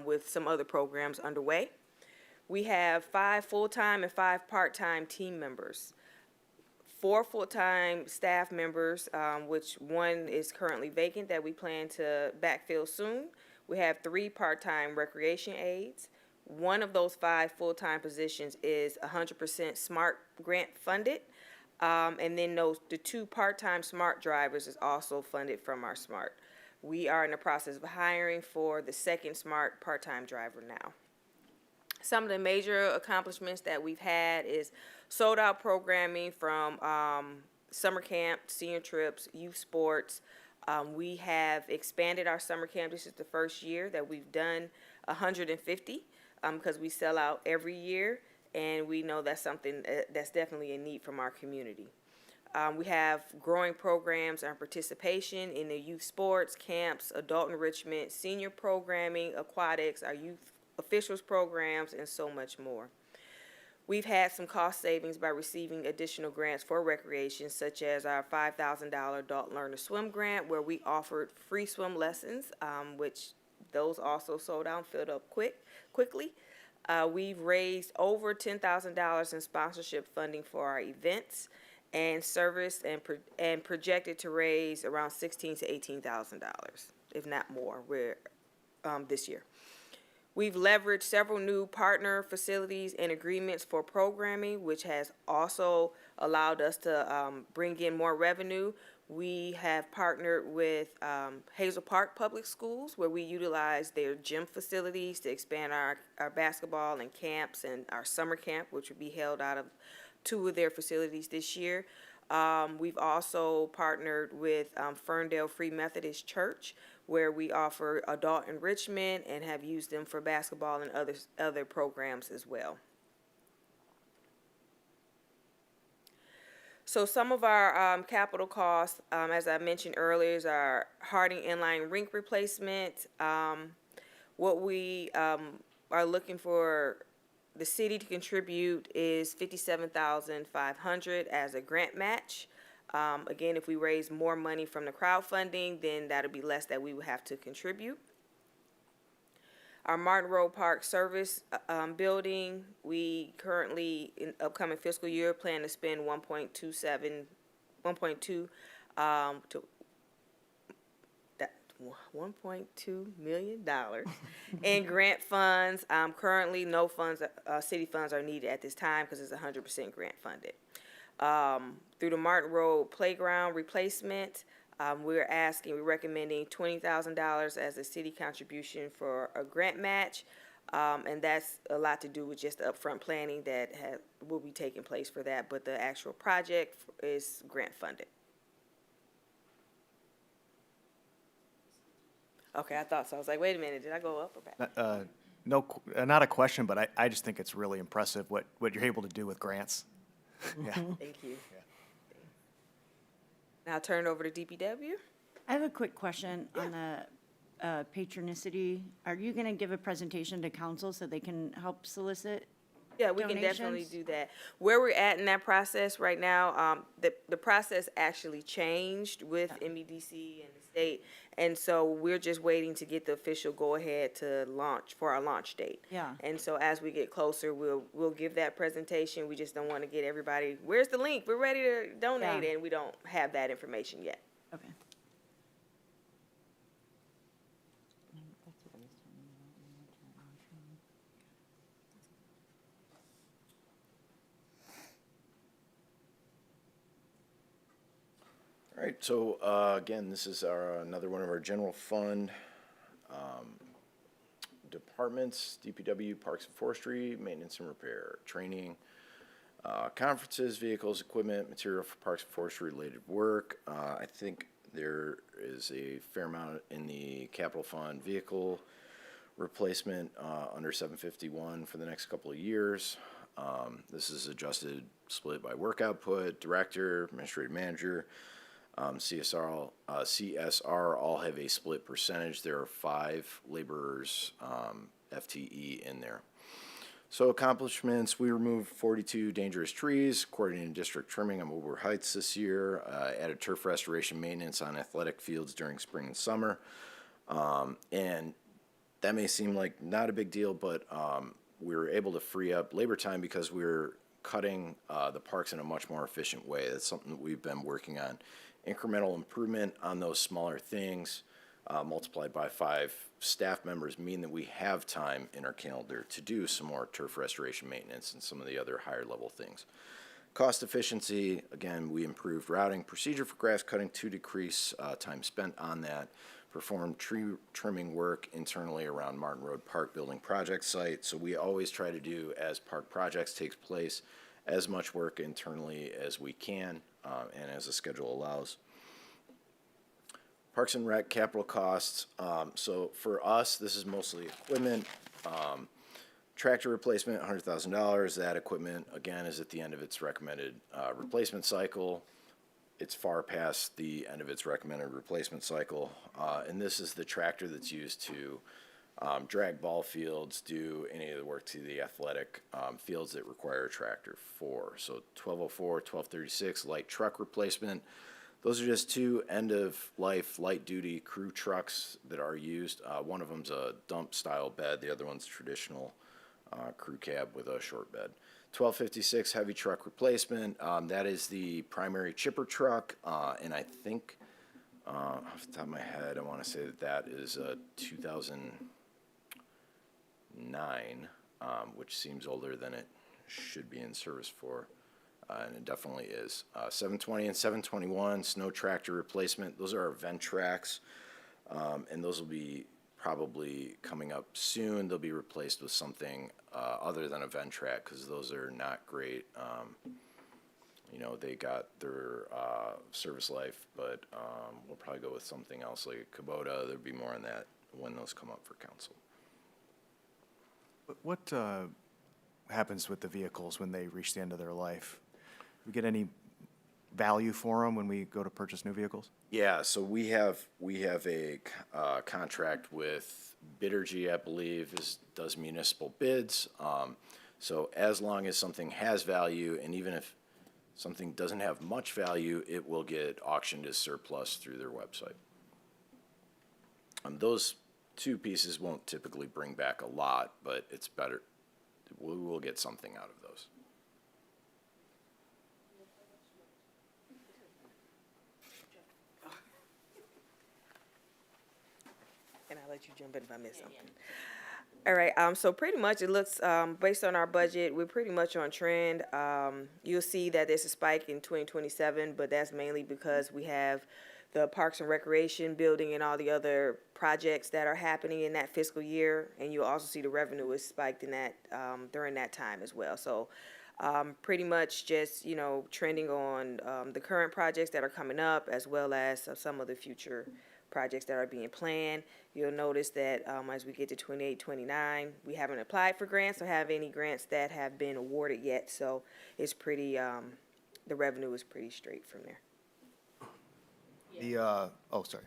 with some other programs underway. We have 5 full-time and 5 part-time team members, 4 full-time staff members, which one is currently vacant that we plan to backfill soon. We have 3 part-time recreation aides. One of those 5 full-time positions is 100% SMART grant funded, and then the 2 part-time SMART drivers is also funded from our SMART. We are in the process of hiring for the second SMART part-time driver now. Some of the major accomplishments that we've had is sold out programming from summer camp, senior trips, youth sports. We have expanded our summer camp. This is the first year that we've done 150 because we sell out every year, and we know that's something that's definitely a need from our community. We have growing programs and participation in the youth sports, camps, adult enrichment, senior programming, aquatics, our youth officials programs, and so much more. We've had some cost savings by receiving additional grants for recreation, such as our $5,000 Adult Learn to Swim grant, where we offered free swim lessons, which those also sold out and filled up quickly. We've raised over $10,000 in sponsorship funding for our events and service, and projected to raise around $16,000 to $18,000, if not more, this year. We've leveraged several new partner facilities and agreements for programming, which has also allowed us to bring in more revenue. We have partnered with Hazel Park Public Schools, where we utilize their gym facilities to expand our basketball and camps, and our summer camp, which will be held out of 2 of their facilities this year. We've also partnered with Ferndale Free Methodist Church, where we offer adult enrichment and have used them for basketball and other programs as well. So some of our capital costs, as I mentioned earlier, is our Harding inline rink replacement. What we are looking for the city to contribute is $57,500 as a grant match. Again, if we raise more money from the crowdfunding, then that'll be less that we would have to contribute. Our Martin Road Park Service building, we currently, in upcoming fiscal year, plan to spend $1.2 million in grant funds. Currently, no funds, city funds are needed at this time because it's 100% grant funded. Through the Martin Road Playground replacement, we're recommending $20,000 as a city contribution for a grant match, and that's a lot to do with just the upfront planning that will be taking place for that, but the actual project is grant funded. Okay, I thought so. I was like, wait a minute, did I go up or back? No, not a question, but I just think it's really impressive what you're able to do with grants. Yeah. Thank you. Now turn it over to DPW. I have a quick question on the patronicity. Are you going to give a presentation to council so they can help solicit? Yeah, we can definitely Donations? do that. Where we're at in that process right now, the process actually changed with MEDC and the state. And so we're just waiting to get the official go-ahead to launch, for our launch date. Yeah. And so as we get closer, we'll give that presentation. We just don't want to get everybody, where's the link? We're ready to donate, Yeah. and we don't have that information yet. Okay. All right, so again, this is another one of our general fund departments, DPW, Parks and Forestry, Maintenance and Repair, Training, conferences, vehicles, equipment, material for Parks and Forestry related work. I think there is a fair amount in the capital fund vehicle replacement under 751 for the next couple of years. This is adjusted, split by work output, director, administrative manager. CSR all have a split percentage. There are 5 laborers, FTE in there. So accomplishments, we removed 42 dangerous trees, coordinated district trimming on Wilbur Heights this year, added turf restoration maintenance on athletic fields during spring and summer. And that may seem like not a big deal, but we were able to free up labor time because we were cutting the parks in a much more efficient way. That's something that we've been working on. Incremental improvement on those smaller things multiplied by 5 staff members mean that we have time in our calendar to do some more turf restoration maintenance and some of the other higher level things. Cost efficiency, again, we improved routing procedure for grass cutting to decrease time spent on that. Performed tree trimming work internally around Martin Road Park Building Project site. So we always try to do, as park projects takes place, as much work internally as we can and as the schedule allows. Parks and Rec capital costs. So for us, this is mostly equipment. Tractor replacement, $100,000. That equipment, again, is at the end of its recommended replacement cycle. It's far past the end of its recommended replacement cycle. And this is the tractor that's used to drag ball fields, do any of the work to the athletic fields that require a tractor for. So 1204, 1236, light truck replacement. Those are just 2 end-of-life light-duty crew trucks that are used. One of them's a dump-style bed. The other one's traditional crew cab with a short bed. 1256 heavy truck replacement. That is the primary chipper truck, and I think, off the top of my head, I want to say that is a 2009, which seems older than it should be in service for. And it definitely is. 720 and 721, snow tractor replacement. Those are our vent tracks, and those will be probably coming up soon. They'll be replaced with something other than a vent track because those are not great. You know, they got their service life, but we'll probably go with something else like a Kubota. There'll be more on that when those come up for council. What happens with the vehicles when they reach the end of their life? We get any value for them when we go to purchase new vehicles? Yeah, so we have a contract with Bittergy, I believe, does municipal bids. So as long as something has value, and even if something doesn't have much value, it will get auctioned as surplus through their website. Those 2 pieces won't typically bring back a lot, but it's better. We will get something out of those. And I'll let you jump in if I miss something. All right, so pretty much it looks, based on our budget, we're pretty much on trend. You'll see that there's a spike in 2027, but that's mainly because we have the Parks and Recreation building and all the other projects that are happening in that fiscal year. And you'll also see the revenue is spiked in that, during that time as well. So pretty much just, you know, trending on the current projects that are coming up as well as some of the future projects that are being planned. You'll notice that as we get to 28, 29, we haven't applied for grants or have any grants that have been awarded yet. So it's pretty, the revenue is pretty straight from there. Sorry.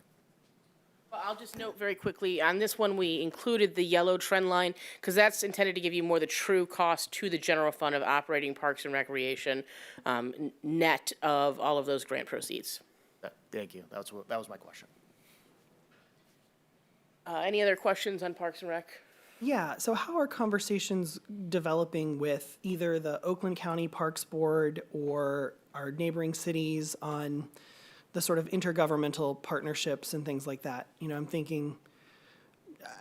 Well, I'll just note very quickly, on this one, we included the yellow trend line, because that's intended to give you more the true cost to the general fund of operating Parks and Recreation, net of all of those grant proceeds. Thank you. That was my question. Any other questions on Parks and Rec? Yeah, so how are conversations developing with either the Oakland County Parks Board or our neighboring cities on the sort of intergovernmental partnerships and things like that? You know, I'm thinking,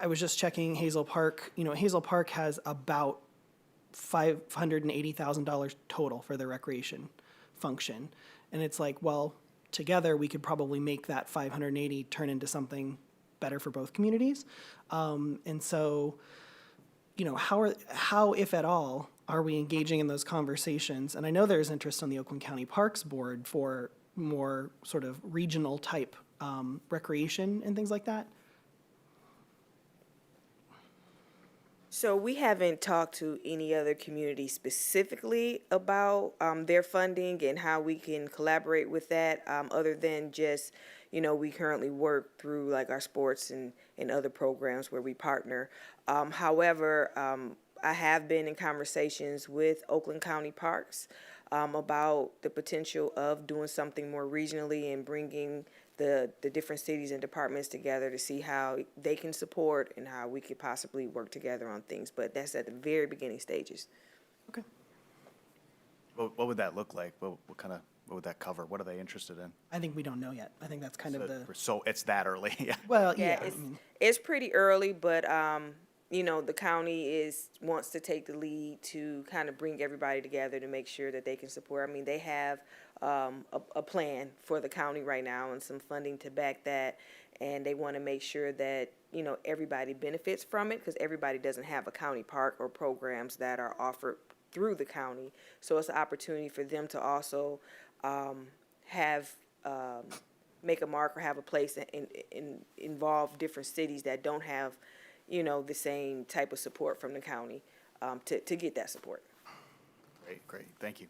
I was just checking Hazel Park. You know, Hazel Park has about $580,000 total for their recreation function. And it's like, well, together we could probably make that 580 turn into something better for both communities. And so, you know, how, if at all, are we engaging in those conversations? And I know there's interest on the Oakland County Parks Board for more sort of regional type recreation and things like that. So we haven't talked to any other community specifically about their funding and how we can collaborate with that, other than just, you know, we currently work through like our sports and other programs where we partner. However, I have been in conversations with Oakland County Parks about the potential of doing something more regionally and bringing the different cities and departments together to see how they can support and how we could possibly work together on things. But that's at the very beginning stages. Okay. What would that look like? What would that cover? What are they interested in? I think we don't know yet. I think that's kind of the, So it's that early. Yeah. well, Yeah, yeah. it's pretty early, but you know, the county wants to take the lead to kind of bring everybody together to make sure that they can support. I mean, they have a plan for the county right now and some funding to back that, and they want to make sure that, you know, everybody benefits from it, because everybody doesn't have a county park or programs that are offered through the county. So it's an opportunity for them to also have make a mark or have a place and involve different cities that don't have, you know, the same type of support from the county to get that support. Great. Thank you.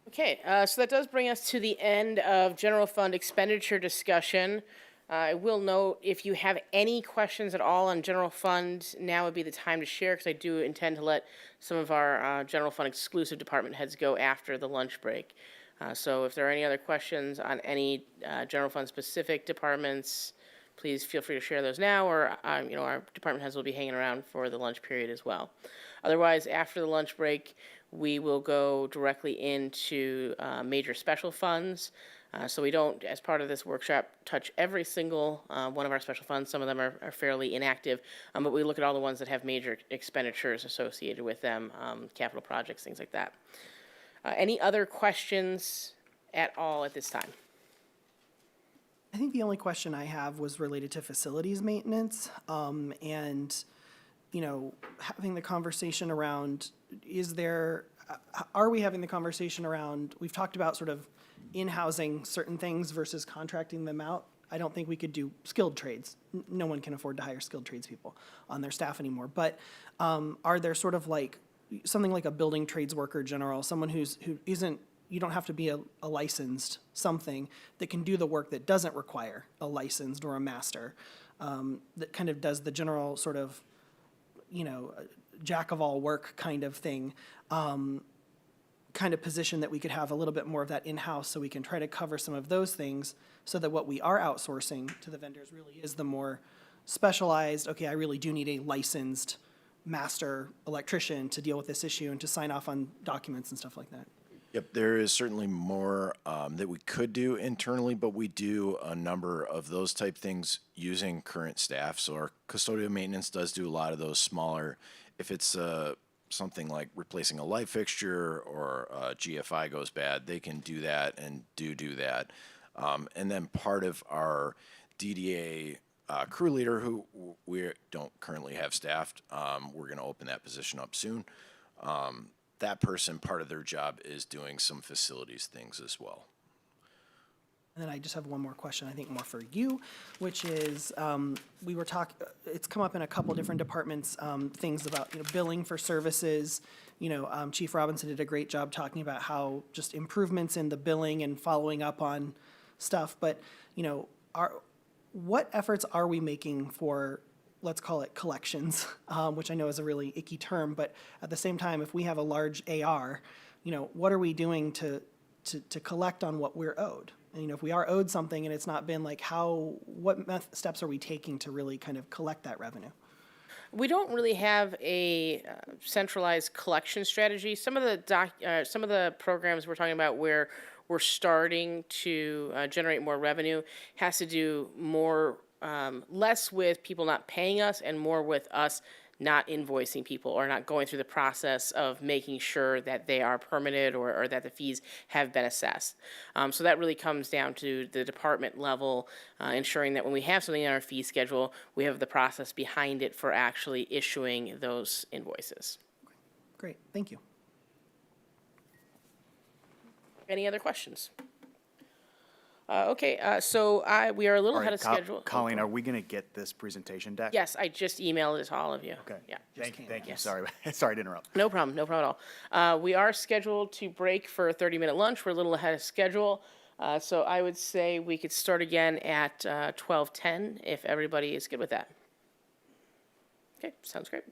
Okay, so that does bring us to the end of general fund expenditure discussion. I will note, if you have any questions at all on general fund, now would be the time to share, because I do intend to let some of our general fund exclusive department heads go after the lunch break. So if there are any other questions on any general fund specific departments, please feel free to share those now, or you know, our department heads will be hanging around for the lunch period as well. Otherwise, after the lunch break, we will go directly into major special funds. So we don't, as part of this workshop, touch every single one of our special funds. Some of them are fairly inactive, but we look at all the ones that have major expenditures associated with them, capital projects, things like that. Any other questions at all at this time? I think the only question I have was related to facilities maintenance, and, you know, having the conversation around, are we having the conversation around, we've talked about sort of in-housing certain things versus contracting them out. I don't think we could do skilled trades. No one can afford to hire skilled tradespeople on their staff anymore. But are there sort of like, something like a building trades worker general, someone who isn't, you don't have to be a licensed something, that can do the work that doesn't require a licensed or a master, that kind of does the general sort of, you know, jack of all work kind of thing, kind of position that we could have a little bit more of that in-house, so we can try to cover some of those things, so that what we are outsourcing to the vendors really is the more specialized, okay, I really do need a licensed master electrician to deal with this issue and to sign off on documents and stuff like that. Yep, there is certainly more that we could do internally, but we do a number of those type things using current staff. So our custodial maintenance does do a lot of those smaller, if it's something like replacing a light fixture or GFI goes bad, they can do that and do that. And then part of our DDA crew leader, who we don't currently have staffed, we're going to open that position up soon. that person, part of their job is doing some facilities things as well. And then I just have one more question, I think more for you, which is, we were it's come up in a couple different departments, things about, billing for services. Chief Robinson did a great job talking about how just improvements in the billing and following up on stuff. But, what efforts are we making for, let's call it collections, which I know is a really icky term, but at the same time, if we have a large AR, what are we doing to collect on what we're owed? And, if we are owed something and it's not been like what steps are we taking to really kind of collect that revenue? We don't really have a centralized collection strategy. Some of the programs we're talking about where we're starting to generate more revenue has to do more less with people not paying us and more with us not invoicing people or not going through the process of making sure that they are permitted or that the fees have been assessed. So that really comes down to the department level, ensuring that when we have something on our fee schedule, we have the process behind it for actually issuing those invoices. Great, thank you. Any other questions? So we are a little All ahead right, of schedule. Colleen, are we going to get this presentation deck? Yes, I just emailed it to all of you. Okay. Yeah. Thank you. Yes. Sorry, sorry to interrupt. No problem at all. We are scheduled to break for a 30-minute lunch. We're a little ahead of schedule. So I would say we could start again at 12:10 if everybody is good with that. Okay, sounds great.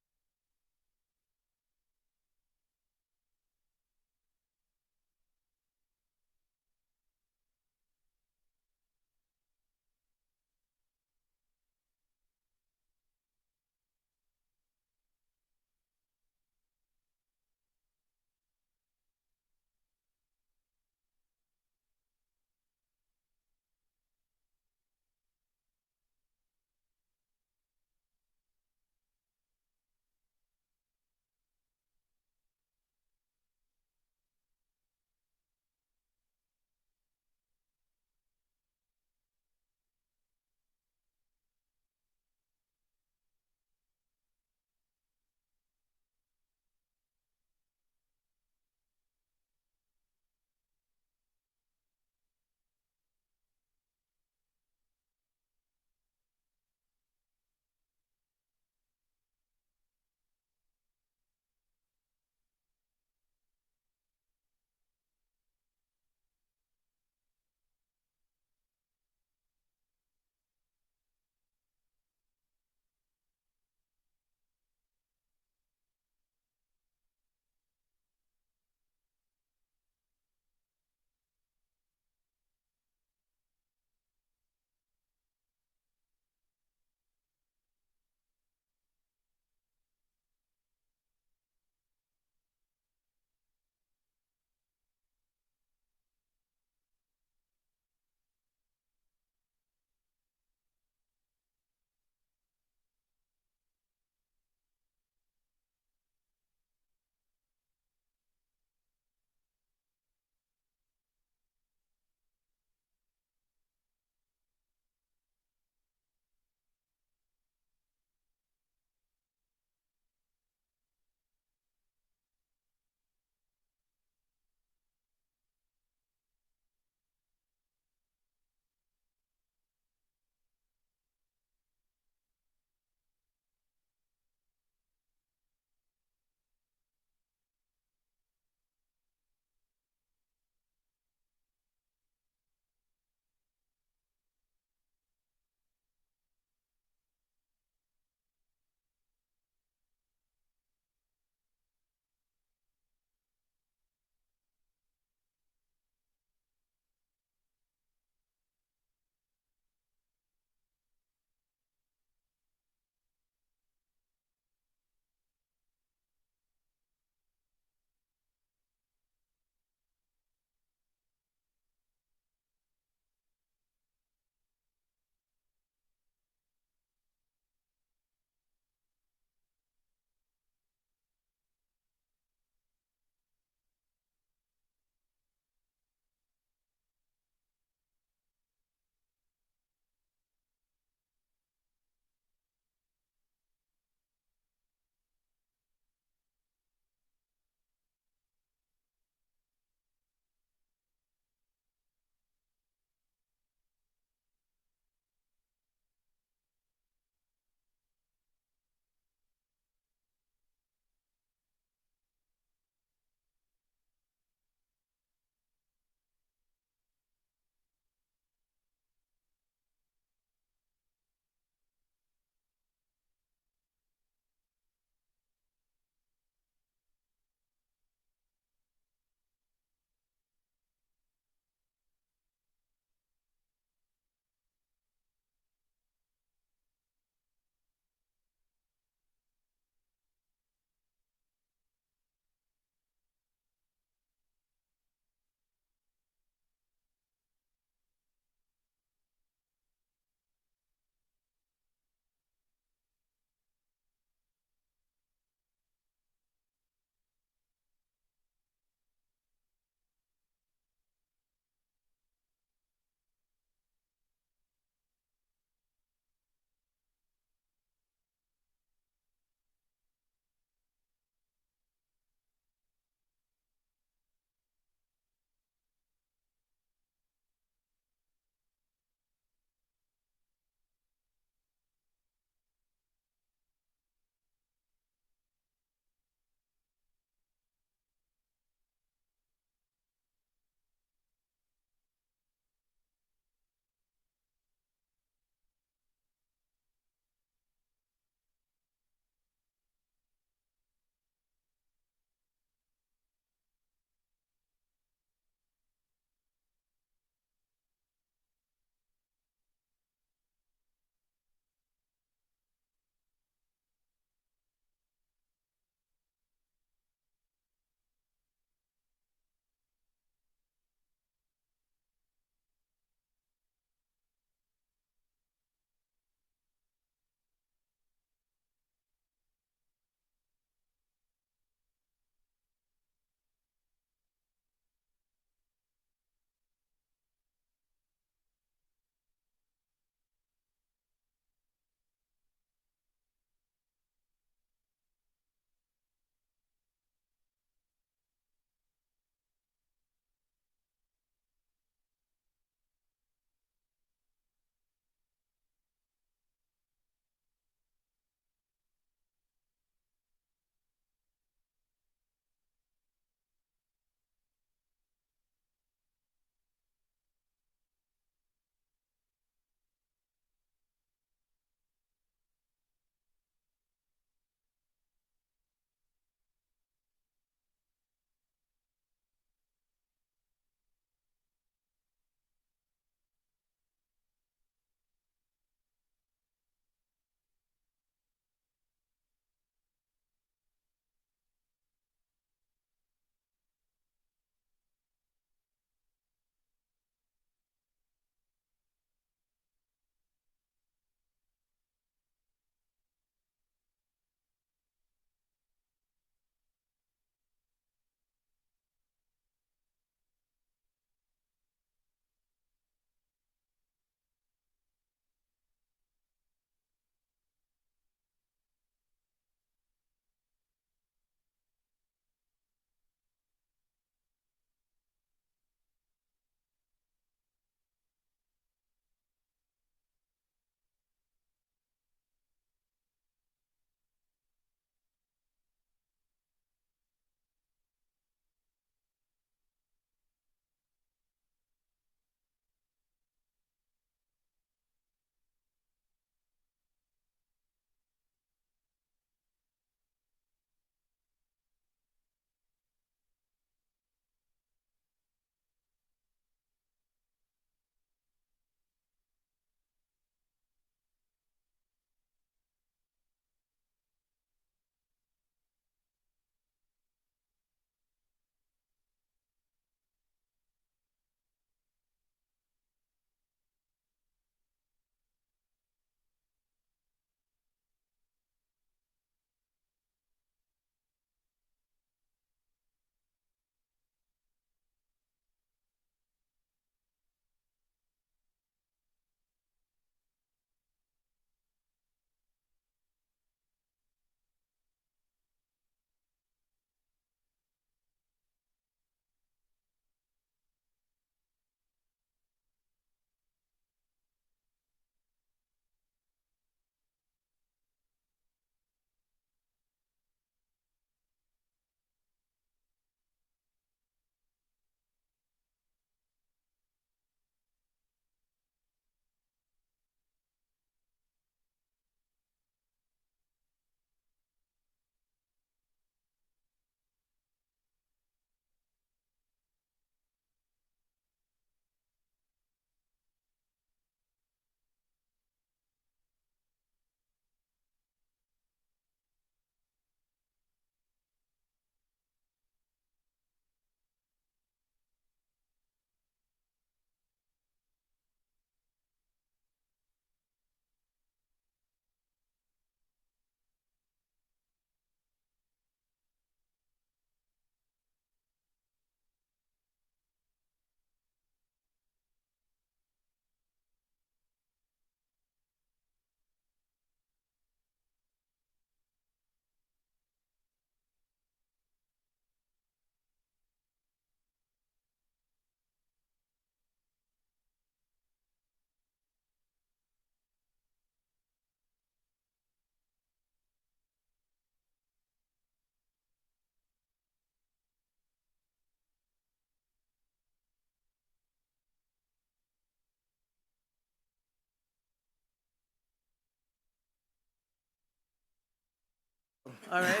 All right?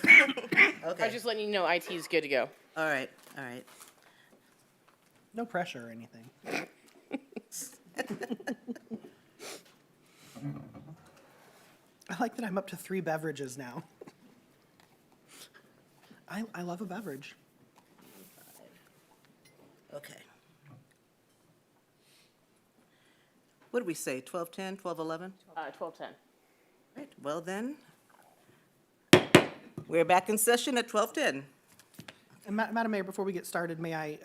I Okay, was just letting you know IT is good to go. all right, all right. No pressure or anything. I like that I'm up to 3 beverages now. I love a beverage. Okay. What did we say, 12:10, 12:11? 12:10. Right, well then, we're back in session at 12:10. And Madam Mayor, before we get started, may I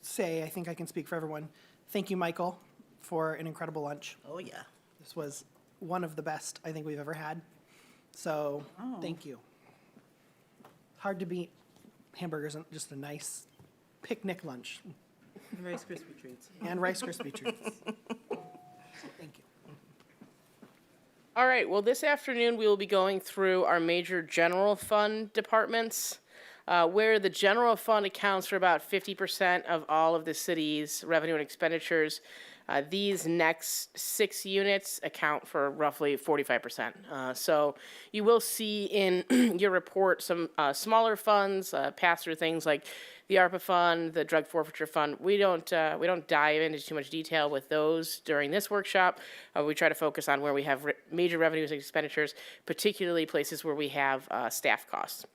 say, I think I can speak for everyone, thank you, Michael, for an incredible lunch. Oh, yeah. This was one of the best I think we've ever had. So, thank you. Hard to beat hamburgers and just a nice picnic lunch Rice Krispie treats. and Rice Krispie treats. So, thank you. All right, well, this afternoon we will be going through our major general fund departments, where the general fund accounts for about 50% of all of the city's revenue and expenditures. These next 6 units account for roughly 45%. So you will see in your report some smaller funds, pass through things like the ARPA fund, the drug forfeiture fund. We don't dive into too much detail with those during this workshop. We try to focus on where we have major revenues and expenditures, particularly places where we have staff costs.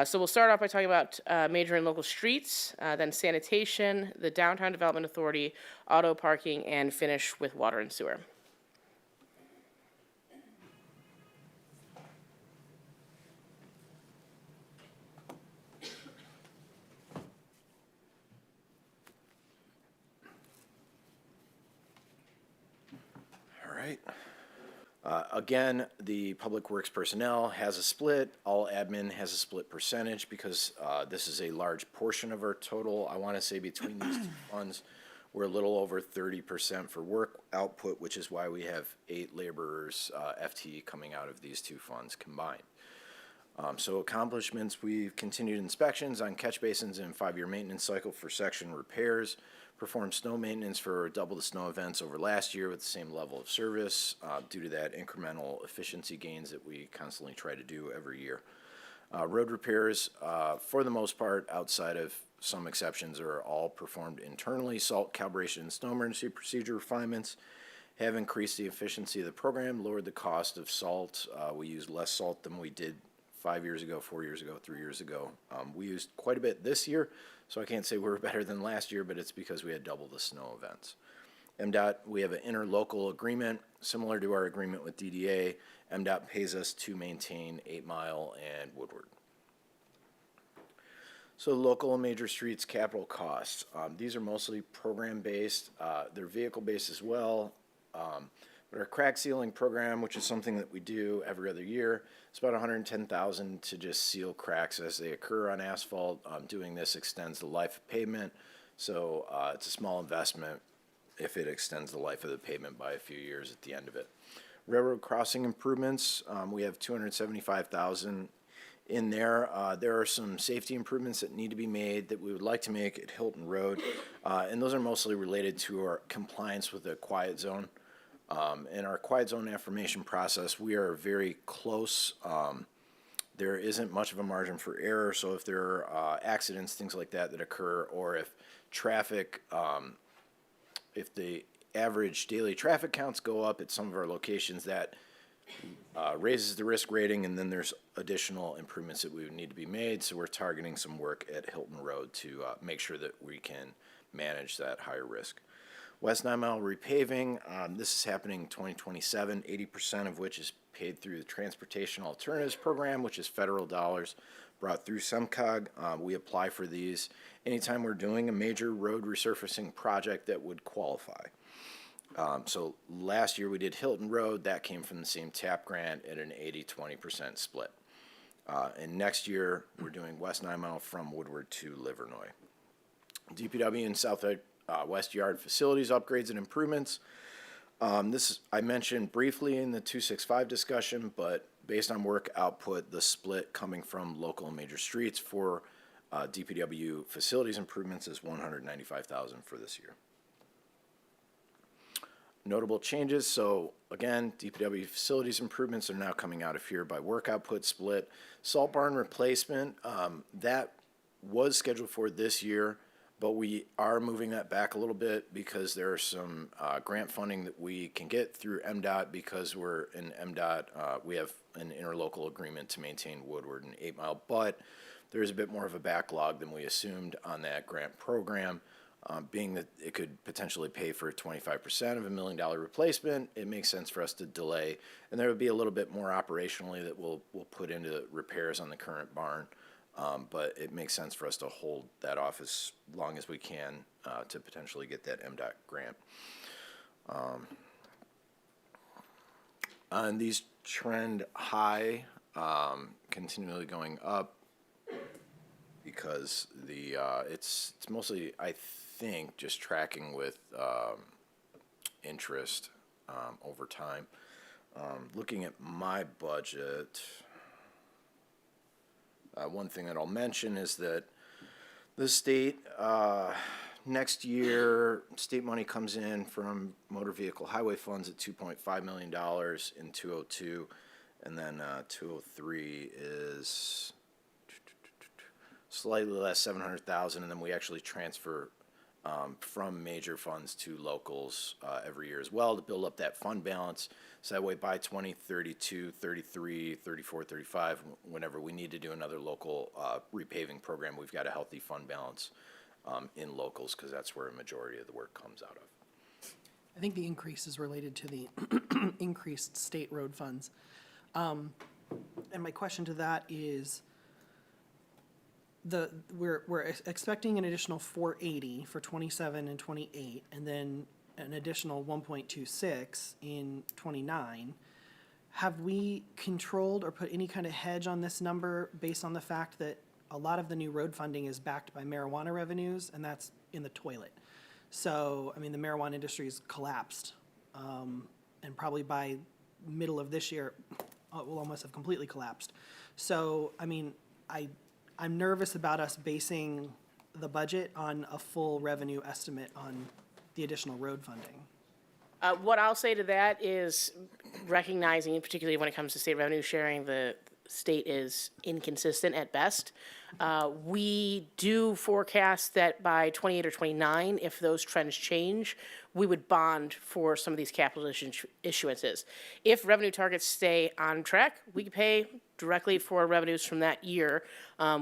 So we'll start off by talking about major and local streets, then sanitation, the Downtown Development Authority, auto parking, and finish with water and sewer. All right. Again, the Public Works personnel has a split. All admin has a split percentage because this is a large portion of our total. I want to say between these two funds, we're a little over 30% for work output, which is why we have 8 laborers, FTE, coming out of these two funds combined. So accomplishments, we've continued inspections on catch basins and 5-year maintenance cycle for section repairs, performed snow maintenance for double the snow events over last year with the same level of service due to that incremental efficiency gains that we constantly try to do every year. Road repairs, for the most part, outside of some exceptions, are all performed internally. Salt calibration and snow emergency procedure refinements have increased the efficiency of the program, lowered the cost of salt. We use less salt than we did 5 years ago, 4 years ago, 3 years ago. We used quite a bit this year, so I can't say we were better than last year, but it's because we had double the snow events. MDOT, we have an interlocal agreement similar to our agreement with DDA. MDOT pays us to maintain 8 Mile and Woodward. So local and major streets capital costs. These are mostly program-based. They're vehicle-based as well. But our crack sealing program, which is something that we do every other year, it's about $110,000 to just seal cracks as they occur on asphalt. Doing this extends the life of pavement, so it's a small investment if it extends the life of the pavement by a few years at the end of it. Railroad crossing improvements, we have $275,000 in there. There are some safety improvements that need to be made that we would like to make at Hilton Road, and those are mostly related to our compliance with the quiet zone. In our quiet zone affirmation process, we are very close. There isn't much of a margin for error, so if there are accidents, things like that occur, or if traffic, if the average daily traffic counts go up at some of our locations, that raises the risk rating, and then there's additional improvements that we would need to be made. So we're targeting some work at Hilton Road to make sure that we can manage that higher risk. West 9 Mile repaving, this is happening in 2027, 80% of which is paid through the Transportation Alternatives Program, which is federal dollars brought through SEMCOG. We apply for these anytime we're doing a major road resurfacing project that would qualify. So last year we did Hilton Road, that came from the same TAP grant at an 80-20% split. And next year we're doing West 9 Mile from Woodward to Livernois. DPW and West Yard facilities upgrades and improvements. This I mentioned briefly in the 265 discussion, but based on work output, the split coming from local and major streets for DPW facilities improvements is $195,000 for this year. notable changes. So again, DPW facilities improvements are now coming out of here by work output split. Salt barn replacement, that was scheduled for this year, but we are moving that back a little bit because there are some grant funding that we can get through MDOT because we're in MDOT. We have an interlocal agreement to maintain Woodward and 8 Mile, but there's a bit more of a backlog than we assumed on that grant program. Being that it could potentially pay for 25% of $1 million replacement, it makes sense for us to delay. And there would be a little bit more operationally that we'll put into repairs on the current barn. But it makes sense for us to hold that off as long as we can to potentially get that MDOT grant. And these trend high, continually going up because it's mostly, I think, just tracking with interest over time. Looking at my budget, one thing that I'll mention is that the state, next year, state money comes in from motor vehicle highway funds at $2.5 million in 202, and then 203 is slightly less, 700,000, and then we actually transfer from major funds to locals every year as well to build up that fund balance. So that way by 2032, 33, 34, 35, whenever we need to do another local repaving program, we've got a healthy fund balance in locals because that's where a majority of the work comes out of. I think the increase is related to the increased state road funds. And my question to that is, we're expecting an additional 480 for 27 and 28, and then an additional 1.26 in 29. Have we controlled or put any kind of hedge on this number based on the fact that a lot of the new road funding is backed by marijuana revenues, and that's in the toilet? So, I mean, the marijuana industry's collapsed, and probably by middle of this year, it will almost have completely collapsed. So, I mean, I'm nervous about us basing the budget on a full revenue estimate on the additional road funding. What I'll say to that is recognizing, particularly when it comes to state revenue sharing, the state is inconsistent at best. We do forecast that by 28 or 29, if those trends change, we would bond for some of these capital issuances. If revenue targets stay on track, we can pay directly for revenues from that year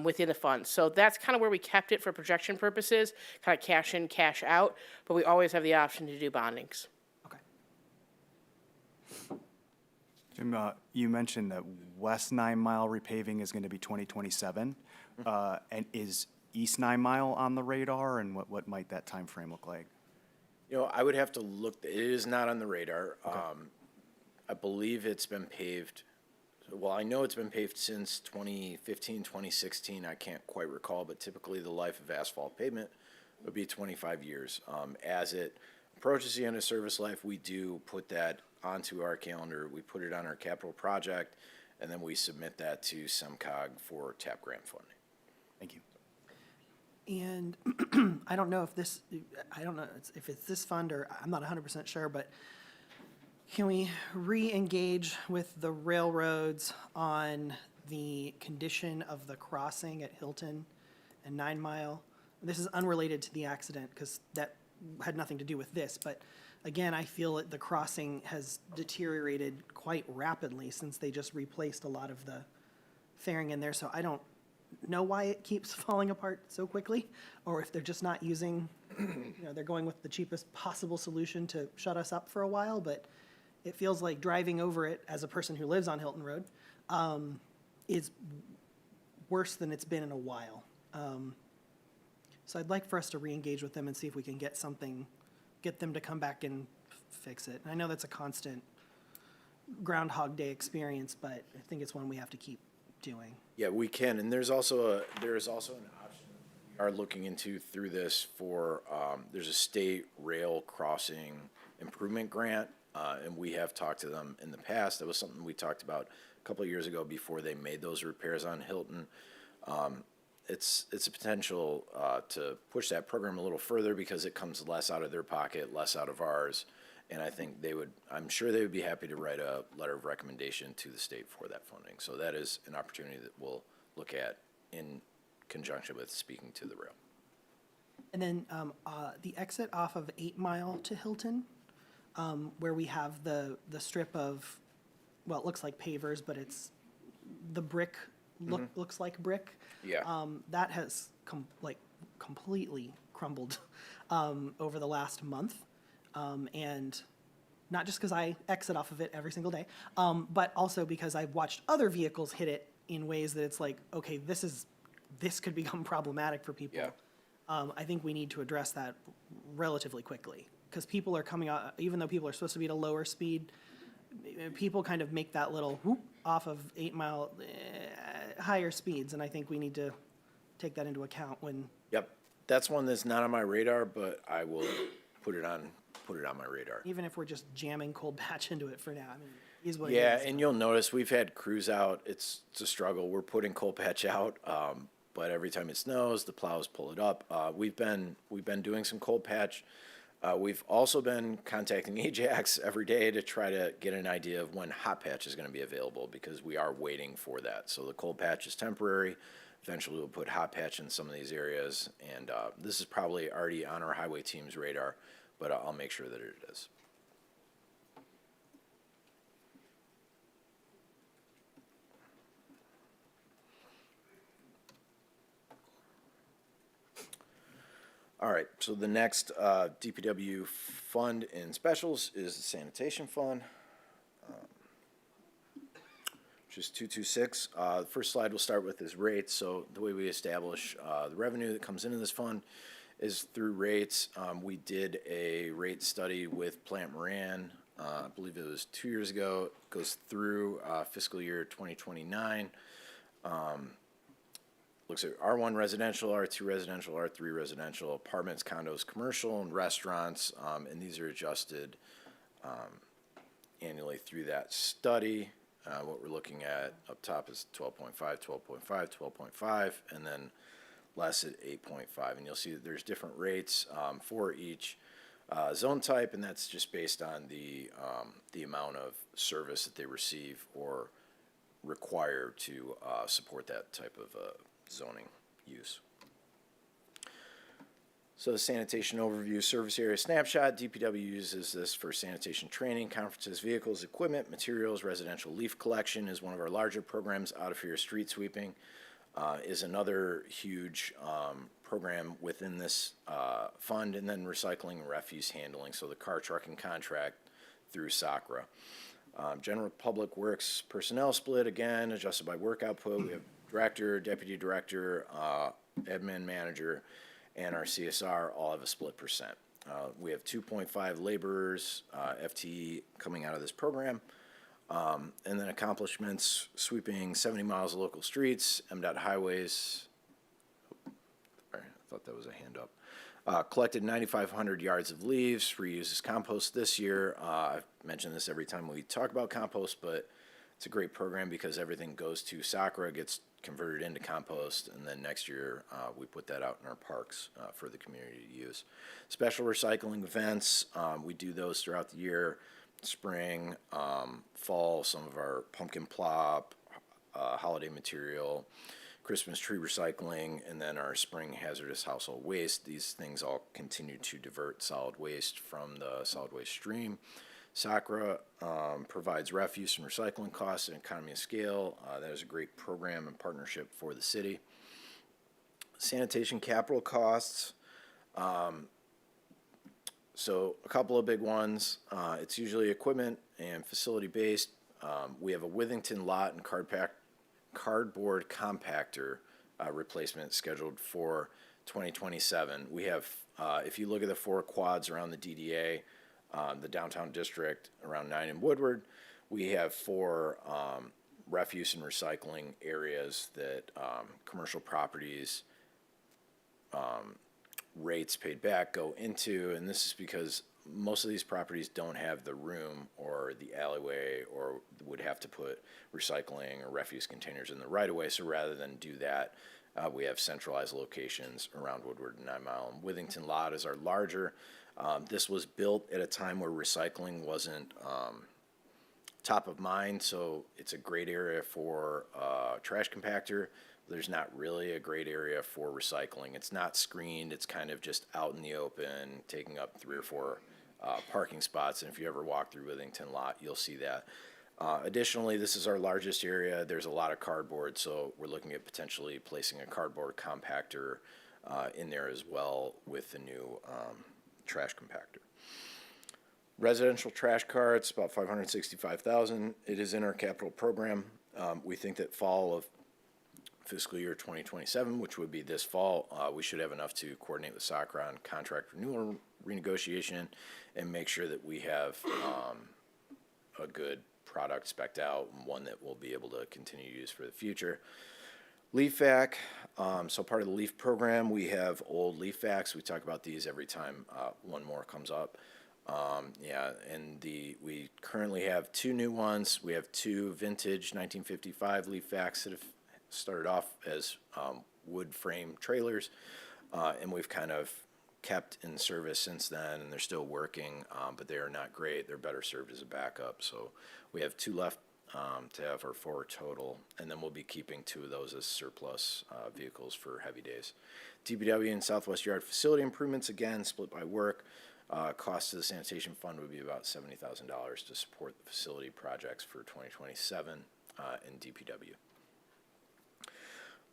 within the fund. So that's kind of where we kept it for projection purposes, kind of cash in, cash out, but we always have the option to do bondings. Okay. Jim, you mentioned that West 9 Mile repaving is going to be 2027. And is East 9 Mile on the radar, and what might that time frame look like? You know, I would have to look, it is not on the radar. Okay. I believe it's been paved, well, I know it's been paved since 2015, 2016. I can't quite recall, but typically the life of asphalt pavement would be 25 years. As it approaches the end of service life, we do put that onto our calendar. We put it on our capital project, and then we submit that to SEMCOG for TAP grant funding. Thank you. And I don't know if if it's this fund or I'm not 100% sure, but can we re-engage with the railroads on the condition of the crossing at Hilton and 9 Mile? This is unrelated to the accident because that had nothing to do with this, but again, I feel that the crossing has deteriorated quite rapidly since they just replaced a lot of the fairing in there, so I don't know why it keeps falling apart so quickly, or if they're just not using, they're going with the cheapest possible solution to shut us up for a while, but it feels like driving over it as a person who lives on Hilton Road is worse than it's been in a while. So I'd like for us to re-engage with them and see if we can get them to come back and fix it. And I know that's a constant Groundhog Day experience, but I think it's one we have to keep doing. Yeah, we can, and there's also an option we are looking into through this for, there's a state rail crossing improvement grant, and we have talked to them in the past. That was something we talked about a couple of years ago before they made those repairs on Hilton. It's a potential to push that program a little further because it comes less out of their pocket, less out of ours, And I think I'm sure they would be happy to write a letter of recommendation to the state for that funding. So that is an opportunity that we'll look at in conjunction with speaking to the rail. And then the exit off of 8 Mile to Hilton, where we have the strip of, well, it looks like pavers, but it's the brick, looks like brick. Yeah. That has completely crumbled over the last month. And not just because I exit off of it every single day, but also because I've watched other vehicles hit it in ways that it's like, okay, this could become problematic for people. Yeah. I think we need to address that relatively quickly, because people are coming out, even though people are supposed to be at a lower speed, people kind of make that little whoop off of 8 Mile higher speeds, and I think we need to take that into account when. Yep. That's one that's not on my radar, but I will put it on my radar. Even if we're just jamming cold patch into it for now, I mean, is what it Yeah, is. and you'll notice we've had crews out. It's a struggle. We're putting coal patch out, but every time it snows, the plows pull it up. We've been doing some coal patch. We've also been contacting Ajax every day to try to get an idea of when hot patch is going to be available, because we are waiting for that. So the coal patch is temporary. Eventually, we'll put hot patch in some of these areas, and this is probably already on our highway team's radar, but I'll make sure that it is. All right, so the next DPW fund in specials is the sanitation fund, which is 226. The first slide we'll start with is rates. So the way we establish the revenue that comes into this fund is through rates. We did a rate study with Plant Moran, I believe it was 2 years ago. It goes through fiscal year 2029. Looks at R1 residential, R2 residential, R3 residential, apartments, condos, commercial, and restaurants, and these are adjusted annually through that study. What we're looking at up top is 12.5, 12.5, 12.5, and then less at 8.5. And you'll see that there's different rates for each zone type, and that's just based on the amount of service that they receive or require to support that type of zoning use. So the sanitation overview service area snapshot, DPW uses this for sanitation training, conferences, vehicles, equipment, materials. Residential leaf collection is one of our larger programs. Out of here street sweeping is another huge program within this fund, and then recycling and refuse handling, so the car trucking contract through SACRA. General Public Works personnel split, again, adjusted by work output. We have director, deputy director, admin manager, and our CSR all have a split percent. We have 2.5 laborers, FTE, coming out of this program. And then accomplishments, sweeping 70 miles of local streets, MDOT highways. Sorry, I thought that was a hand up. Collected 9,500 yards of leaves, reuses compost this year. I've mentioned this every time we talk about compost, but it's a great program because everything goes to SACRA, gets converted into compost, and then next year we put that out in our parks for the community to use. Special recycling events, we do those throughout the year. Spring, fall, some of our pumpkin plop, holiday material, Christmas tree recycling, and then our spring hazardous household waste. These things all continue to divert solid waste from the solid waste stream. SACRA provides refuse and recycling costs and economy of scale. That is a great program and partnership for the city. Sanitation capital costs. So a couple of big ones. It's usually equipment and facility based. We have a Withington lot and cardboard compactor replacement scheduled for 2027. We have, if you look at the 4 quads around the DDA, the downtown district around 9 and Woodward, we have 4 refuse and recycling areas that commercial properties rates paid back go into, and this is because most of these properties don't have the room or the alleyway or would have to put recycling or refuse containers in the right of way. So rather than do that, we have centralized locations around Woodward and 9 Mile. And Withington lot is our larger This was built at a time where recycling wasn't top of mind, so it's a great area for trash compactor. There's not really a great area for recycling. It's not screened. It's kind of just out in the open, taking up 3 or 4 parking spots. And if you ever walk through Withington Lot, you'll see that. Additionally, this is our largest area. There's a lot of cardboard, so we're looking at potentially placing a cardboard compactor in there as well with the new trash compactor. Residential trash carts, about $565,000. It is in our capital program. We think that fall of fiscal year 2027, which would be this fall, we should have enough to coordinate with SACRA on contract renewal renegotiation and make sure that we have a good product spec'd out, and one that we'll be able to continue to use for the future. Leaf vac, so part of the LEAF program, we have old leaf vacs. We talk about these every time one more comes up. We currently have 2 new ones. We have 2 vintage 1955 leaf vacs that have started off as wood frame trailers, and we've kind of kept in service since then, and they're still working, but they are not great. They're better served as a backup. So we have 2 left to have our 4 total, and then we'll be keeping 2 of those as surplus vehicles for heavy days. DPW and Southwest Yard facility improvements, again, split by work. Cost to the sanitation fund would be about $70,000 to support the facility projects for 2027 in DPW.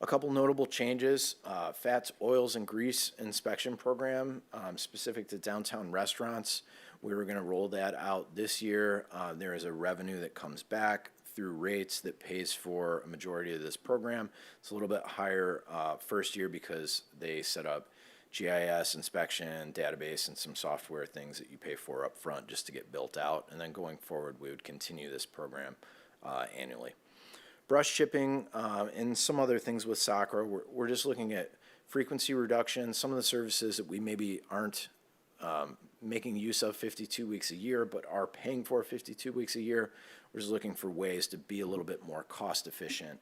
A couple notable changes, fats, oils, and grease inspection program specific to downtown restaurants. We were going to roll that out this year. There is a revenue that comes back through rates that pays for a majority of this program. It's a little bit higher first year because they set up GIS inspection, database, and some software things that you pay for up front just to get built out. And then going forward, we would continue this program annually. Brush chipping and some other things with SACRA. We're just looking at frequency reduction, some of the services that we maybe aren't making use of 52 weeks a year, but are paying for 52 weeks a year. We're just looking for ways to be a little bit more cost efficient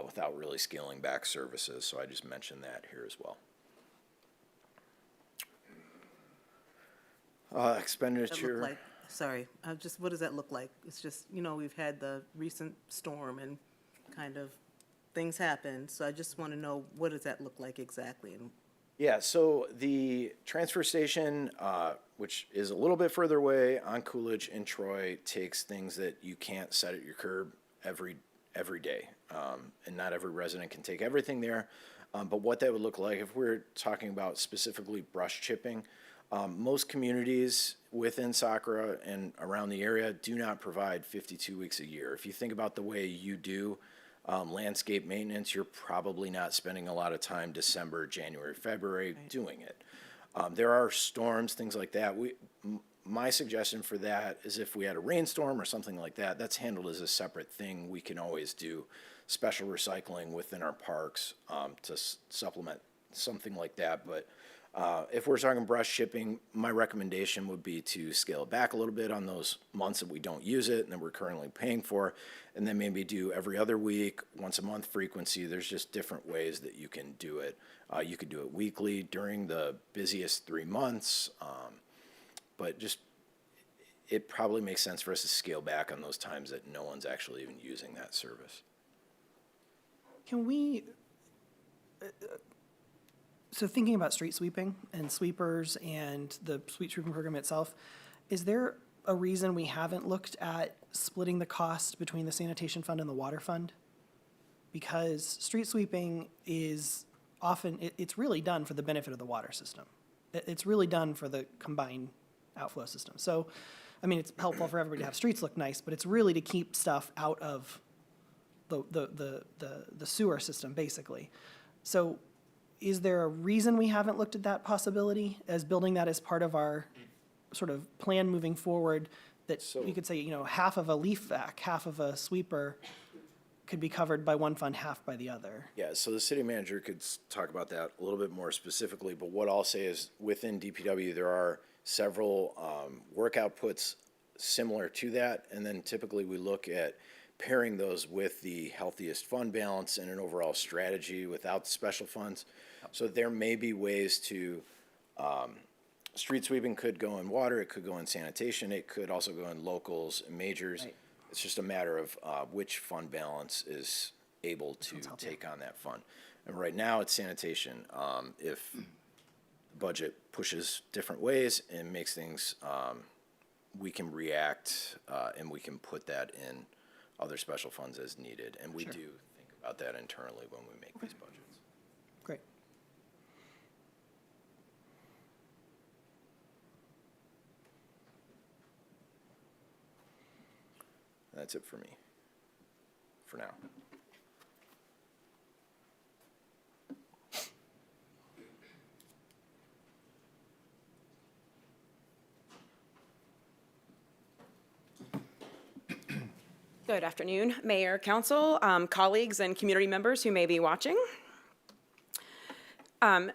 without really scaling back services. So I just mentioned that here as well. Expenditure. What does that look like? It's just, we've had the recent storm and kind of things happen. So I just want to know, what does that look like exactly? Yeah, so the transfer station, which is a little bit further away on Coolidge in Troy, takes things that you can't set at your curb every day. And not every resident can take everything there. But what that would look like, if we're talking about specifically brush chipping, most communities within SACRA and around the area do not provide 52 weeks a year. If you think about the way you do landscape maintenance, you're probably not spending a lot of time December, January, February doing it. There are storms, things like that. My suggestion for that is if we had a rainstorm or something like that, that's handled as a separate thing. We can always do special recycling within our parks to supplement something like that. But if we're talking brush chipping, my recommendation would be to scale it back a little bit on those months that we don't use it and that we're currently paying for, and then maybe do every other week, once a month frequency. There's just different ways that you can do it. You could do it weekly during the busiest 3 months, but just it probably makes sense for us to scale back on those times that no one's actually even using that service. Can we, so thinking about street sweeping and sweepers and the street sweeping program itself, is there a reason we haven't looked at splitting the cost between the sanitation fund and the water fund? Because street sweeping is often, it's really done for the benefit of the water system. It's really done for the combined outflow system. So, I mean, it's helpful for everybody to have streets look nice, but it's really to keep stuff out of the sewer system, basically. So is there a reason we haven't looked at that possibility as building that as part of our sort of plan moving forward, that we could say, half of a leaf vac, half of a sweeper could be covered by one fund, half by the other? Yeah, so the city manager could talk about that a little bit more specifically, but what I'll say is within DPW, there are several work outputs similar to that, and then typically we look at pairing those with the healthiest fund balance and an overall strategy without special funds. So there may be ways to street sweeping could go in water, it could go in sanitation, it could also go in locals and majors. Right. It's just a matter of which fund balance is able to take on that fund. And right now, it's sanitation. If the budget pushes different ways and makes things, we can react and we can put that in other special funds as needed. And we do think about that internally when we make these budgets. Great. That's it for me, for now. Good afternoon, Mayor, Council, colleagues, and community members who may be watching.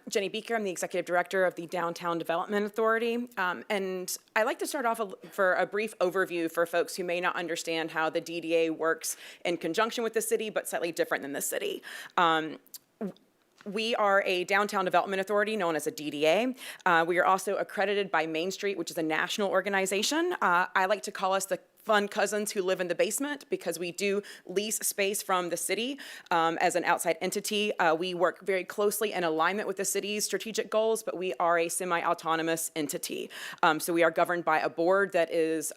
Jenny Beaker, I'm the Executive Director of the Downtown Development Authority, and I'd like to start off for a brief overview for folks who may not understand how the DDA works in conjunction with the city, but slightly different than the city. We are a downtown development authority known as a DDA. We are also accredited by Main Street, which is a national organization. I like to call us the fun cousins who live in the basement because we do lease space from the city as an outside entity. We work very closely in alignment with the city's strategic goals, but we are a semi-autonomous entity. So we are governed by a board that is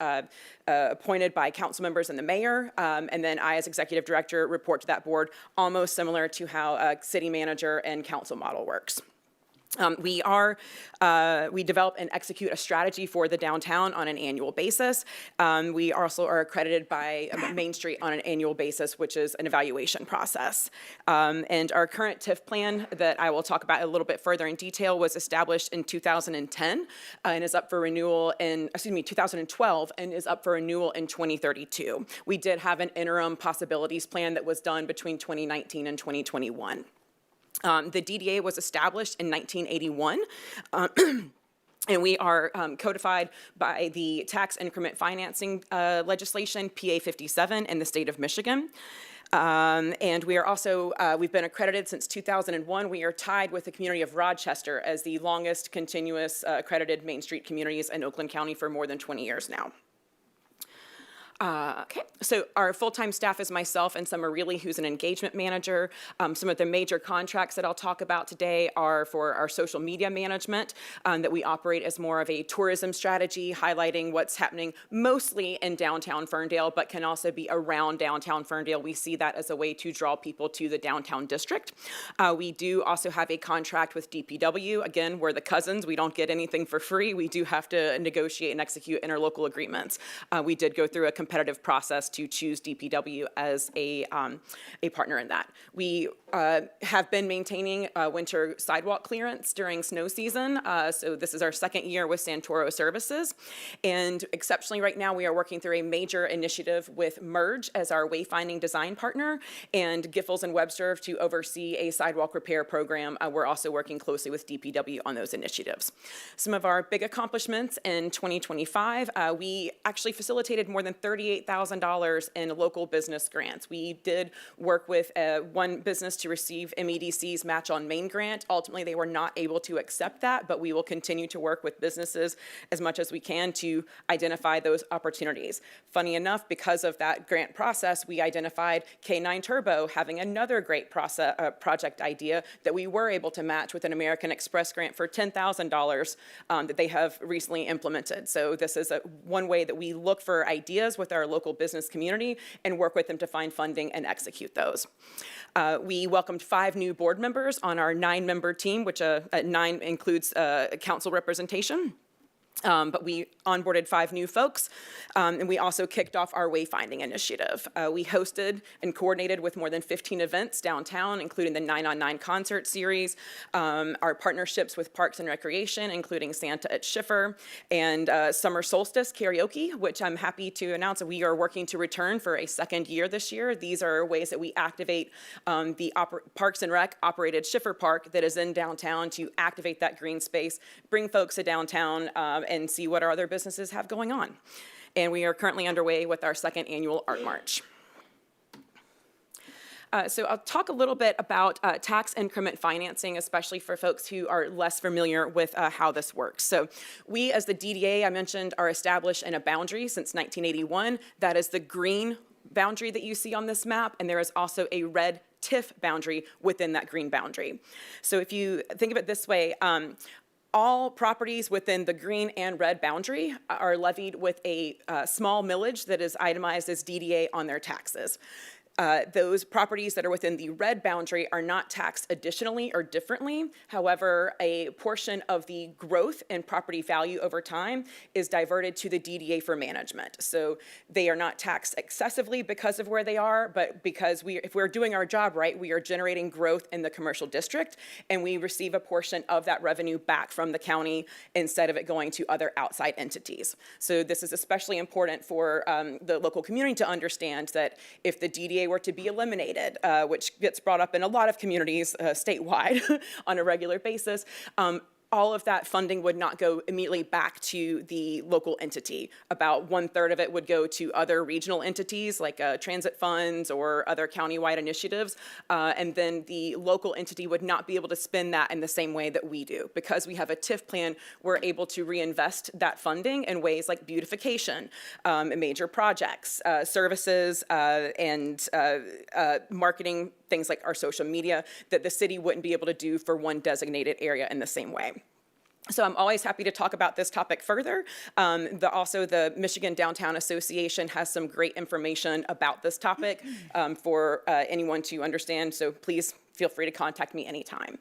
appointed by council members and the mayor, and then I, as executive director, report to that board, almost similar to how a city manager and council model works. We develop and execute a strategy for the downtown on an annual basis. We also are accredited by Main Street on an annual basis, which is an evaluation process. And our current TIF plan that I will talk about a little bit further in detail was established in 2010 and is up for renewal in, 2012 and is up for renewal in 2032. We did have an interim possibilities plan that was done between 2019 and 2021. The DDA was established in 1981. And we are codified by the tax increment financing legislation, PA 57, in the state of Michigan. And we are also, we've been accredited since 2001. We are tied with the community of Rochester as the longest continuous accredited Main Street communities in Oakland County for more than 20 years now. Okay, so our full-time staff is myself and Summer Reilly, who's an engagement manager. Some of the major contracts that I'll talk about today are for our social media management, that we operate as more of a tourism strategy, highlighting what's happening mostly in downtown Ferndale, but can also be around downtown Ferndale. We see that as a way to draw people to the downtown district. We do also have a contract with DPW. Again, we're the cousins. We don't get anything for free. We do have to negotiate and execute interlocal agreements. We did go through a competitive process to choose DPW as a partner in that. We have been maintaining winter sidewalk clearance during snow season. So this is our second year with Santoro Services. And exceptionally right now, we are working through a major initiative with Merge as our wayfinding design partner and Giffords and Webster to oversee a sidewalk repair program. We're also working closely with DPW on those initiatives. Some of our big accomplishments in 2025, we actually facilitated more than $38,000 in local business grants. We did work with one business to receive MEDC's Match on Main grant. Ultimately, they were not able to accept that, but we will continue to work with businesses as much as we can to identify those opportunities. Funny enough, because of that grant process, we identified K9 Turbo having another great project idea that we were able to match with an American Express grant for $10,000 that they have recently implemented. So this is one way that we look for ideas with our local business community and work with them to find funding and execute those. We welcomed 5 new board members on our 9-member team, which 9 includes council representation. But we onboarded 5 new folks, and we also kicked off our wayfinding initiative. We hosted and coordinated with more than 15 events downtown, including the 9 on 9 concert series, our partnerships with Parks and Recreation, including Santa at Schiffer, and Summer Solstice Karaoke, which I'm happy to announce that we are working to return for a second year this year. These are ways that we activate the Parks and Rec operated Schiffer Park that is in downtown to activate that green space, bring folks to downtown, and see what our other businesses have going on. And we are currently underway with our 2nd annual Art March. So I'll talk a little bit about tax increment financing, especially for folks who are less familiar with how this works. So we, as the DDA, I mentioned, are established in a boundary since 1981. That is the green boundary that you see on this map, and there is also a red TIF boundary within that green boundary. So if you think of it this way, all properties within the green and red boundary are levied with a small millage that is itemized as DDA on their taxes. Those properties that are within the red boundary are not taxed additionally or differently. However, a portion of the growth in property value over time is diverted to the DDA for management. So they are not taxed excessively because of where they are, but because if we're doing our job right, we are generating growth in the commercial district, and we receive a portion of that revenue back from the county instead of it going to other outside entities. So this is especially important for the local community to understand that if the DDA were to be eliminated, which gets brought up in a lot of communities statewide on a regular basis, all of that funding would not go immediately back to the local entity. About 1/3 of it would go to other regional entities like transit funds or other countywide initiatives, and then the local entity would not be able to spend that in the same way that we do. Because we have a TIF plan, we're able to reinvest that funding in ways like beautification, major projects, services, and marketing, things like our social media, that the city wouldn't be able to do for one designated area in the same way. So I'm always happy to talk about this topic further. Also, the Michigan Downtown Association has some great information about this topic for anyone to understand, so please feel free to contact me anytime.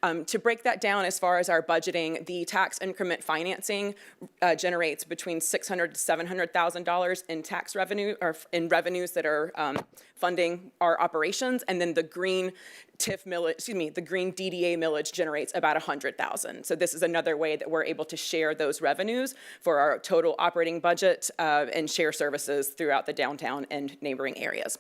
To break that down as far as our budgeting, the tax increment financing generates between $600,000 to $700,000 in tax revenue, or in revenues that are funding our operations, and then the green TIF millage, the green DDA millage generates about $100,000. So this is another way that we're able to share those revenues for our total operating budget and share services throughout the downtown and neighboring areas.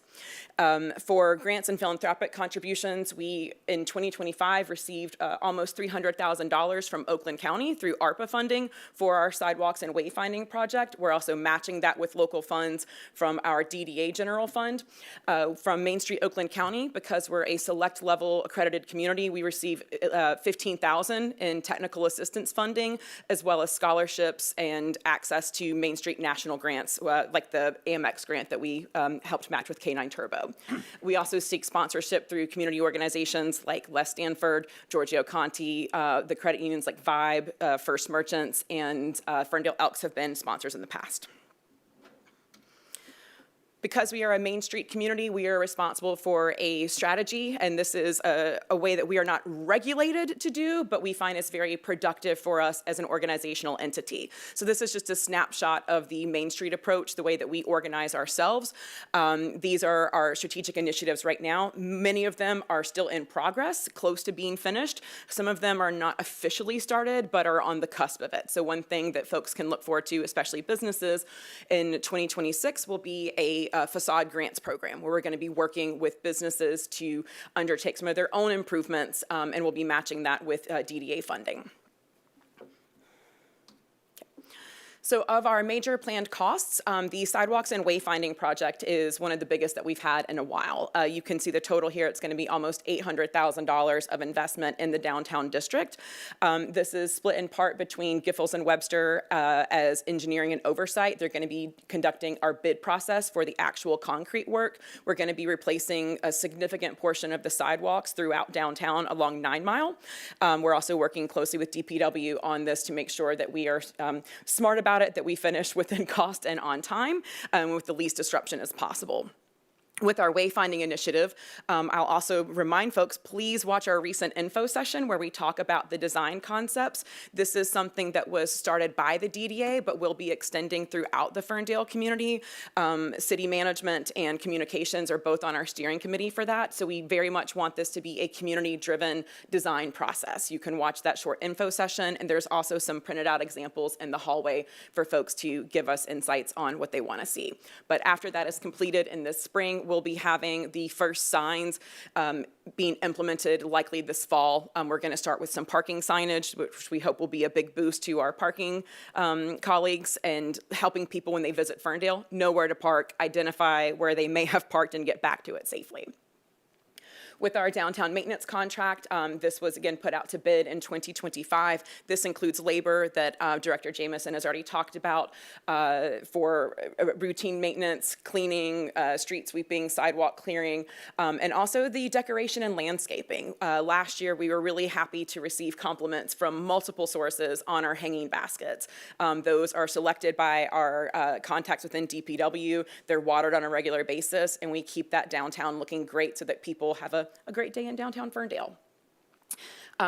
For grants and philanthropic contributions, we, in 2025, received almost $300,000 from Oakland County through ARPA funding for our sidewalks and wayfinding project. We're also matching that with local funds from our DDA general fund. From Main Street Oakland County, because we're a select level accredited community, we receive $15,000 in technical assistance funding, as well as scholarships and access to Main Street national grants, like the AMX grant that we helped match with K9 Turbo. We also seek sponsorship through community organizations like Les Stanford, Giorgio Conti, the credit unions like Vibe, First Merchants, and Ferndale Elks have been sponsors in the past. Because we are a Main Street community, we are responsible for a strategy, and this is a way that we are not regulated to do, but we find it's very productive for us as an organizational entity. So this is just a snapshot of the Main Street approach, the way that we organize ourselves. These are our strategic initiatives right now. Many of them are still in progress, close to being finished. Some of them are not officially started, but are on the cusp of it. So one thing that folks can look forward to, especially businesses, in 2026 will be a facade grants program, where we're going to be working with businesses to undertake some of their own improvements, and we'll be matching that with DDA funding. So of our major planned costs, the sidewalks and wayfinding project is one of the biggest that we've had in a while. You can see the total here. It's going to be almost $800,000 of investment in the downtown district. This is split in part between Giffords and Webster as engineering and oversight. They're going to be conducting our bid process for the actual concrete work. We're going to be replacing a significant portion of the sidewalks throughout downtown along 9 Mile. We're also working closely with DPW on this to make sure that we are smart about it, that we finish within cost and on time, with the least disruption as possible. With our wayfinding initiative, I'll also remind folks, please watch our recent info session where we talk about the design concepts. This is something that was started by the DDA, but will be extending throughout the Ferndale community. City management and communications are both on our steering committee for that, so we very much want this to be a community-driven design process. You can watch that short info session, and there's also some printed out examples in the hallway for folks to give us insights on what they want to see. But after that is completed in this spring, we'll be having the first signs being implemented likely this fall. We're going to start with some parking signage, which we hope will be a big boost to our parking colleagues and helping people when they visit Ferndale know where to park, identify where they may have parked, and get back to it safely. with our downtown maintenance contract. This was again put out to bid in 2025. This includes labor that Director Jamieson has already talked about for routine maintenance, cleaning, street sweeping, sidewalk clearing, and also the decoration and landscaping. Last year, we were really happy to receive compliments from multiple sources on our hanging baskets. Those are selected by our contacts within DPW. They're watered on a regular basis, and we keep that downtown looking great so that people have a great day in downtown Ferndale.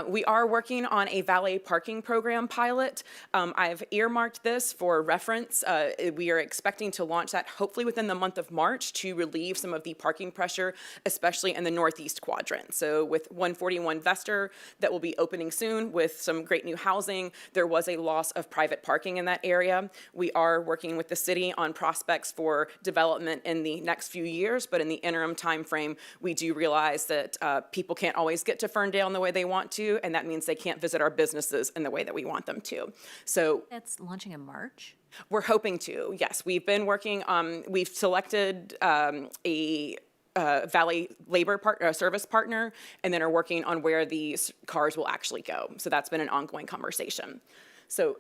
We are working on a valet parking program pilot. I've earmarked this for reference. We are expecting to launch that hopefully within the month of March to relieve some of the parking pressure, especially in the northeast quadrant. So with 141 Vester that will be opening soon with some great new housing, there was a loss of private parking in that area. We are working with the city on prospects for development in the next few years, but in the interim time frame, we do realize that people can't always get to Ferndale in the way they want to, and that means they can't visit our businesses in the way that we want them to. So That's launching in March? we're hoping to, yes. We've been working, we've selected a valet labor service partner, and then are working on where these cars will actually go. So that's been an ongoing conversation. So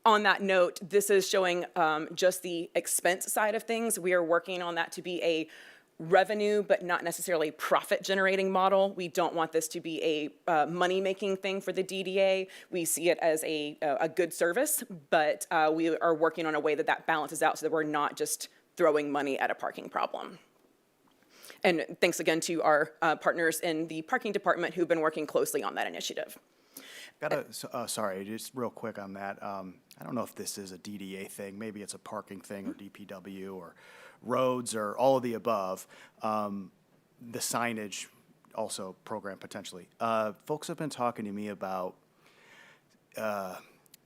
on that note, this is showing just the expense side of things. We are working on that to be a revenue, but not necessarily profit-generating model. We don't want this to be a money-making thing for the DDA. We see it as a good service, but we are working on a way that that balances out so that we're not just throwing money at a parking problem. And thanks again to our partners in the parking department who've been working closely on that initiative. Sorry, just real quick on that. I don't know if this is a DDA thing. Maybe it's a parking thing or DPW or roads or all of the above. The signage also program potentially. Folks have been talking to me about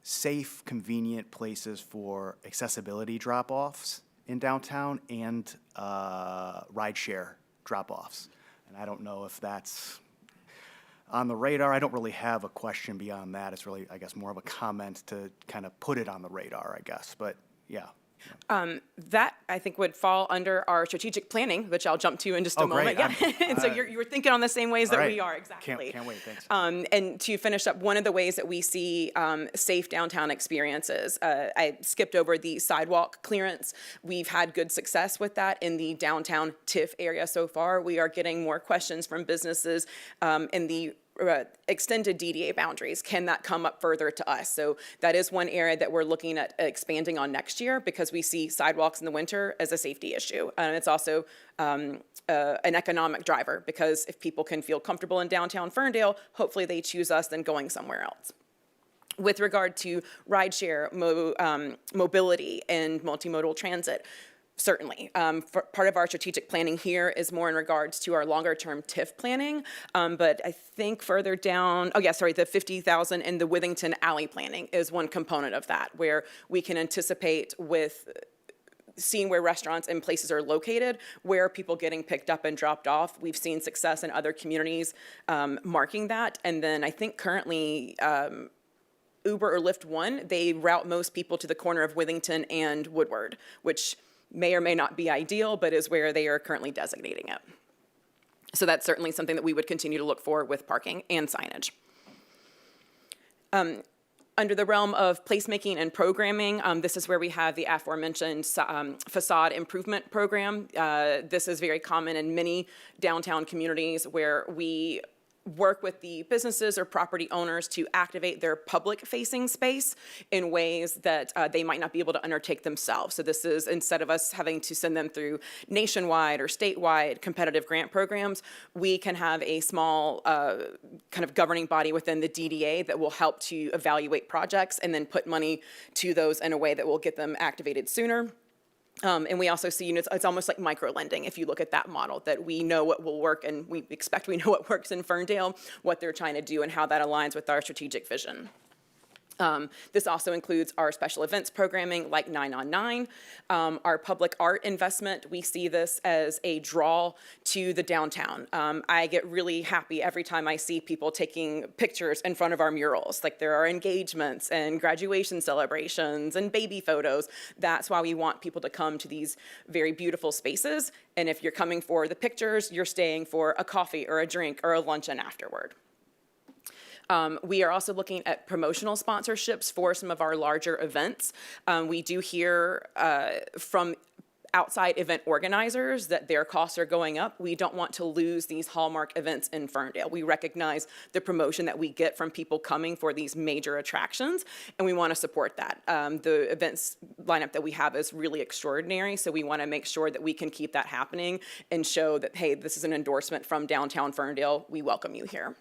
safe, convenient places for accessibility drop-offs in downtown and rideshare drop-offs. And I don't know if that's on the radar. I don't really have a question beyond that. It's really, I guess, more of a comment to kind of put it on the radar, I guess. But yeah. That, I think, would fall under our strategic planning, which I'll jump to in just a moment. Great. Yeah. And so you were thinking on the same ways that right. we are, exactly. Can't wait, thanks. And to finish up, one of the ways that we see safe downtown experiences, I skipped over the sidewalk clearance. We've had good success with that in the downtown TIF area so far. We are getting more questions from businesses in the extended DDA boundaries. Can that come up further to us? So that is one area that we're looking at expanding on next year because we see sidewalks in the winter as a safety issue. And it's also an economic driver because if people can feel comfortable in downtown Ferndale, hopefully they choose us than going somewhere else. With regard to rideshare mobility and multimodal transit, certainly. Part of our strategic planning here is more in regards to our longer-term TIF planning, but I think further down, the 50,000 in the Withington Alley planning is one component of that, where we can anticipate with seeing where restaurants and places are located, where are people getting picked up and dropped off. We've seen success in other communities marking that, and then I think currently Uber or Lyft One, they route most people to the corner of Withington and Woodward, which may or may not be ideal, but is where they are currently designating it. So that's certainly something that we would continue to look for with parking and signage. Under the realm of placemaking and programming, this is where we have the aforementioned facade improvement program. This is very common in many downtown communities where we work with the businesses or property owners to activate their public-facing space in ways that they might not be able to undertake themselves. So this is, instead of us having to send them through nationwide or statewide competitive grant programs, we can have a small kind of governing body within the DDA that will help to evaluate projects and then put money to those in a way that will get them activated sooner. And we also see units, it's almost like micro-lending if you look at that model, that we know what will work and we expect we know what works in Ferndale, what they're trying to do and how that aligns with our strategic vision. This also includes our special events programming like 9 on 9. Our public art investment, we see this as a draw to the downtown. I get really happy every time I see people taking pictures in front of our murals. Like there are engagements and graduation celebrations and baby photos. That's why we want people to come to these very beautiful spaces. And if you're coming for the pictures, you're staying for a coffee or a drink or a luncheon afterward. We are also looking at promotional sponsorships for some of our larger events. We do hear from outside event organizers that their costs are going up. We don't want to lose these hallmark events in Ferndale. We recognize the promotion that we get from people coming for these major attractions, and we want to support that. The events lineup that we have is really extraordinary, so we want to make sure that we can keep that happening and show that, hey, this is an endorsement from downtown Ferndale. We welcome you here.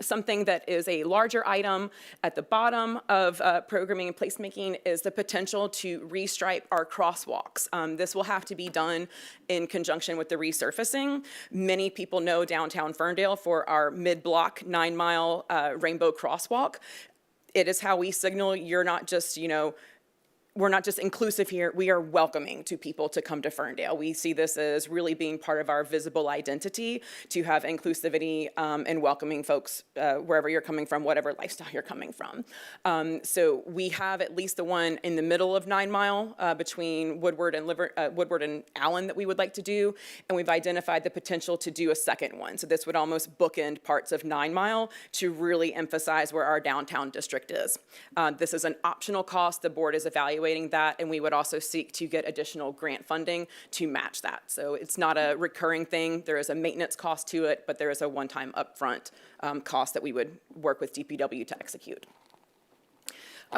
Something that is a larger item at the bottom of programming and placemaking is the potential to restripe our crosswalks. This will have to be done in conjunction with the resurfacing. Many people know downtown Ferndale for our mid-block 9-mile rainbow crosswalk. It is how we signal you're not just, we're not just inclusive here, we are welcoming to people to come to Ferndale. We see this as really being part of our visible identity, to have inclusivity and welcoming folks wherever you're coming from, whatever lifestyle you're coming from. So we have at least the one in the middle of 9 Mile between Woodward and Allen that we would like to do, and we've identified the potential to do a second one. So this would almost bookend parts of 9 Mile to really emphasize where our downtown district is. This is an optional cost. The board is evaluating that, and we would also seek to get additional grant funding to match that. So it's not a recurring thing. There is a maintenance cost to it, but there is a one-time upfront cost that we would work with DPW to execute.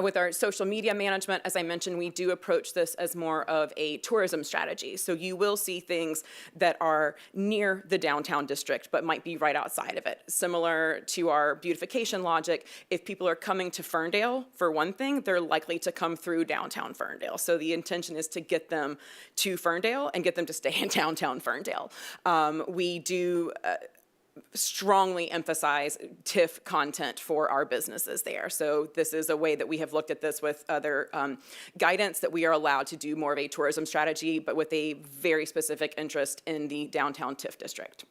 With our social media management, as I mentioned, we do approach this as more of a tourism strategy. So you will see things that are near the downtown district, but might be right outside of it. Similar to our beautification logic, if people are coming to Ferndale, for one thing, they're likely to come through downtown Ferndale. So the intention is to get them to Ferndale and get them to stay in downtown Ferndale. We do strongly emphasize TIF content for our businesses there. So this is a way that we have looked at this with other guidance, that we are allowed to do more of a tourism strategy, but with a very specific interest in the downtown TIF district.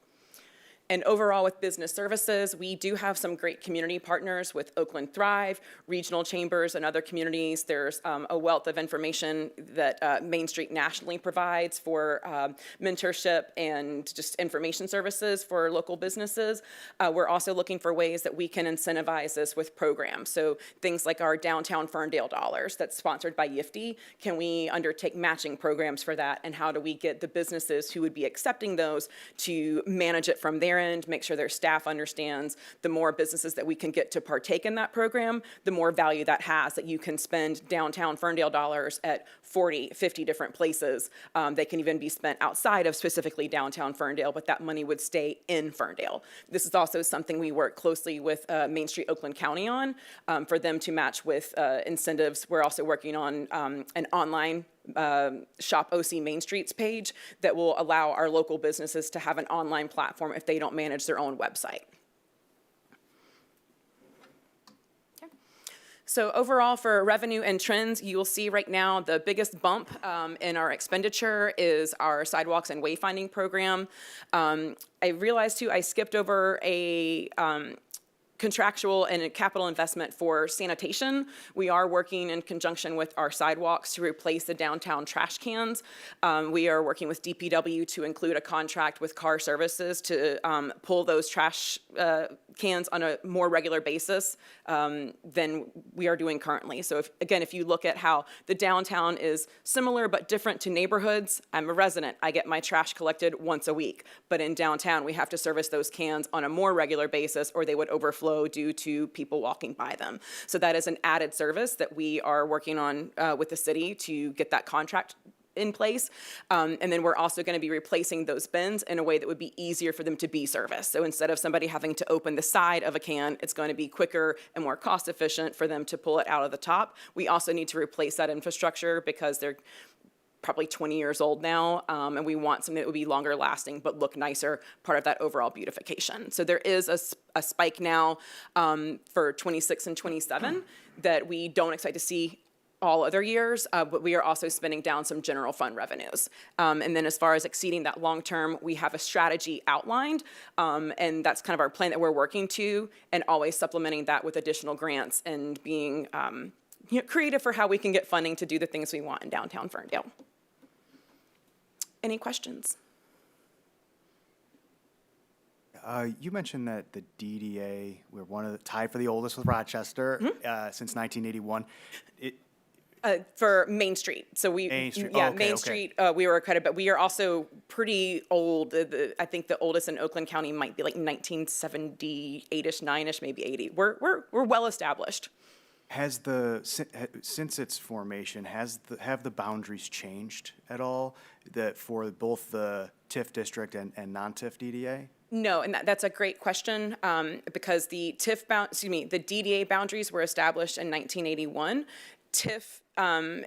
And overall with business services, we do have some great community partners with Oakland Thrive, regional chambers, and other communities. There's a wealth of information that Main Street nationally provides for mentorship and just information services for local businesses. We're also looking for ways that we can incentivize this with programs. So things like our Downtown Ferndale Dollars that's sponsored by YIFTI. Can we undertake matching programs for that? And how do we get the businesses who would be accepting those to manage it from their end, make sure their staff understands the more businesses that we can get to partake in that program, the more value that has, that you can spend downtown Ferndale dollars at 40, 50 different places. They can even be spent outside of specifically downtown Ferndale, but that money would stay in Ferndale. This is also something we work closely with Main Street Oakland County on, for them to match with incentives. We're also working on an online Shop OC Main Street's page that will allow our local businesses to have an online platform if they don't manage their own website. Okay. So overall for revenue and trends, you will see right now the biggest bump in our expenditure is our sidewalks and wayfinding program. I realized too, I skipped over a contractual and a capital investment for sanitation. We are working in conjunction with our sidewalks to replace the downtown trash cans. We are working with DPW to include a contract with Car Services to pull those trash cans on a more regular basis than we are doing currently. So if you look at how the downtown is similar but different to neighborhoods, I'm a resident. I get my trash collected once a week. But in downtown, we have to service those cans on a more regular basis or they would overflow due to people walking by them. So that is an added service that we are working on with the city to get that contract in place. And then we're also going to be replacing those bins in a way that would be easier for them to be serviced. So instead of somebody having to open the side of a can, it's going to be quicker and more cost efficient for them to pull it out of the top. We also need to replace that infrastructure because they're probably 20 years old now, and we want something that would be longer lasting but look nicer, part of that overall beautification. So there is a spike now for 26 and 27 that we don't expect to see all other years, but we are also spending down some general fund revenues. And then as far as exceeding that long term, we have a strategy outlined, and that's kind of our plan that we're working to, and always supplementing that with additional grants and being creative for how we can get funding to do the things we want in downtown Ferndale. Any questions? You mentioned that the DDA, we're one of the, tied for the oldest with Rochester since 1981. For Main Street. So we, Main Street. yeah, Oh, okay, Main okay. Street, we were accredited, but we are also pretty old. I think the oldest in Oakland County might be like 1978-ish, 9-ish, maybe 80. We're well established. Has since its formation, have the boundaries changed at all for both the TIF district and non-TIF DDA? No, and that's a great question, because the the DDA boundaries were established in 1981. TIF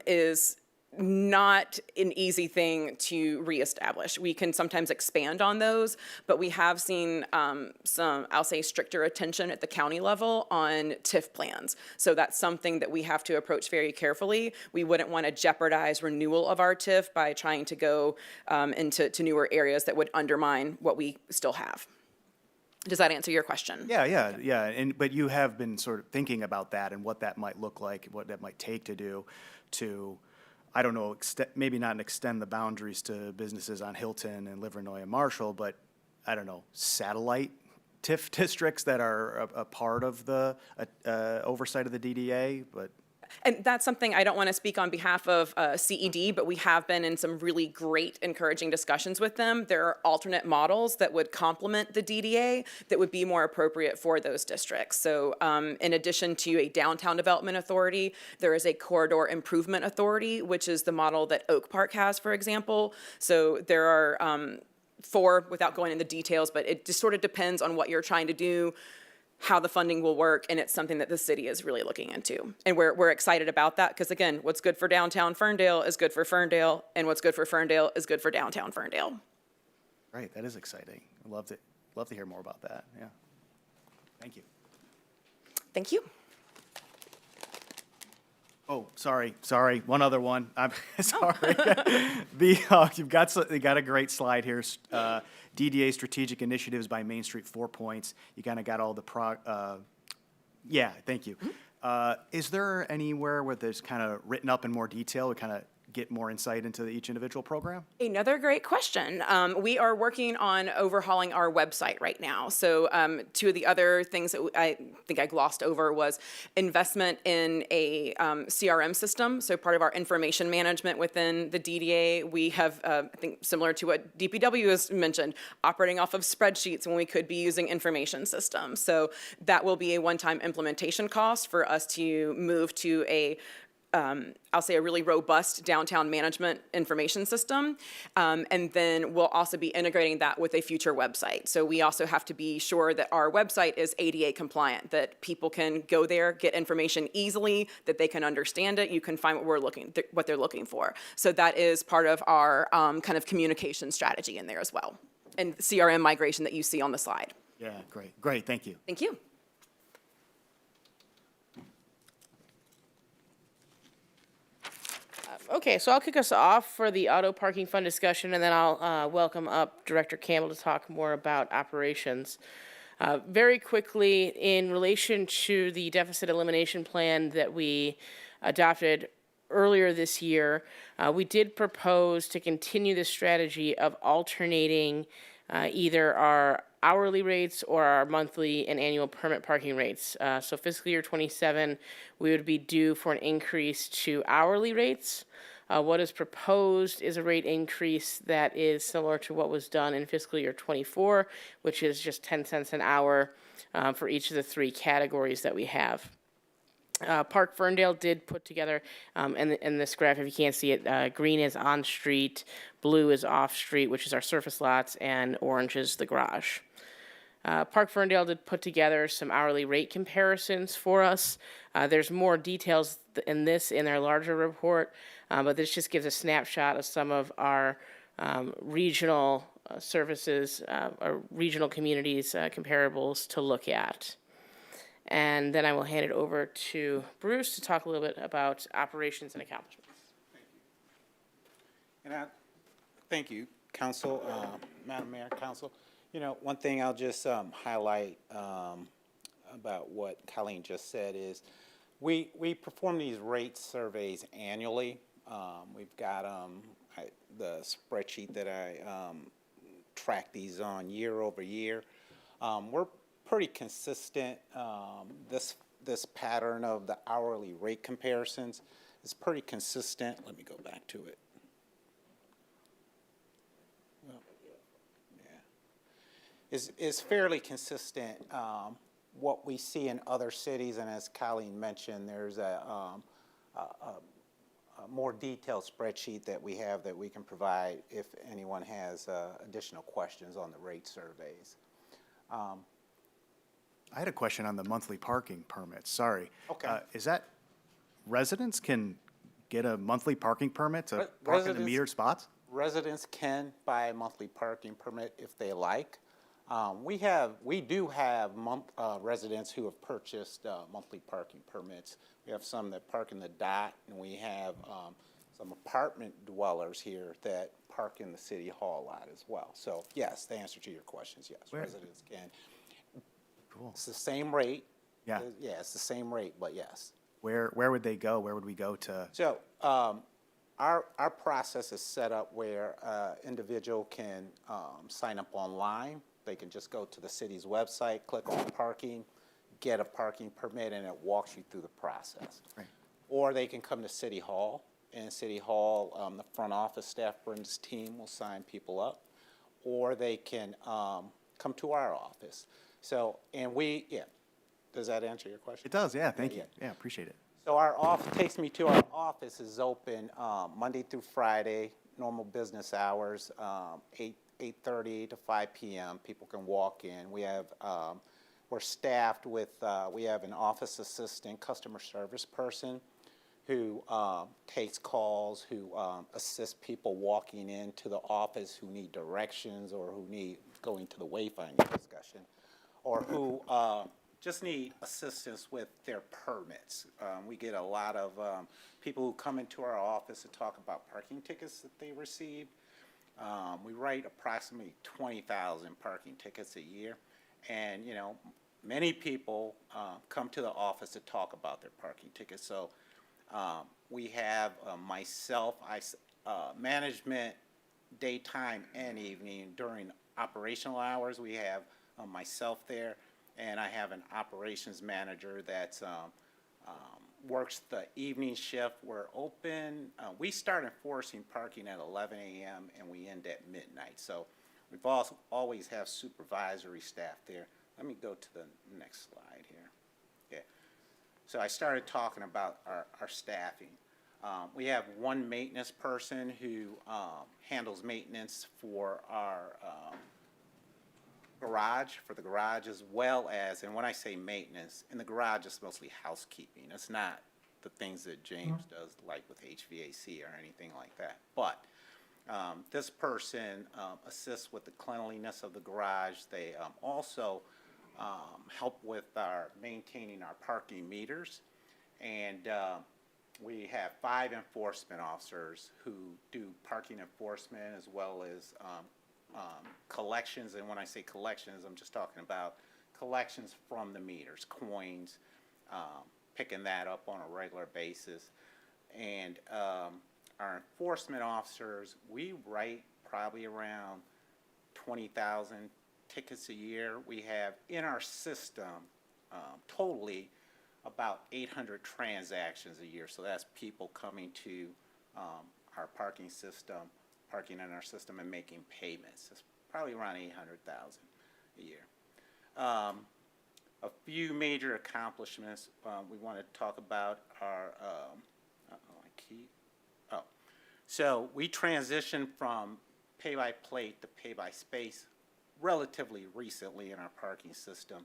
is not an easy thing to reestablish. We can sometimes expand on those, but we have seen some, I'll say, stricter attention at the county level on TIF plans. So that's something that we have to approach very carefully. We wouldn't want to jeopardize renewal of our TIF by trying to go into newer areas that would undermine what we still have. Does that answer your question? Yeah. But you have been sort of thinking about that and what that might look like, what that might take to do to, I don't know, maybe not extend the boundaries to businesses on Hilton and Livernois and Marshall, but I don't know, satellite TIF districts that are a part of the oversight of the DDA, but. And that's something I don't want to speak on behalf of CED, but we have been in some really great, encouraging discussions with them. There are alternate models that would complement the DDA that would be more appropriate for those districts. So in addition to a downtown development authority, there is a corridor improvement authority, which is the model that Oak Park has, for example. So there are 4, without going into details, but it just sort of depends on what you're trying to do, how the funding will work, and it's something that the city is really looking into. And we're excited about that because, again, what's good for downtown Ferndale is good for Ferndale, and what's good for Ferndale is good for downtown Ferndale. Right, that is exciting. I love to hear more about that, yeah. Thank you. Thank you. Oh, sorry, one other one. I'm sorry. You got a great slide here. DDA strategic initiatives by Main Street, 4 points. You kind of got all the yeah, thank you. Is there anywhere where there's kind of written up in more detail, we kind of get more insight into each individual program? Another great question. We are working on overhauling our website right now. So 2 of the other things that I think I glossed over was investment in a CRM system. So part of our information management within the DDA, we have, I think similar to what DPW has mentioned, operating off of spreadsheets when we could be using information systems. So that will be a one-time implementation cost for us to move to a I'll say a really robust downtown management information system. And then we'll also be integrating that with a future website. So we also have to be sure that our website is ADA compliant, that people can go there, get information easily, that they can understand it. You can find what they're looking for. So that is part of our kind of communication strategy in there as well. And CRM migration that you see on the slide. Yeah, great, thank you. Thank you. Okay, so I'll kick us off for the auto parking fund discussion, and then I'll welcome up Director Campbell to talk more about operations. Very quickly, in relation to the deficit elimination plan that we adopted earlier this year, we did propose to continue the strategy of alternating either our hourly rates or our monthly and annual permit parking rates. So fiscal year 27, we would be due for an increase to hourly rates. What is proposed is a rate increase that is similar to what was done in fiscal year 24, which is just 10 cents an hour for each of the 3 categories that we have. Park Ferndale did put together, in this graph, if you can't see it, green is on-street, blue is off-street, which is our surface lots, and orange is the garage. Park Ferndale did put together some hourly rate comparisons for us. There's more details in their larger report, but this just gives a snapshot of some of our regional services, or regional communities comparables to look at. And then I will hand it over to Bruce to talk a little bit about operations and accomplishments. Thank you, Council, Madam Mayor, Council. You know, one thing I'll just highlight about what Colleen just said is we perform these rate surveys annually. We've got the spreadsheet that I track these on year over year. We're pretty consistent. This pattern of the hourly rate comparisons is pretty consistent. Let me go back to it. Is fairly consistent. What we see in other cities, and as Colleen mentioned, there's a more detailed spreadsheet that we have that we can provide if anyone has additional questions on the rate surveys. I had a question on the monthly parking permits, sorry. Okay. Is that residents can get a monthly parking permit to park in the metered spots? Residents can buy a monthly parking permit if they like. We do have residents who have purchased monthly parking permits. We have some that park in the dot, and we have some apartment dwellers here that park in the city hall lot as well. So yes, the answer to your questions, yes, residents can. Cool. It's the same rate. Yeah. Yeah, it's the same rate, but yes. Where would they go? Where would we go to? So our process is set up where individual can sign up online. They can just go to the city's website, click on parking, get a parking permit, and it walks you through the process. Right. Or they can come to City Hall. In City Hall, the front office staff, Brenda's team, will sign people up. Or they can come to our office. So, and does that answer your question? It does, yeah, thank you. Yeah, appreciate it. So our office takes me to our office is open Monday through Friday, normal business hours, 8:30 to 5 p.m. People can walk in. We have we're staffed with we have an office assistant, customer service person who takes calls, who assists people walking into the office who need directions or who need going to the wayfinding discussion, or who just need assistance with their permits. We get a lot of people who come into our office to talk about parking tickets that they received. We write approximately 20,000 parking tickets a year, and you know, many people come to the office to talk about their parking tickets. So we have myself, management, daytime and evening. During operational hours, we have myself there, and I have an operations manager that's works the evening shift. We're open. We start enforcing parking at 11 a.m. and we end at midnight. So we've also always have supervisory staff there. Let me go to the next slide here. Yeah. So I started talking about our staffing. We have one maintenance person who handles maintenance for our garage, as well as, and when I say maintenance, in the garage it's mostly housekeeping. It's not the things that James does, like with HVAC or anything like that. But this person assists with the cleanliness of the garage. They also help with maintaining our parking meters. And we have 5 enforcement officers who do parking enforcement as well as collections. And when I say collections, I'm just talking about collections from the meters, coins, picking that up on a regular basis. And our enforcement officers, we write probably around 20,000 tickets a year. We have in our system totally about 800 transactions a year. So that's people coming to our parking system, parking in our system and making payments. It's probably around 800,000 a year. A few major accomplishments we want to talk about are, so we transitioned from pay-by-plate to pay-by-space relatively recently in our parking system.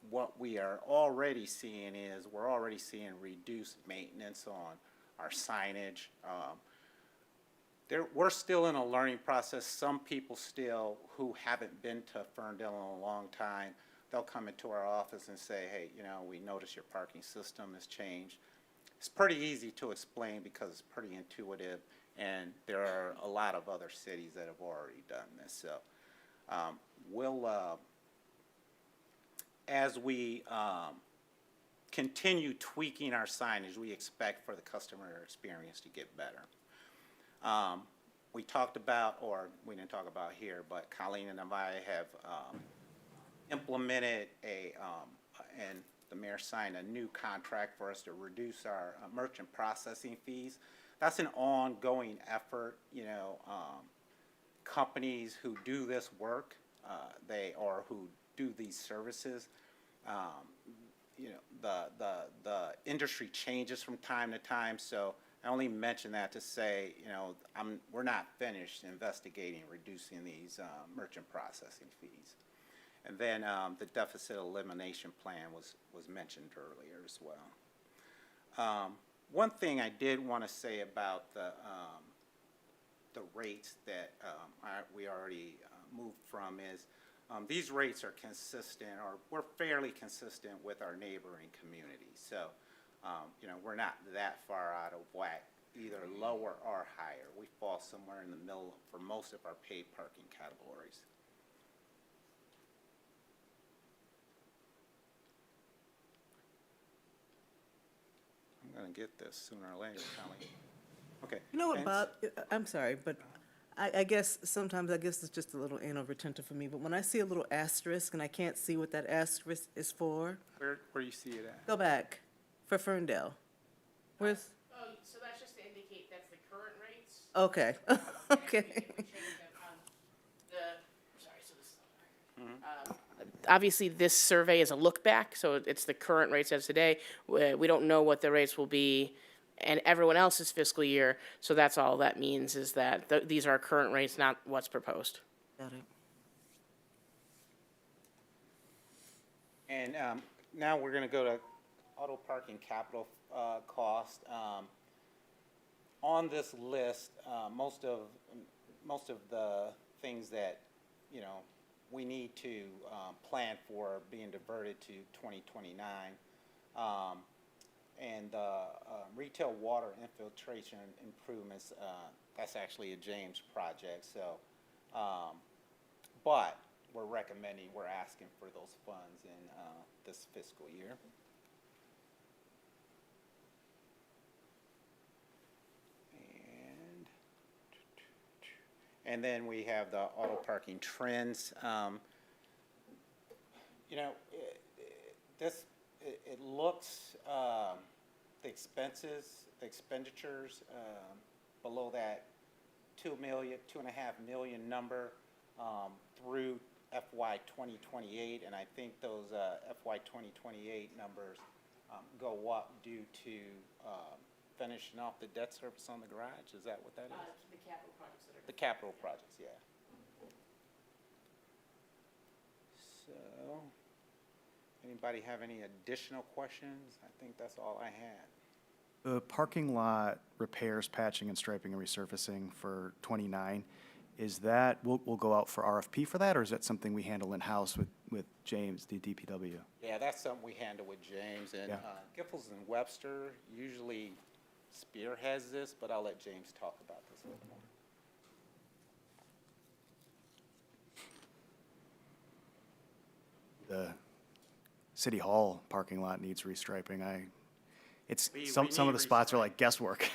What we are already seeing is we're already seeing reduced maintenance on our signage. We're still in a learning process. Some people still who haven't been to Ferndale in a long time, they'll come into our office and say, hey, you know, we notice your parking system has changed. It's pretty easy to explain because it's pretty intuitive, and there are a lot of other cities that have already done this. So as we continue tweaking our signage, we expect for the customer experience to get better. We talked about, or we didn't talk about here, but Colleen and I have implemented and the mayor signed a new contract for us to reduce our merchant processing fees. That's an ongoing effort. You know, companies who do this work, who do these services, you know, the industry changes from time to time. So I only mention that to say, you know, we're not finished investigating reducing these merchant processing fees. And then the deficit elimination plan was mentioned earlier as well. One thing I did want to say about the rates that we already moved from is these rates are consistent, or we're fairly consistent with our neighboring communities. So, you know, we're not that far out of whack, either lower or higher. We fall somewhere in the middle for most of our paid parking categories. I'm going to get this sooner or later, Colleen. Okay. You know what, and- Bob, I'm sorry, but I guess sometimes it's just a little anal retentive for me, but when I see a little asterisk and I can't see what that asterisk is for, Where do you see it at? go back for Ferndale. Where's, Oh, so that's just to indicate that's the current rates. okay, okay. Obviously, this survey is a look back, so it's the current rates as today. We don't know what the rates will be in everyone else's fiscal year, so that's all that means is that these are current rates, not what's proposed. Got it. And now we're going to go to auto parking capital cost. On this list, most of the things that, you know, we need to plan for being diverted to 2029. And retail water infiltration improvements, that's actually a James project. So, but we're asking for those funds in this fiscal year. And then we have the auto parking trends. You know, it looks, the expenditures below that 2.5 million number through FY 2028, and I think those FY 2028 numbers go up due to finishing off the debt service on the garage. Is that what that is? The capital projects that are. The capital projects, yeah. So, anybody have any additional questions? I think that's all I had. The parking lot repairs, patching and striping and resurfacing for 29, is that, we'll go out for RFP for that, or is that something we handle in-house with James, the DPW? Yeah, that's something we handle with James, and Yeah. Giffords and Webster usually spearheads this, but I'll let James talk about this a little more. The City Hall parking lot needs restriping. We Some of need the spots are like guesswork.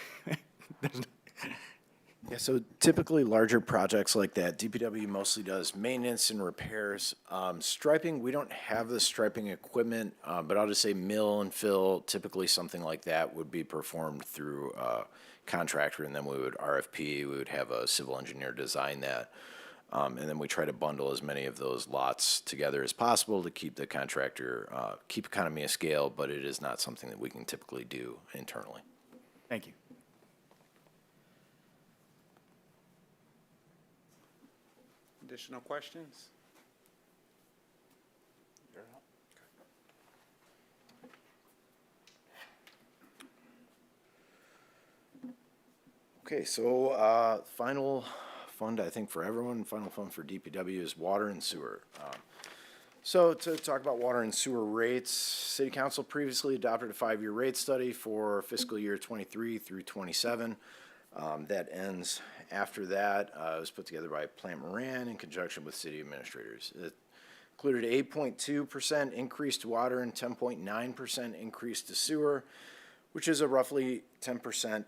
Yeah, so typically larger projects like that, DPW mostly does maintenance and repairs. Striping, we don't have the striping equipment, but I'll just say mill and fill, typically something like that would be performed through a contractor, and then we would RFP, we would have a civil engineer design that. And then we try to bundle as many of those lots together as possible to keep the contractor, keep economy of scale, but it is not something that we can typically do internally. Thank you. additional questions? You're up. Okay, so final fund, I think, for everyone, final fund for DPW is water and sewer. So to talk about water and sewer rates, City Council previously adopted a 5-year rate study for fiscal year 23 through 27. That ends after that. It was put together by Plant Moran in conjunction with city administrators. It included 8.2% increase to water and 10.9% increase to sewer, which is a roughly 10%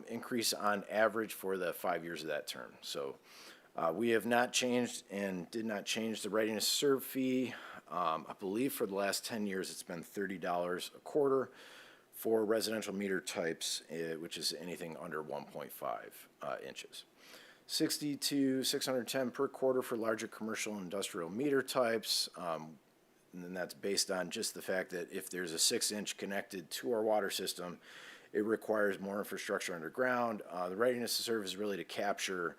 increase on average for the 5 years of that term. So we have not changed and did not change the readiness to serve fee. I believe for the last 10 years it's been $30 a quarter for residential meter types, which is anything under 1.5 inches. 60 to 610 per quarter for larger commercial and industrial meter types. And then that's based on just the fact that if there's a 6-inch connected to our water system, it requires more infrastructure underground. The readiness to serve is really to capture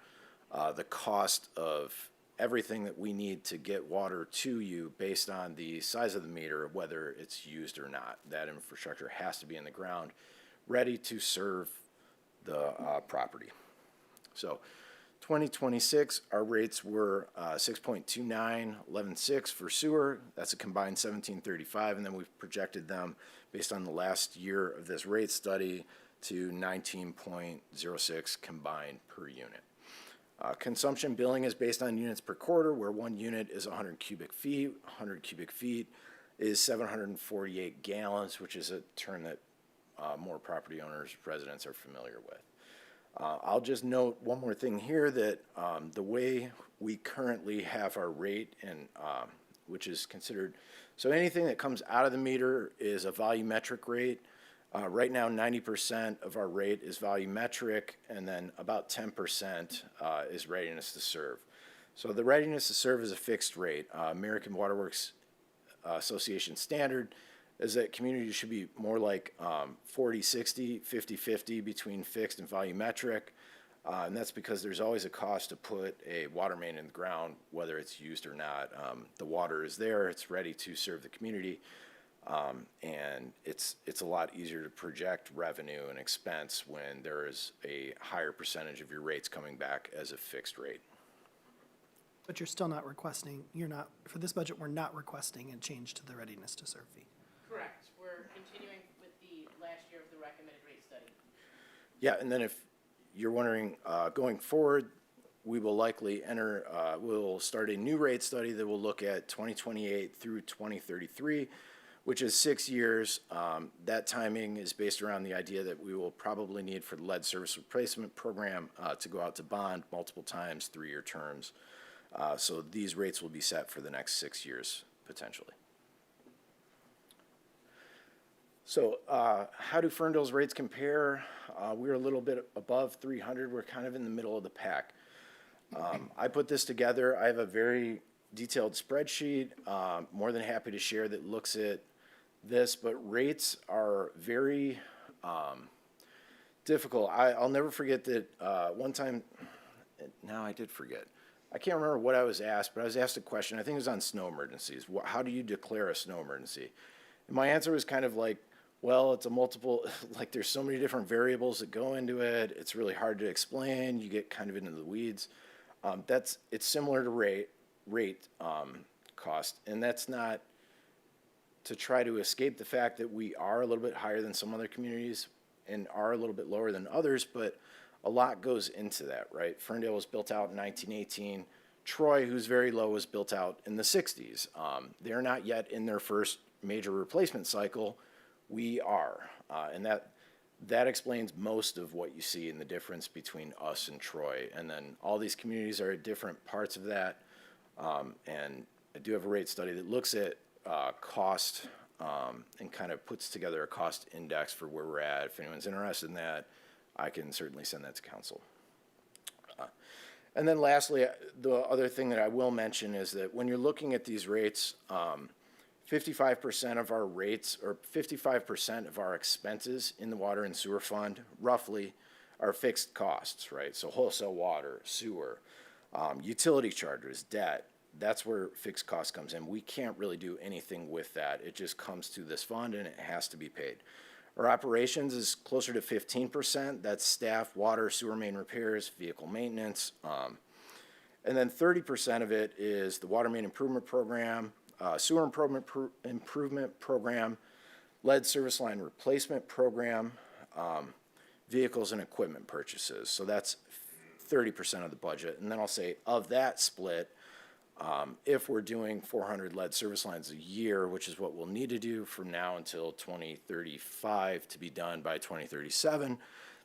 the cost of everything that we need to get water to you based on the size of the meter, whether it's used or not. That infrastructure has to be in the ground, ready to serve the property. So 2026, our rates were 6.29, 11.6 for sewer. That's a combined 17.35, and then we've projected them based on the last year of this rate study to 19.06 combined per unit. Consumption billing is based on units per quarter, where 1 unit is 100 cubic feet. 100 cubic feet is 748 gallons, which is a term that more property owners, residents are familiar with. I'll just note one more thing here, that the way we currently have our rate, and which is considered, so anything that comes out of the meter is a volumetric rate. Right now, 90% of our rate is volumetric, and then about 10% is readiness to serve. So the readiness to serve is a fixed rate. American Water Works Association standard is that communities should be more like 40-60, 50-50 between fixed and volumetric. And that's because there's always a cost to put a water main in the ground, whether it's used or not. The water is there, it's ready to serve the community. And it's a lot easier to project revenue and expense when there is a higher percentage of your rates coming back as a fixed rate. But you're still not requesting, for this budget, we're not requesting a change to the readiness to serve fee. Correct. We're continuing with the last year of the recommended rate study. Yeah, and then if you're wondering, going forward, we will likely we'll start a new rate study that will look at 2028 through 2033, which is 6 years. That timing is based around the idea that we will probably need for the lead service replacement program to go out to bond multiple times, 3-year terms. So these rates will be set for the next 6 years, potentially. So how do Ferndale's rates compare? We're a little bit above 300. We're kind of in the middle of the pack. I put this together. I have a very detailed spreadsheet, more than happy to share, that looks at this, but rates are very difficult. I'll never forget that one time, now I did forget. I can't remember what I was asked, but I was asked a question. I think it was on snow emergencies. How do you declare a snow emergency? And my answer was kind of like, well, it's a multiple, like there's so many different variables that go into it. It's really hard to explain. You get kind of into the weeds. It's similar to rate cost, and that's not to try to escape the fact that we are a little bit higher than some other communities and are a little bit lower than others, but a lot goes into that, right? Ferndale was built out in 1918. Troy, who's very low, was built out in the 60s. They're not yet in their first major replacement cycle. We are, and that explains most of what you see in the difference between us and Troy. And then all these communities are at different parts of that. And I do have a rate study that looks at cost and kind of puts together a cost index for where we're at. If anyone's interested in that, I can certainly send that to council. And then lastly, the other thing that I will mention is that when you're looking at these rates, 55% of our rates, or 55% of our expenses in the water and sewer fund, roughly, are fixed costs, right? So wholesale water, sewer. Utility charges, debt, that's where fixed cost comes in. We can't really do anything with that. It just comes to this fund and it has to be paid. Our operations is closer to 15%. That's staff, water, sewer main repairs, vehicle maintenance. And then 30% of it is the water main improvement program, sewer improvement program, lead service line replacement program, vehicles and equipment purchases. So that's 30% of the budget. And then I'll say of that split, if we're doing 400 lead service lines a year, which is what we'll need to do from now until 2035 to be done by 2037,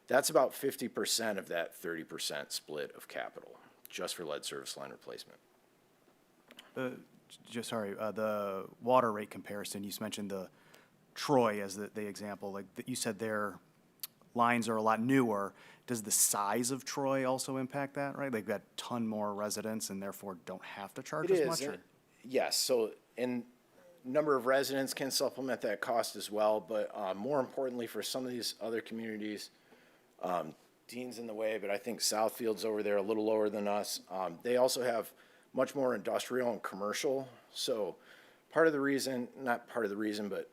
that's about 50% of that 30% split of capital, just for lead service line replacement. The water rate comparison, you mentioned the Troy as the example, like you said their lines are a lot newer. Does the size of Troy also impact that, right? They've got a ton more residents and therefore don't have to charge as much? Yes, so and number of residents can supplement that cost as well, but more importantly for some of these other communities, Dean's in the way, but I think Southfield's over there a little lower than us. They also have much more industrial and commercial. So part of the reason, not part of the reason, but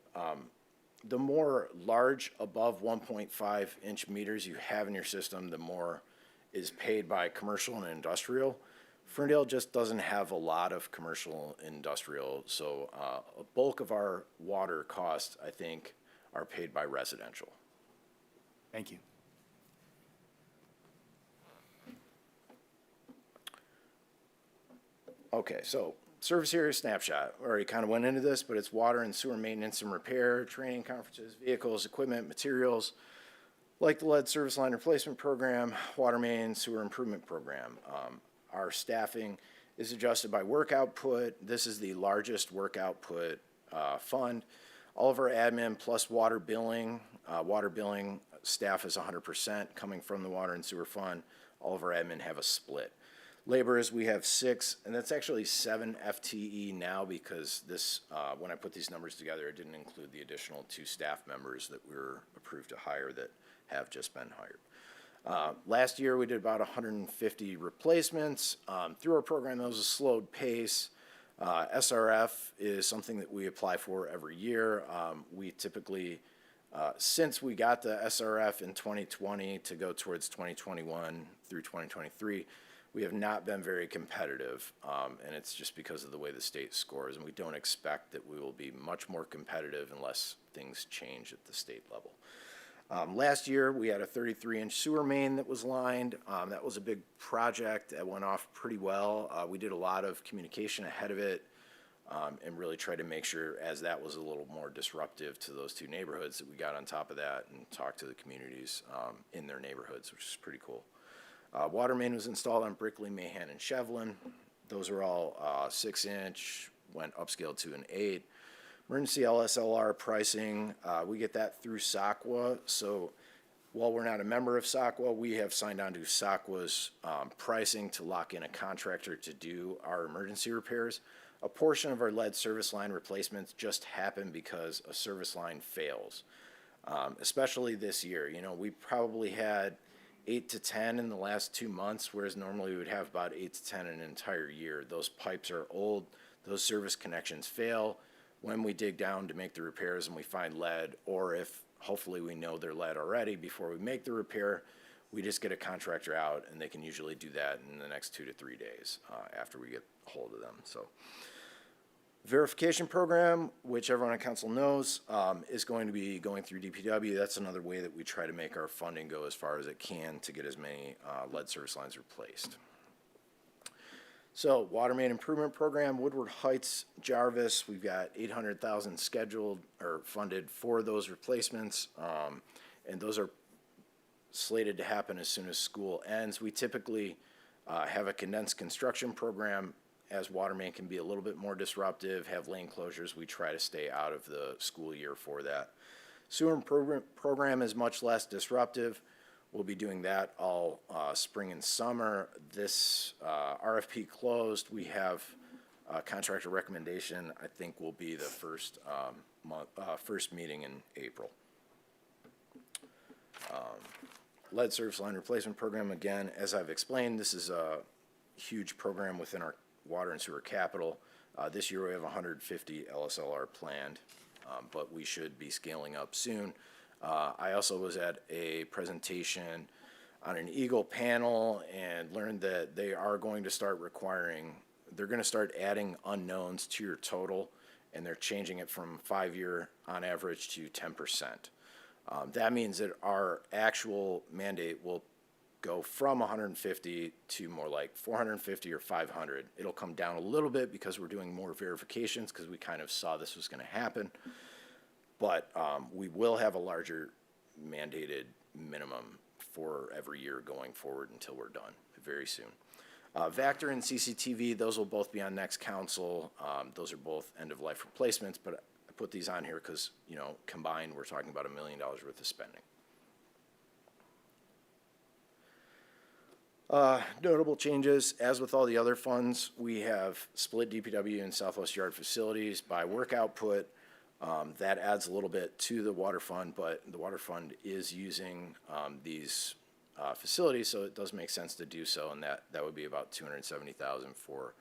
the more large above 1.5 inch meters you have in your system, the more is paid by commercial and industrial. Ferndale just doesn't have a lot of commercial and industrial, so a bulk of our water costs, I think, are paid by residential. Thank you. Okay, so service area snapshot. We already kind of went into this, but it's water and sewer maintenance and repair, training conferences, vehicles, equipment, materials, like the lead service line replacement program, water main, sewer improvement program. Our staffing is adjusted by work output. This is the largest work output fund. All of our admin plus water billing staff is 100% coming from the water and sewer fund. All of our admin have a split. Laborers, we have 6, and that's actually 7 FTE now because this, when I put these numbers together, it didn't include the additional 2 staff members that we were approved to hire that have just been hired. Last year, we did about 150 replacements. Through our program, that was a slowed pace. SRF is something that we apply for every year. We typically, since we got the SRF in 2020 to go towards 2021 through 2023, we have not been very competitive, and it's just because of the way the state scores, and we don't expect that we will be much more competitive unless things change at the state level. Last year, we had a 33-inch sewer main that was lined. That was a big project that went off pretty well. We did a lot of communication ahead of it and really tried to make sure, as that was a little more disruptive to those 2 neighborhoods, that we got on top of that and talked to the communities in their neighborhoods, which is pretty cool. Water main was installed on Brickley, Mahan, and Shevlin. Those are all 6-inch, went upscaled to an 8. Emergency LSLR pricing, we get that through SACWA. So while we're not a member of SACWA, we have signed on to SACWA's pricing to lock in a contractor to do our emergency repairs. A portion of our lead service line replacements just happen because a service line fails, especially this year. You know, we probably had 8 to 10 in the last 2 months, whereas normally we would have about 8 to 10 in an entire year. Those pipes are old, those service connections fail. When we dig down to make the repairs and we find lead, or if hopefully we know they're lead already before we make the repair, we just get a contractor out and they can usually do that in the next 2 to 3 days after we get a hold of them. So verification program, which everyone on council knows, is going to be going through DPW. That's another way that we try to make our funding go as far as it can to get as many lead service lines replaced. So water main improvement program, Woodward Heights, Jarvis, we've got 800,000 scheduled or funded for those replacements, and those are slated to happen as soon as school ends. We typically have a condensed construction program. As water main can be a little bit more disruptive, have lane closures, we try to stay out of the school year for that. Sewer improvement program is much less disruptive. We'll be doing that all spring and summer. This RFP closed. We have a contractor recommendation. I think will be the first meeting in April. Lead service line replacement program, again, as I've explained, this is huge program within our water and sewer capital. This year we have 150 LSLR planned, but we should be scaling up soon. I also was at a presentation on an Eagle panel and learned that they are going to start they're going to start adding unknowns to your total, and they're changing it from 5-year on average to 10%. That means that our actual mandate will go from 150 to more like 450 or 500. It'll come down a little bit because we're doing more verifications because we kind of saw this was going to happen. But we will have a larger mandated minimum for every year going forward until we're done very soon. Vector and CCTV, those will both be on next council. Those are both end-of-life replacements, but I put these on here because, you know, combined, we're talking about $1 million worth of spending. Notable changes, as with all the other funds, we have split DPW and Southwest Yard facilities by work output. That adds a little bit to the water fund, but the water fund is using these facilities, so it does make sense to do so, and that would be about $270,000 for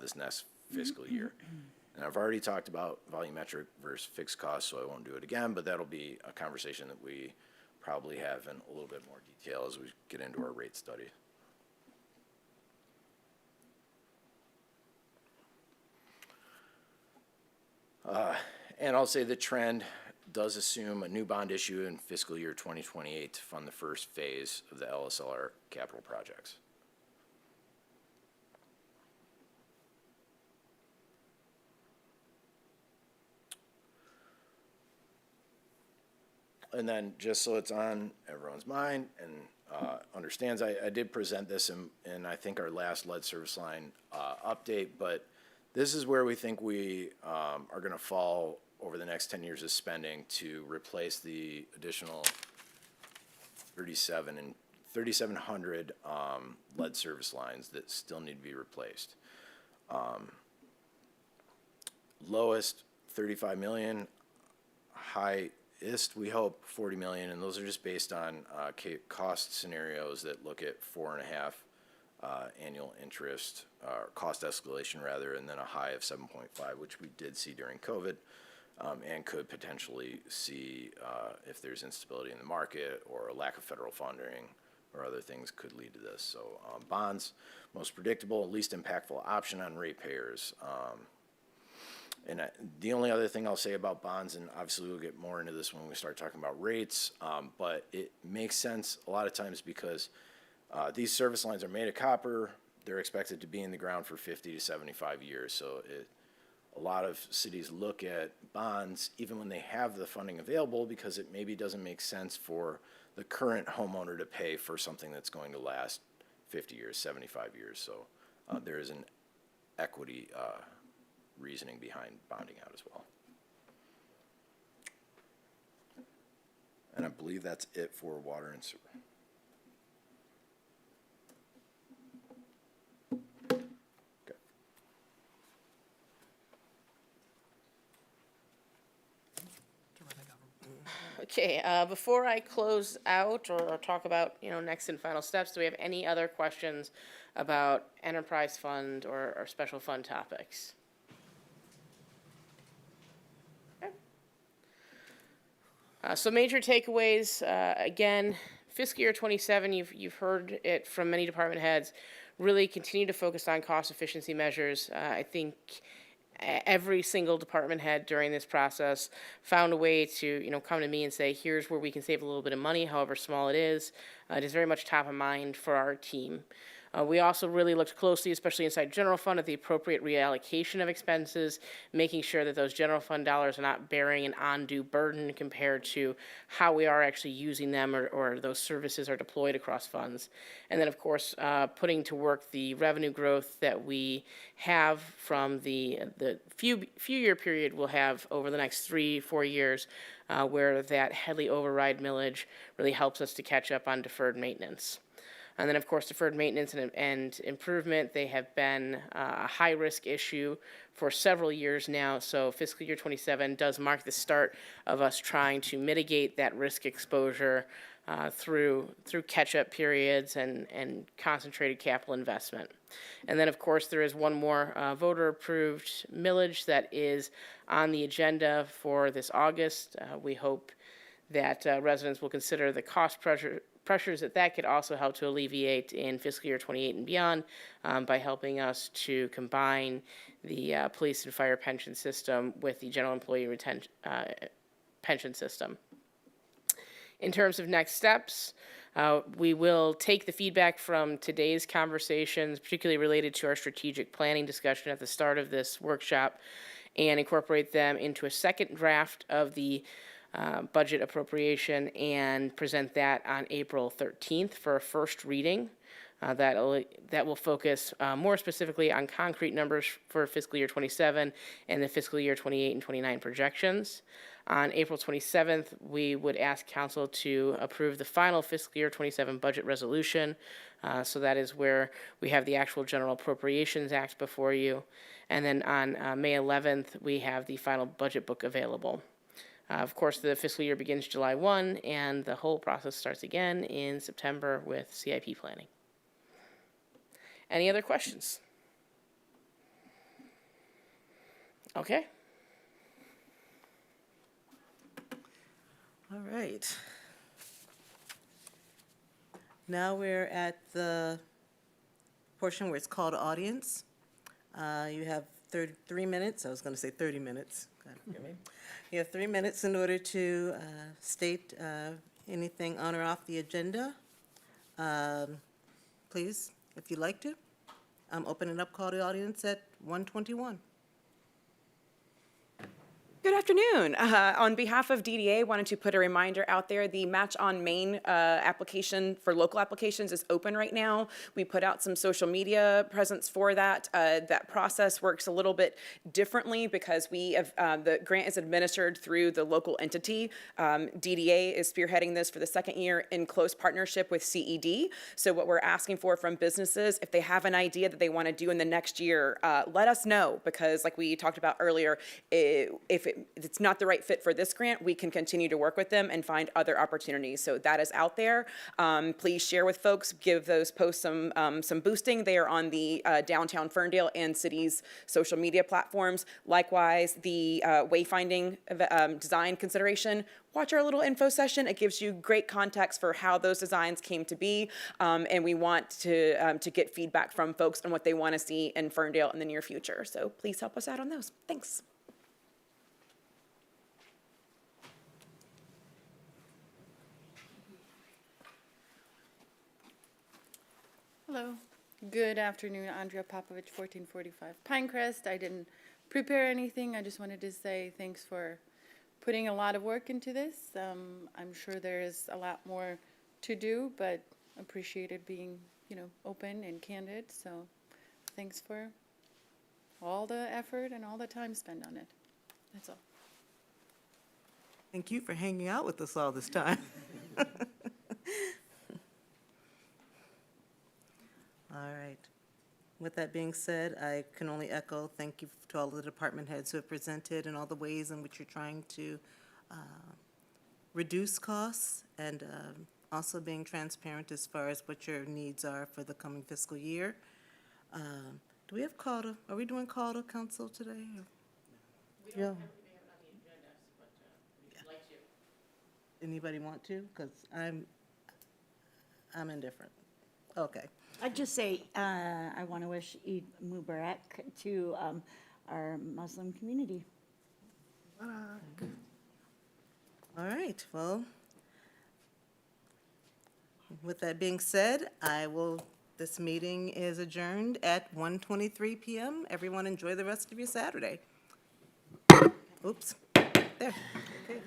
this next fiscal year. And I've already talked about volumetric versus fixed costs, so I won't do it again, but that'll be a conversation that we probably have in a little bit more detail as we get into our rate study. And I'll say the trend does assume a new bond issue in fiscal year 2028 to fund the first phase of the LSLR capital projects. And then just so it's on everyone's mind and understands, I did present this in I think our last lead service line update, but this is where we think we are going to fall over the next 10 years of spending to replace the additional 3,700 lead service lines that still need to be replaced. Lowest, 35 million. Highest, we hope, 40 million, and those are just based on cost scenarios that look at 4.5 annual interest, cost escalation rather, and then a high of 7.5, which we did see during COVID, and could potentially see if there's instability in the market or a lack of federal funding or other things could lead to this. So bonds, most predictable, least impactful option on ratepayers. And the only other thing I'll say about bonds, and obviously we'll get more into this when we start talking about rates, but it makes sense a lot of times because these service lines are made of copper. They're expected to be in the ground for 50 to 75 years. So a lot of cities look at bonds even when they have the funding available because it maybe doesn't make sense for the current homeowner to pay for something that's going to last 50 years, 75 years. So there is an equity reasoning behind bonding out as well. And I believe that's it for water and sewer. Okay, before I close out or talk about, next and final steps, do we have any other questions about enterprise fund or special fund topics? Okay. So major takeaways, again, fiscal year 27, you've heard it from many department heads, really continue to focus on cost efficiency measures. I think every single department head during this process found a way to, come to me and say, here's where we can save a little bit of money, however small it is. It is very much top of mind for our team. We also really looked closely, especially inside general fund, at the appropriate reallocation of expenses, making sure that those general fund dollars are not bearing an undue burden compared to how we are actually using them or those services are deployed across funds. And then, of course, putting to work the revenue growth that we have from the few year period we'll have over the next 3-4 years, where that Headley override millage really helps us to catch up on deferred maintenance. And then, of course, deferred maintenance and improvement, they have been a high-risk issue for several years now. So fiscal year 27 does mark the start of us trying to mitigate that risk exposure through catch-up periods and concentrated capital investment. And then, of course, there is one more voter-approved millage that is on the agenda for this August. We hope that residents will consider the cost pressures that could also help to alleviate in fiscal year 28 and beyond by helping us to combine the police and fire pension system with the general employee pension system. In terms of next steps, we will take the feedback from today's conversations, particularly related to our strategic planning discussion at the start of this workshop, and incorporate them into a second draft of the budget appropriation and present that on April 13th for a first reading. That will focus more specifically on concrete numbers for fiscal year 27 and the fiscal year 28 and 29 projections. On April 27th, we would ask council to approve the final fiscal year 27 budget resolution. So that is where we have the actual General Appropriations Act before you. And then on May 11th, we have the final budget book available. Of course, the fiscal year begins July 1, and the whole process starts again in September with CIP planning. Any other questions? Okay. All right. Now we're at the portion where it's called audience. You have 3 minutes. I was going to say 30 minutes. God, hear me? You have 3 minutes in order to state anything on or off the agenda. Please, if you'd like to. I'm opening up call to the audience at 1:21. Good afternoon. On behalf of DDA, wanted to put a reminder out there. The Match on Main application for local applications is open right now. We put out some social media presence for that. That process works a little bit differently because we have the grant is administered through the local entity. DDA is spearheading this for the second year in close partnership with CED. So what we're asking for from businesses, if they have an idea that they want to do in the next year, let us know, because like we talked about earlier, if it's not the right fit for this grant, we can continue to work with them and find other opportunities. So that is out there. Please share with folks, give those posts some boosting. They are on the downtown Ferndale and city's social media platforms. Likewise, the wayfinding design consideration. Watch our little info session. It gives you great context for how those designs came to be, and we want to get feedback from folks on what they want to see in Ferndale in the near future. So please help us out on those. Thanks. Hello. Good afternoon. Andrea Popovich, 1445 Pinecrest. I didn't prepare anything. I just wanted to say thanks for putting a lot of work into this. I'm sure there is a lot more to do, but appreciated being, open and candid. So thanks for all the effort and all the time spent on it. That's all. Thank you for hanging out with us all this time. All right. With that being said, I can only echo thank you to all the department heads who have presented and all the ways in which you're trying to reduce costs and also being transparent as far as what your needs are for the coming fiscal year. Do we have call to, are we doing call to council today? We don't have everything on the agenda, but we'd like to. Anybody want to? Because I'm indifferent. Okay. I'd just say, I want to wish Eid Mubarak to our Muslim community. All right, well, with that being said, this meeting is adjourned at 1:23 p.m. Everyone enjoy the rest of your Saturday. Oops, there. Okay.